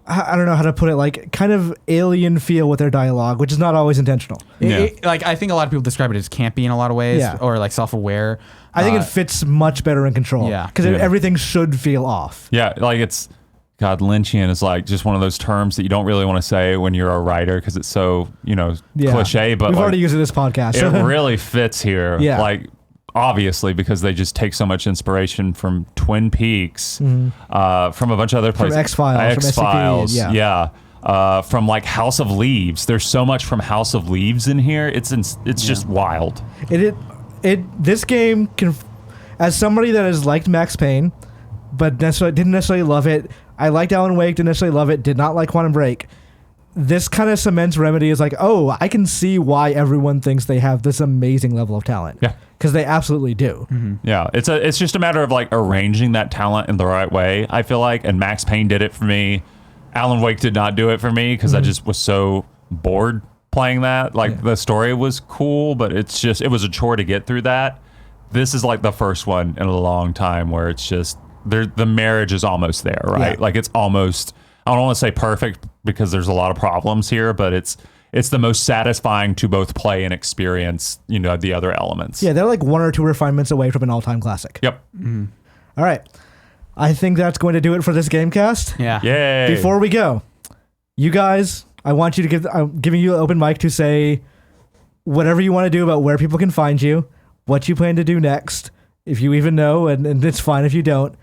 I don't know how to put it, like, kind of alien feel with their dialogue, which is not always intentional. Yeah. Like I think a lot of people describe it as campy in a lot of ways, Yeah. or like self-aware. I think it fits much better in Control. Yeah. Because everything should feel off. Yeah, like it's, God, Lynchian is like just one of those terms that you don't really want to say when you're a writer because it's so, cliche, but we've like, already used it in this podcast. it really fits here. Yeah. Like, obviously, because they just take so much inspiration from Twin Peaks, from a bunch of other places. X-Files, from X-Files, SCP, yeah. From like House of Leaves. There's so much from House of Leaves in here. It's just wild. This game can, as somebody that has liked Max Payne, but didn't necessarily love it. I liked Alan Wake, didn't necessarily love it. Did not like Quantum Break. This kind of cements Remedy as like, oh, I can see why everyone thinks they have this amazing level of talent. Yeah. Because they absolutely do. Yeah, it's just a matter of like arranging that talent in the right way, I feel like, and Max Payne did it for me. Alan Wake did not do it for me because I just was so bored playing that. Like the story was cool, but it was a chore to get through that. This is like the first one in a long time where it's just the marriage is almost there, right? Yeah. Like it's almost, I don't want to say perfect because there's a lot of problems here, but it's the most satisfying to both play and experience, the other elements. Yeah, they're like one or two refinements away from an all-time classic. Yep. All right. I think that's going to do it for this Gamecast. Yeah. Yay. Before we go, you guys, I want you to I'm giving you an open mic to say whatever you want to do about where people can find you, what you plan to do next, if you even know, and it's fine if you don't,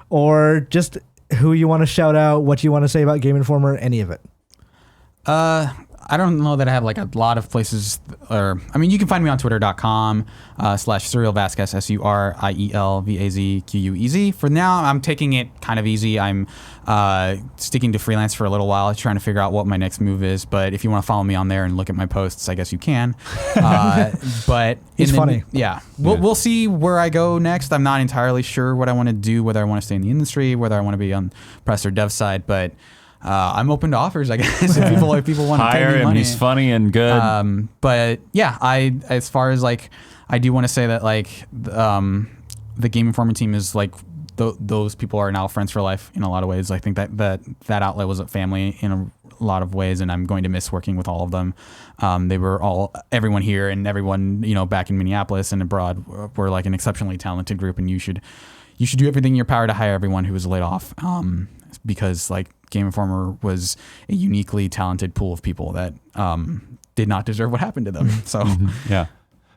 or just who you want to shout out, what you want to say about Game Informer, any of it. I don't know that I have like a lot of places, you can find me on twitter.com /Suriel Vazquez, SURIELVAZQUEZ. For now, I'm taking it kind of easy. I'm sticking to freelance for a little while, trying to figure out what my next move is. But if you want to follow me on there and look at my posts, I guess you can. But He's funny. Yeah. We'll see where I go next. I'm not entirely sure what I want to do, whether I want to stay in the industry, whether I want to be on press or dev side, but I'm open to offers, I guess, if people want to pay Hire me him. money. He's funny and good. But yeah, as far as like, I do want to say that like, the Game Informer team is like, those people are now friends for life in a lot of ways. I think that outlet was a family in a lot of ways, and I'm going to miss working with all of them. They were everyone here and everyone, back in Minneapolis and abroad were like an exceptionally talented group, and you should do everything in your power to hire everyone who was laid off. Because like Game Informer was a uniquely talented pool of people that did not deserve what happened to them. So yeah.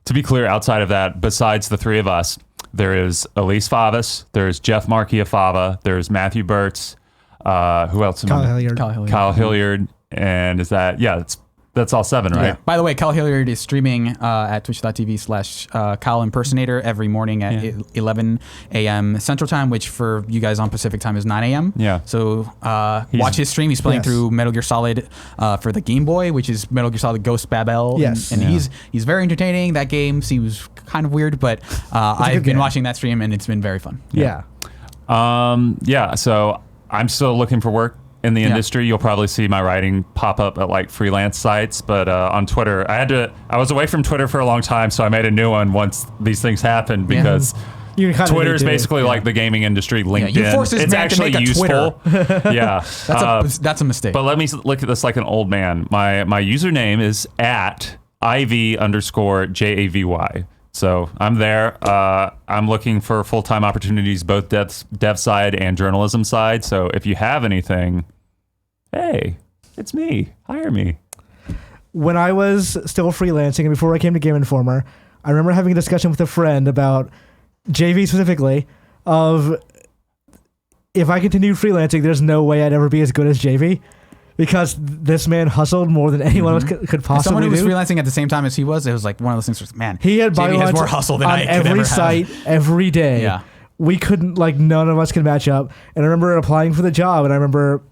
To be clear, outside of that, besides the three of us, there is Elise Favas, there's Jeff Marchiafava, there's Matthew Burtz, who else? Kyle Hilliard. Kyle Hilliard, and that's all seven, right? Yeah. By the way, Kyle Hilliard is streaming at twitch.tv/Kyle Impersonator every morning at 11 a.m. Central Time, which for you guys on Pacific Time is 9 a.m. Yeah. So watch his stream. He's playing through Metal Gear Solid for the Game Boy, which is Metal Gear Solid Ghost Babel. Yes. And he's very entertaining. That game seems kind of weird, but I've been watching that stream and it's been very fun. Yeah. So I'm still looking for work in the industry. You'll probably see my writing pop up at like freelance sites, but on Twitter, I was away from Twitter for a long time, so I made a new one once these things happened because Twitter is basically like the gaming industry LinkedIn. You force this it's man to actually make a useful. Yeah. That's a mistake. But let me look at this like an old man. My username is @IV_JAVY. So I'm there. I'm looking for full-time opportunities, both dev side and journalism side. So if you have anything, hey, it's me. Hire me. When I was still freelancing and before I came to Game Informer, I remember having a discussion with a friend about Javy specifically of if I continued freelancing, there's no way I'd ever be as good as Javy because this man hustled more than anyone else could possibly As someone who was do. freelancing at the same time as he was, it was like one of those things where, man, He had Javy has bylines more hustle than on I could every ever site, have. every day. Yeah. We couldn't, none of us could match up. And I remember applying for the job, and I remember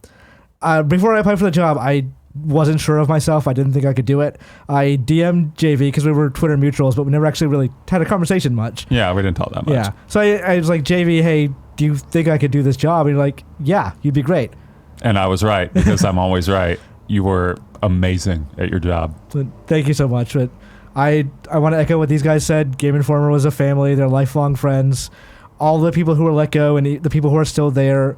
before I applied for the job, I wasn't sure of myself. I didn't think I could do it. I DM'd JV because we were Twitter mutuals, but we never actually really had a conversation much. Yeah, we didn't talk that much. Yeah. So I was like, JV, hey, do you think I could do this job? And you're like, yeah, you'd be great. And I was right because I'm always right. You were amazing at your job. But thank you so much. But I want to echo what these guys said. Game Informer was a family. They're lifelong friends. All the people who were let go and the people who are still there,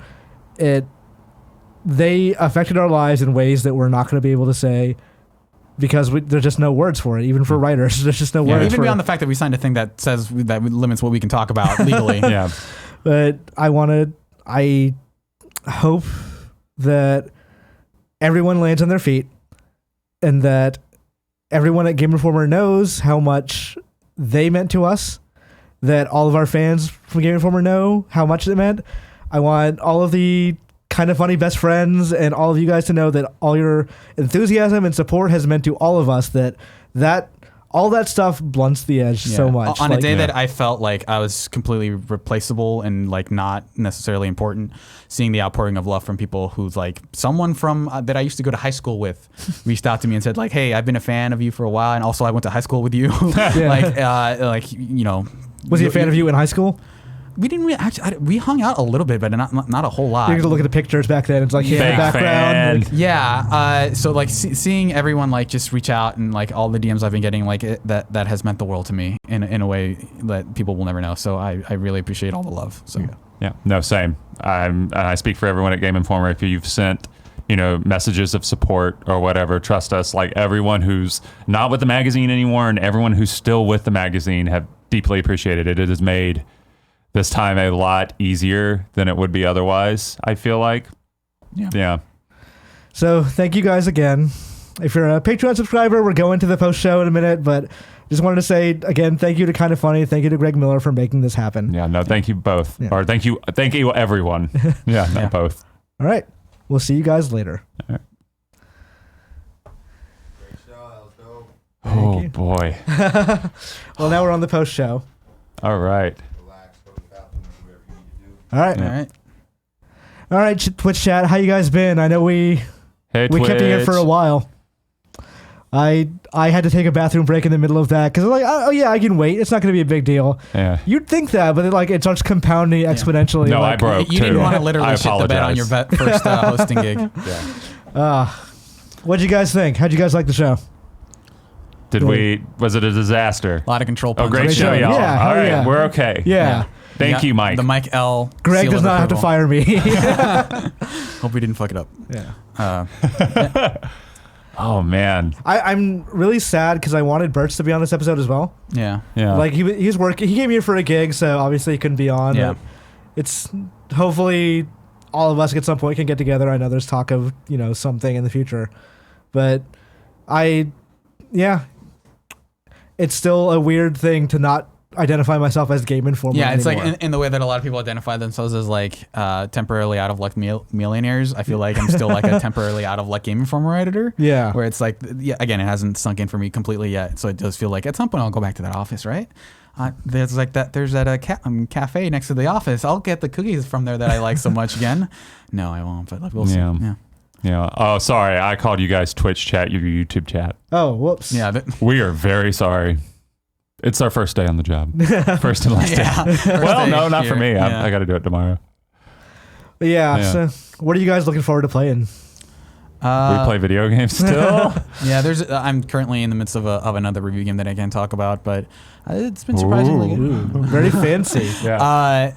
they affected our lives in ways that we're not going to be able to say because there's just no words for it. Even for writers, there's just no words Even for beyond it. the fact that we signed a thing that says that limits what we can talk about legally. Yeah. But I hope that everyone lands on their feet and that everyone at Game Informer knows how much they meant to us, that all of our fans from Game Informer know how much it meant. I want all of the kind of funny best friends and all of you guys to know that all your enthusiasm and support has meant to all of us that all that stuff blunts the edge so much. On a day Yeah. that I felt like I was completely replaceable and not necessarily important, seeing the outpouring of love from people who's someone from that I used to go to high school with reached out to me and said hey, I've been a fan of you for a while, and also I went to high school with you. Was he a fan of you in high school? We didn't really we hung out a little bit, but not a whole lot. You get to look at the pictures back then. It's like Fake in the background. fan. Yeah, so seeing everyone just reach out and all the DMs I've been getting, that has meant the world to me in a way that people will never know. So I really appreciate all the love. So Yeah, no, same. I speak for everyone at Game Informer. If you've sent, messages of support or whatever, trust us. Everyone who's not with the magazine anymore and everyone who's still with the magazine have deeply appreciated it. It has made this time a lot easier than it would be otherwise, I feel like. Yeah. So thank you guys again. If you're a Patreon subscriber, we're going to the post show in a minute, but just wanted to say again, thank you to Kind of Funny. Thank you to Greg Miller for making this happen. Yeah, no, thank you both. Yeah. Or thank you everyone. Yeah, both. All right. We'll see you guys later. Great show. That was dope. Oh, you. boy. Well, now we're on the post show. All right. Relax. Go to the bathroom. Do whatever you need to do. All right. all right. All right, Twitch chat. How you guys been? I know we Hey, kept you here for a Twitch. while. I had to take a bathroom break in the middle of that because I'm like, oh yeah, I can wait. It's not going to be a big deal. Yeah. You'd think that, but it starts compounding exponentially. No, I broke You didn't too. want to literally I shit the bed on your apologize. first hosting gig. Yeah. What'd you guys think? How'd you guys like the show? Was it a disaster? A lot of control Oh, puns. great Great show, show. y'all. Yeah, hell All right, yeah. we're okay. Yeah. Thank you, Mike. The Mike L. Greg seal does of not have to approval. fire me. Hope we didn't fuck it up. Yeah. Oh, man. I'm really sad because I wanted Birch to be on this episode as well. Yeah. Yeah. He's working. He came here for a gig, so obviously he couldn't be on. Yeah. But it's hopefully all of us at some point can get together. I know there's talk of something in the future, but it's still a weird thing to not identify myself as Game Informer. Yeah, it's anymore. in the way that a lot of people identify themselves as temporarily out of luck millionaires. I feel like I'm still a temporarily out of luck Game Informer editor. Yeah. Where it's again, it hasn't sunk in for me completely yet. So it does feel like at some point I'll go back to that office, right? There's that cafe next to the office. I'll get the cookies from there that I like so much again. No, I won't, but we'll see. Yeah. Yeah. Oh, sorry. I called you guys Twitch chat, your YouTube chat. Oh, whoops. Yeah. We are very sorry. It's our first day on the job. First and last Yeah. day. Well, no, not for me. Yeah. I got to do it tomorrow. But yeah. Yeah. So, what are you guys looking forward to playing? We play video games still. Yeah, I'm currently in the midst of another review game that I can't talk about, but it's been surprisingly good. Ooh, very fancy. Yeah.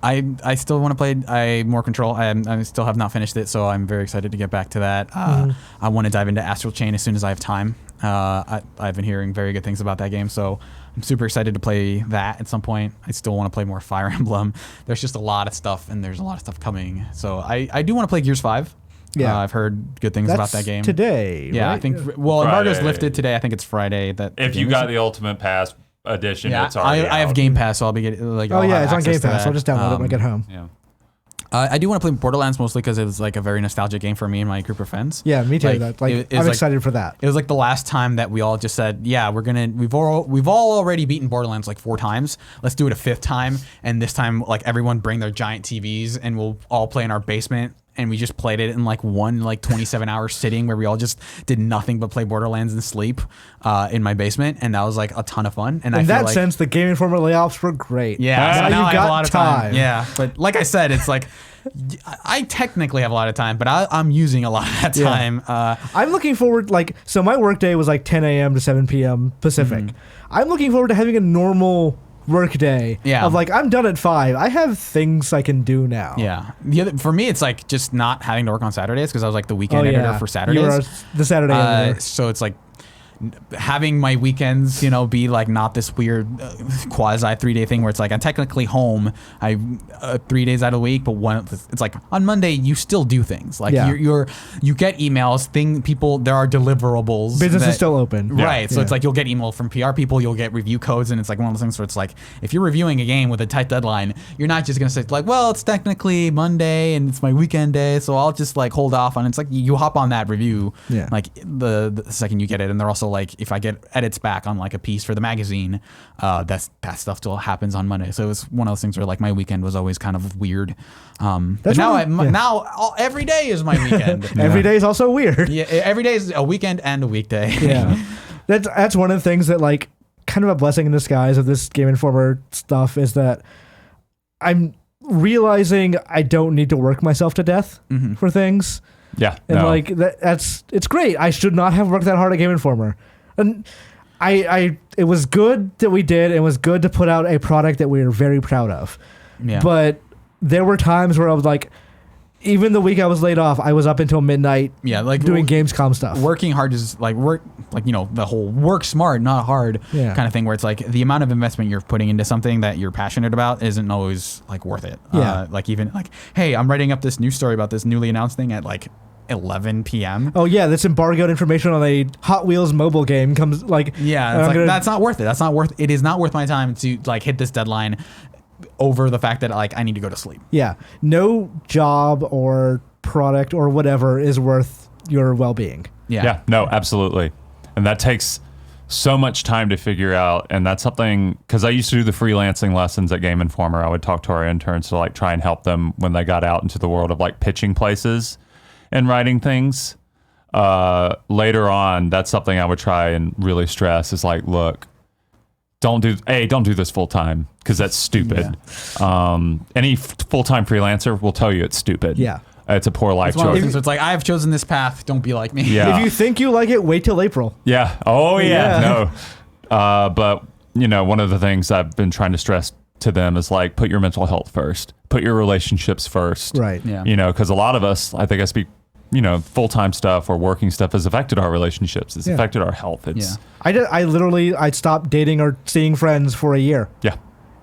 I still want to play More Control. I still have not finished it, so I'm very excited to get back to that. I want to dive into Astral Chain as soon as I have time. I've been hearing very good things about that game, so I'm super excited to play that at some point. I still want to play more Fire Emblem. There's just a lot of stuff, and there's a lot of stuff coming. So I do want to play Gears 5. Yeah. I've heard good things about that game. Today, Yeah, right? I think, well, embargo's Friday. lifted today. I think it's Friday. That If you got the Ultimate Pass edition, yeah, it's already I have out. Game Pass, so I'll be getting, like, Oh I'll yeah, have it's on access Game to Pass. that. I'll just download it when I get home. Yeah. I do want to play Borderlands mostly because it was like a very nostalgic game for me and my group of friends. Yeah, me too. Like, I'm like- excited for that. It was like the last time that we all just said, yeah, we've all already beaten Borderlands like 4 times. Let's do it a 5th time, and this time like everyone bring their giant TVs and we'll all play in our basement. And we just played it in like one 27-hour sitting where we all just did nothing but play Borderlands and sleep in my basement, and that was like a ton of fun. And I In feel that like, sense, the Game Informer layoffs were great. yeah, Now so now you've I have got a lot of time. Yeah, but like I said, it's like I technically have a lot of time, but I'm using a lot of that Yeah. time. I'm looking forward, so my work day was like 10 a.m. to 7 p.m. Pacific. I'm looking forward to having a normal work day Yeah. of like, I'm done at 5. I have things I can do now. Yeah. For me, it's like just not having to work on Saturdays because I was like the weekend editor for Saturdays. You were the Saturday editor. So it's like having my weekends, be like not this weird quasi 3-day thing where it's like I'm technically home. I 3 days out of the week, but it's like on Monday you still do things like Yeah. you get emails, there are deliverables. Business that- is still open. Right. So Yeah. it's like you'll get email from PR people, you'll get review codes, and it's like one of those things where it's like if you're reviewing a game with a tight deadline, you're not just gonna say like, well, it's technically Monday and it's my weekend day, so I'll just like hold off on it. It's like you hop on that review Yeah. like the second you get it, and they're also like if I get edits back on like a piece for the magazine, that stuff still happens on Monday. So it's one of those things where like my weekend was always kind of weird. But That's now one- every day is my weekend. Every day is also weird. Yeah, every day is a weekend and a weekday. Yeah. That's one of the things that like kind of a blessing in disguise of this Game Informer stuff is that I'm realizing I don't need to work myself to death for things. Yeah. And no. like it's great. I should not have worked that hard at Game Informer. And it was good that we did. It was good to put out a product that we were very proud of. Yeah. But there were times where I was like, even the week I was laid off, I was up until midnight Yeah, like doing Gamescom stuff. working hard is like the whole work smart, not hard Yeah. kind of thing where it's like the amount of investment you're putting into something that you're passionate about isn't always like worth it. Yeah. Like even like, hey, I'm writing up this news story about this newly announced thing at like 11 p.m. Oh yeah, this embargoed information on a Hot Wheels mobile game comes like Yeah, and it's I'm like gonna- that's not worth it. It is not worth my time to like hit this deadline over the fact that like I need to go to sleep. yeah, no job or product or whatever is worth your well-being. Yeah, no, absolutely. And that takes so much time to figure out. And that's something, because I used to do the freelancing lessons at Game Informer. I would talk to our interns to like try and help them when they got out into the world of like pitching places and writing things. Later on, that's something I would try and really stress is like, look, don't do this full time because that's stupid. Any full-time freelancer will tell you it's stupid. Yeah. It's a poor life It's one of those choice. things where it's like I have chosen this path. Don't be like me. Yeah. If you think you like it, wait till April. Yeah. Oh, yeah. Yeah. No. But, one of the things I've been trying to stress to them is like, put your mental health first. Put your relationships first. Right. Yeah. Because a lot of us, I think I speak, full-time stuff or working stuff has affected our relationships. It's Yeah. affected our health. It's, I stopped dating or seeing friends for a year. yeah.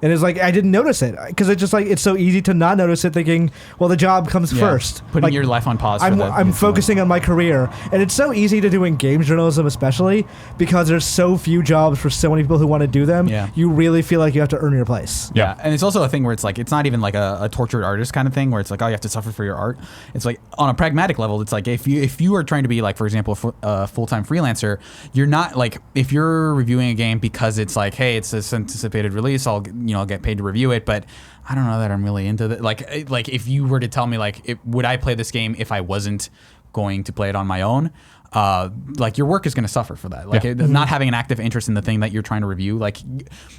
And it's like I didn't notice it because it's just like it's so easy to not notice it, thinking, well, the job comes Yeah. first. Putting Like, your life on pause. I'm focusing on my career, and it's so easy to do in games journalism, especially because there's so few jobs for so many people who want to do them. Yeah. You really feel like you have to earn your place. Yeah, and it's also a thing where it's like it's not even like a tortured artist kind of thing where it's like, oh, you have to suffer for your art. It's like on a pragmatic level, it's like if you are trying to be like, for example, a full-time freelancer, you're not like if you're reviewing a game because it's like, hey, it's this anticipated release, I'll get paid to review it, but I don't know that I'm really into that. Like if you were to tell me like, would I play this game if I wasn't going to play it on my own? Like your work is going to suffer for that. Like not having an active interest in the thing that you're trying to review, like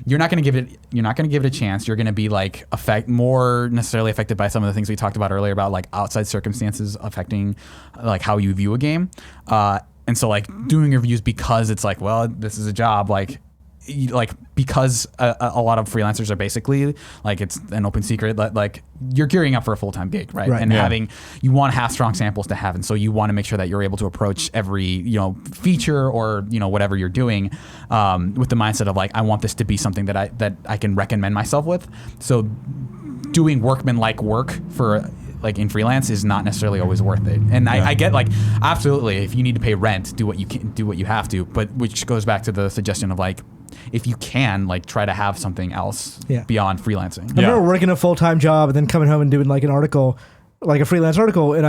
you're not going to give it a chance. You're going to be like more necessarily affected by some of the things we talked about earlier about like outside circumstances affecting like how you view a game. And so like doing reviews because it's like, well, this is a job, like like because a lot of freelancers are basically like it's an open secret that like you're gearing up for a full-time gig, right? And you want to have strong samples to have, and so you want to make sure that you're able to approach every feature or whatever you're doing with the mindset of like I want this to be something that I can recommend myself with. So doing workman-like work for like in freelance is not necessarily always worth it. And I get like absolutely if you need to pay rent, do what you can, do what you have to. But which goes back to the suggestion of like if you can like try to have something else beyond freelancing. I remember working a full-time job and then coming home and doing like an article, like a freelance article, and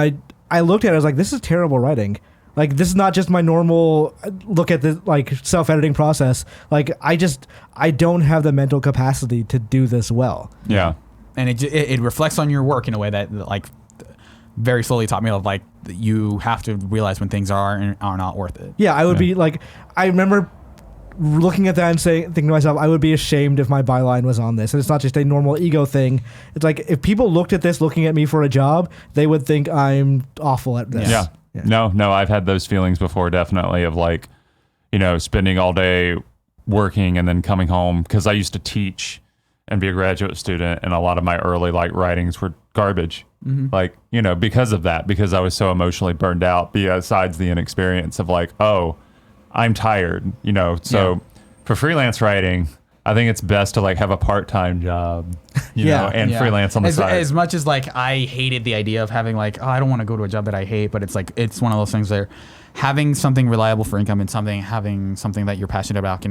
I looked at it, I was like, this is terrible writing. Like this is not just my normal look at the like self-editing process. Like I don't have the mental capacity to do this well. Yeah. And it reflects on your work in a way that like very slowly taught me of like you have to realize when things are not worth it. Yeah, I would be like, I remember looking at that and thinking to myself, I would be ashamed if my byline was on this. And it's not just a normal ego thing. It's like if people looked at this, looking at me for a job, they would think I'm awful at this. Yeah. No, I've had those feelings before, definitely, of like, spending all day working and then coming home, because I used to teach and be a graduate student, and a lot of my early like writings were garbage. Like, because of that, because I was so emotionally burned out, besides the inexperience of like, oh, I'm tired, so for freelance writing, I think it's best to like have a part-time job, and freelance on the side. As much as like I hated the idea of having like, oh, I don't want to go to a job that I hate, but it's like, it's one of those things where having something reliable for income and having something that you're passionate about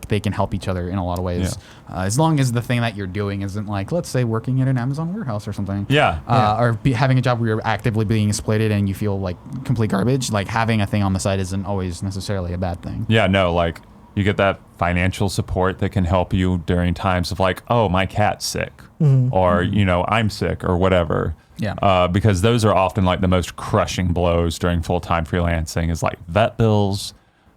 they can help each other in a lot of ways. As long as the thing that you're doing isn't like, let's say working in an Amazon warehouse or something. Or having a job where you're actively being exploited and you feel like complete garbage, like having a thing on the side isn't always necessarily a bad thing. Yeah, no, like you get that financial support that can help you during times of like, oh, my cat's sick or, I'm sick or whatever. Yeah. Because those are often like the most crushing blows during full-time freelancing is like vet bills,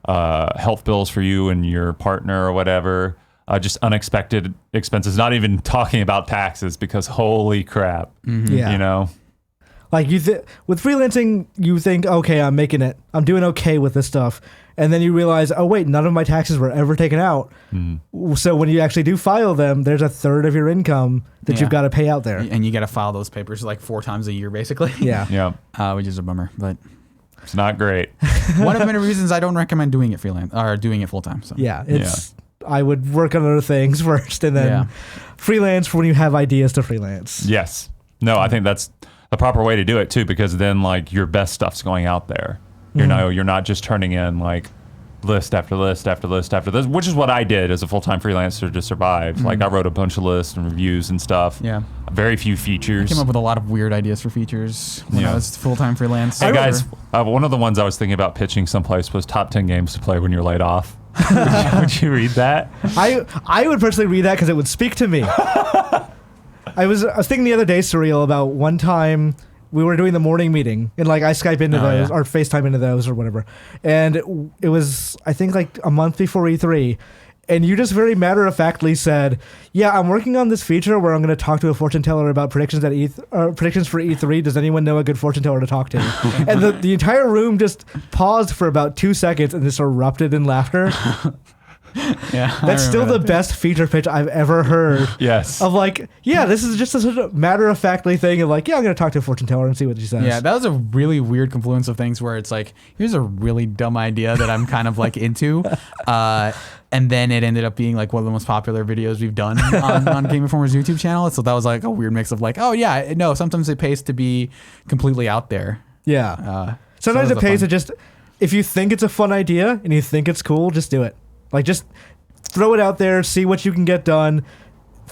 health bills for you and your partner or whatever, just unexpected expenses, not even talking about taxes because holy crap, Like with freelancing, you think, okay, I'm making it. I'm doing okay with this stuff. And then you realize, oh, wait, none of my taxes were ever taken out. So when you actually do file them, there's a third of your income that you've got to pay out there. And you got to file those papers like 4 times a year, basically. Yeah. Which is a bummer, but it's not great. One of many reasons I don't recommend doing it freelance or doing it full time. So. I would work on other things first and then freelance for when you have ideas to freelance. Yes. No, I think that's the proper way to do it too, because then like your best stuff's going out there. You're not just turning in like list after list after list after this, which is what I did as a full-time freelancer to survive. Like I wrote a bunch of lists and reviews and stuff. Yeah. Very few features. I came up with a lot of weird ideas for features when I was full-time freelance. Hey guys, one of the ones I was thinking about pitching someplace was top 10 games to play when you're laid off. Would you read that? I would personally read that because it would speak to me. I was thinking the other day, Suriel, about one time we were doing the morning meeting, and like I Skype into those or FaceTime into those or whatever, and it was I think like a month before E3, and you just very matter-of-factly said, "Yeah, I'm working on this feature where I'm going to talk to a fortune teller about predictions at predictions for E3. Does anyone know a good fortune teller to talk to?" And the entire room just paused for about 2 seconds and just erupted in laughter. That's still the best feature pitch I've ever heard. Yes. Of like, this is just a sort of matter-of-factly thing of like, I'm going to talk to a fortune teller and see what she says. Yeah, that was a really weird confluence of things where it's like, here's a really dumb idea that I'm kind of like into. And then it ended up being like one of the most popular videos we've done on Game Informer's YouTube channel. So that was like a weird mix of like, sometimes it pays to be completely out there. Yeah. Sometimes it pays to just, if you think it's a fun idea and you think it's cool, just do it. Like, just throw it out there, see what you can get done.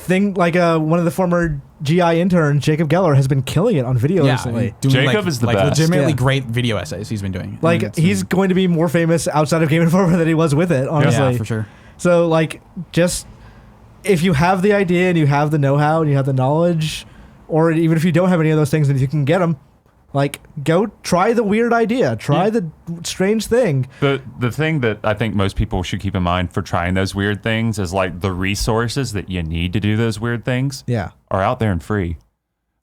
Like one of the former GI interns, Jacob Geller, has been killing it on video recently. Jacob is the best. Legitimately great video essays he's been doing. Like, he's going to be more famous outside of Game Informer than he was with it, honestly. Yeah, for sure. So, like, just if you have the idea and you have the know-how and you have the knowledge, or even if you don't have any of those things and you can get them, like, go try the weird idea. Try the strange thing. The thing that I think most people should keep in mind for trying those weird things is, like, the resources that you need to do those weird things are out there and free.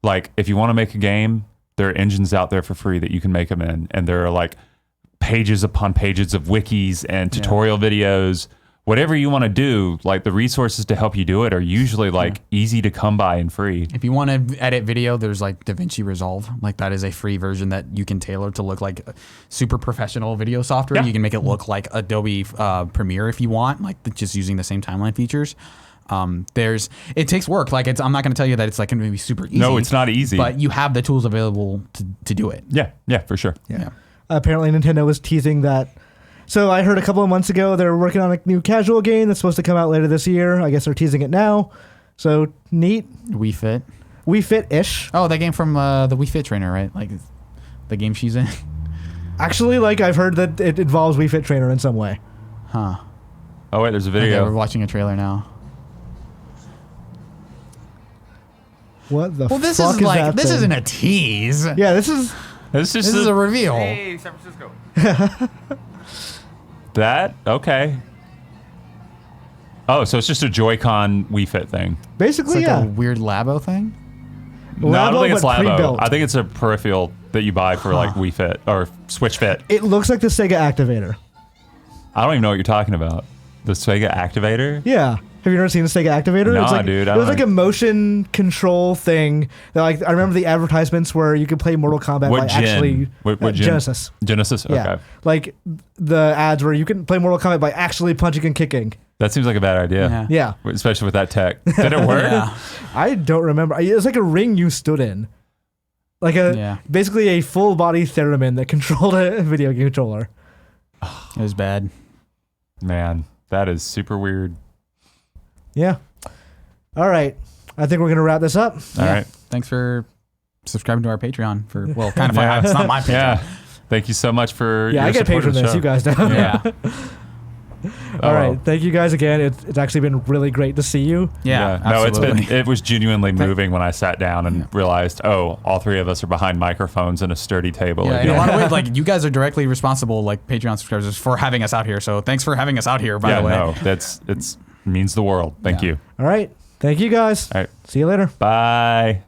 Like, if you want to make a game, there are engines out there for free that you can make them in. And there are, like, pages upon pages of wikis and tutorial videos whatever you want to do, like the resources to help you do it are usually like easy to come by and free. If you want to edit video, there's like DaVinci Resolve. Like that is a free version that you can tailor to look like super professional video software. Yeah. You can make it look like Adobe Premiere if you want, like just using the same timeline features. It takes work. Like I'm not going to tell you that it's like going to be super easy. No, it's not easy. But you have the tools available to do it. Yeah, for sure. Yeah. Apparently, Nintendo was teasing that. So I heard a couple of months ago they're working on a new casual game that's supposed to come out later this year. I guess they're teasing it now. So neat. Wii Fit. Wii Fit-ish. Oh, that game from the Wii Fit trainer, right? Like the game she's in. Actually, like I've heard that it involves Wii Fit Trainer in some way. Huh. Oh wait, there's a Okay, video. we're watching a trailer now. What the Well, this fuck is like that this thing? isn't a tease. Yeah, this is. This This is a reveal. Hey, San Francisco. that okay. Oh, so it's just a Joy-Con Wii Fit thing. It's Basically, like yeah. a weird Labo thing. No, I don't think it's but Labo. pre-built. I think it's a peripheral that you buy for like Wii Fit or Switch Fit. It looks like the Sega Activator. I don't even know what you're talking about. The Sega Activator? Yeah. Have you never seen the Sega Activator? Nah, It's like, dude, I It was don't- like a motion control thing. That, like I remember the advertisements where you could play Mortal Kombat What by gen? actually What gen? Genesis. Genesis? Okay. Yeah. Like the ads where you can play Mortal Kombat by actually punching and kicking. That seems like a bad idea. Yeah. Especially with that tech. Did it work? Yeah. I don't remember. It was like a ring you stood in. Like basically a full body theremin that controlled a video game controller. It was bad. Man, that is super weird. Yeah. All right. I think we're going to wrap this up. All right. Thanks for subscribing to our Patreon for kind of it's not my Patreon. Yeah. Thank you so much for Yeah, your I get paid support for of the this. show. You guys don't. Yeah. All right. well. Thank you guys again. It's actually been really great to see you. Yeah. No, absolutely. it was genuinely moving when I sat down and realized, oh, all three of us are behind microphones and a sturdy table. Yeah, in again. a lot of ways, like you guys are directly responsible, like Patreon subscribers, for having us out here. So thanks for having us out here. By Yeah, the way, no, it's means the world. Thank Yeah. you. All right. Thank you guys. All right. See you later. Bye.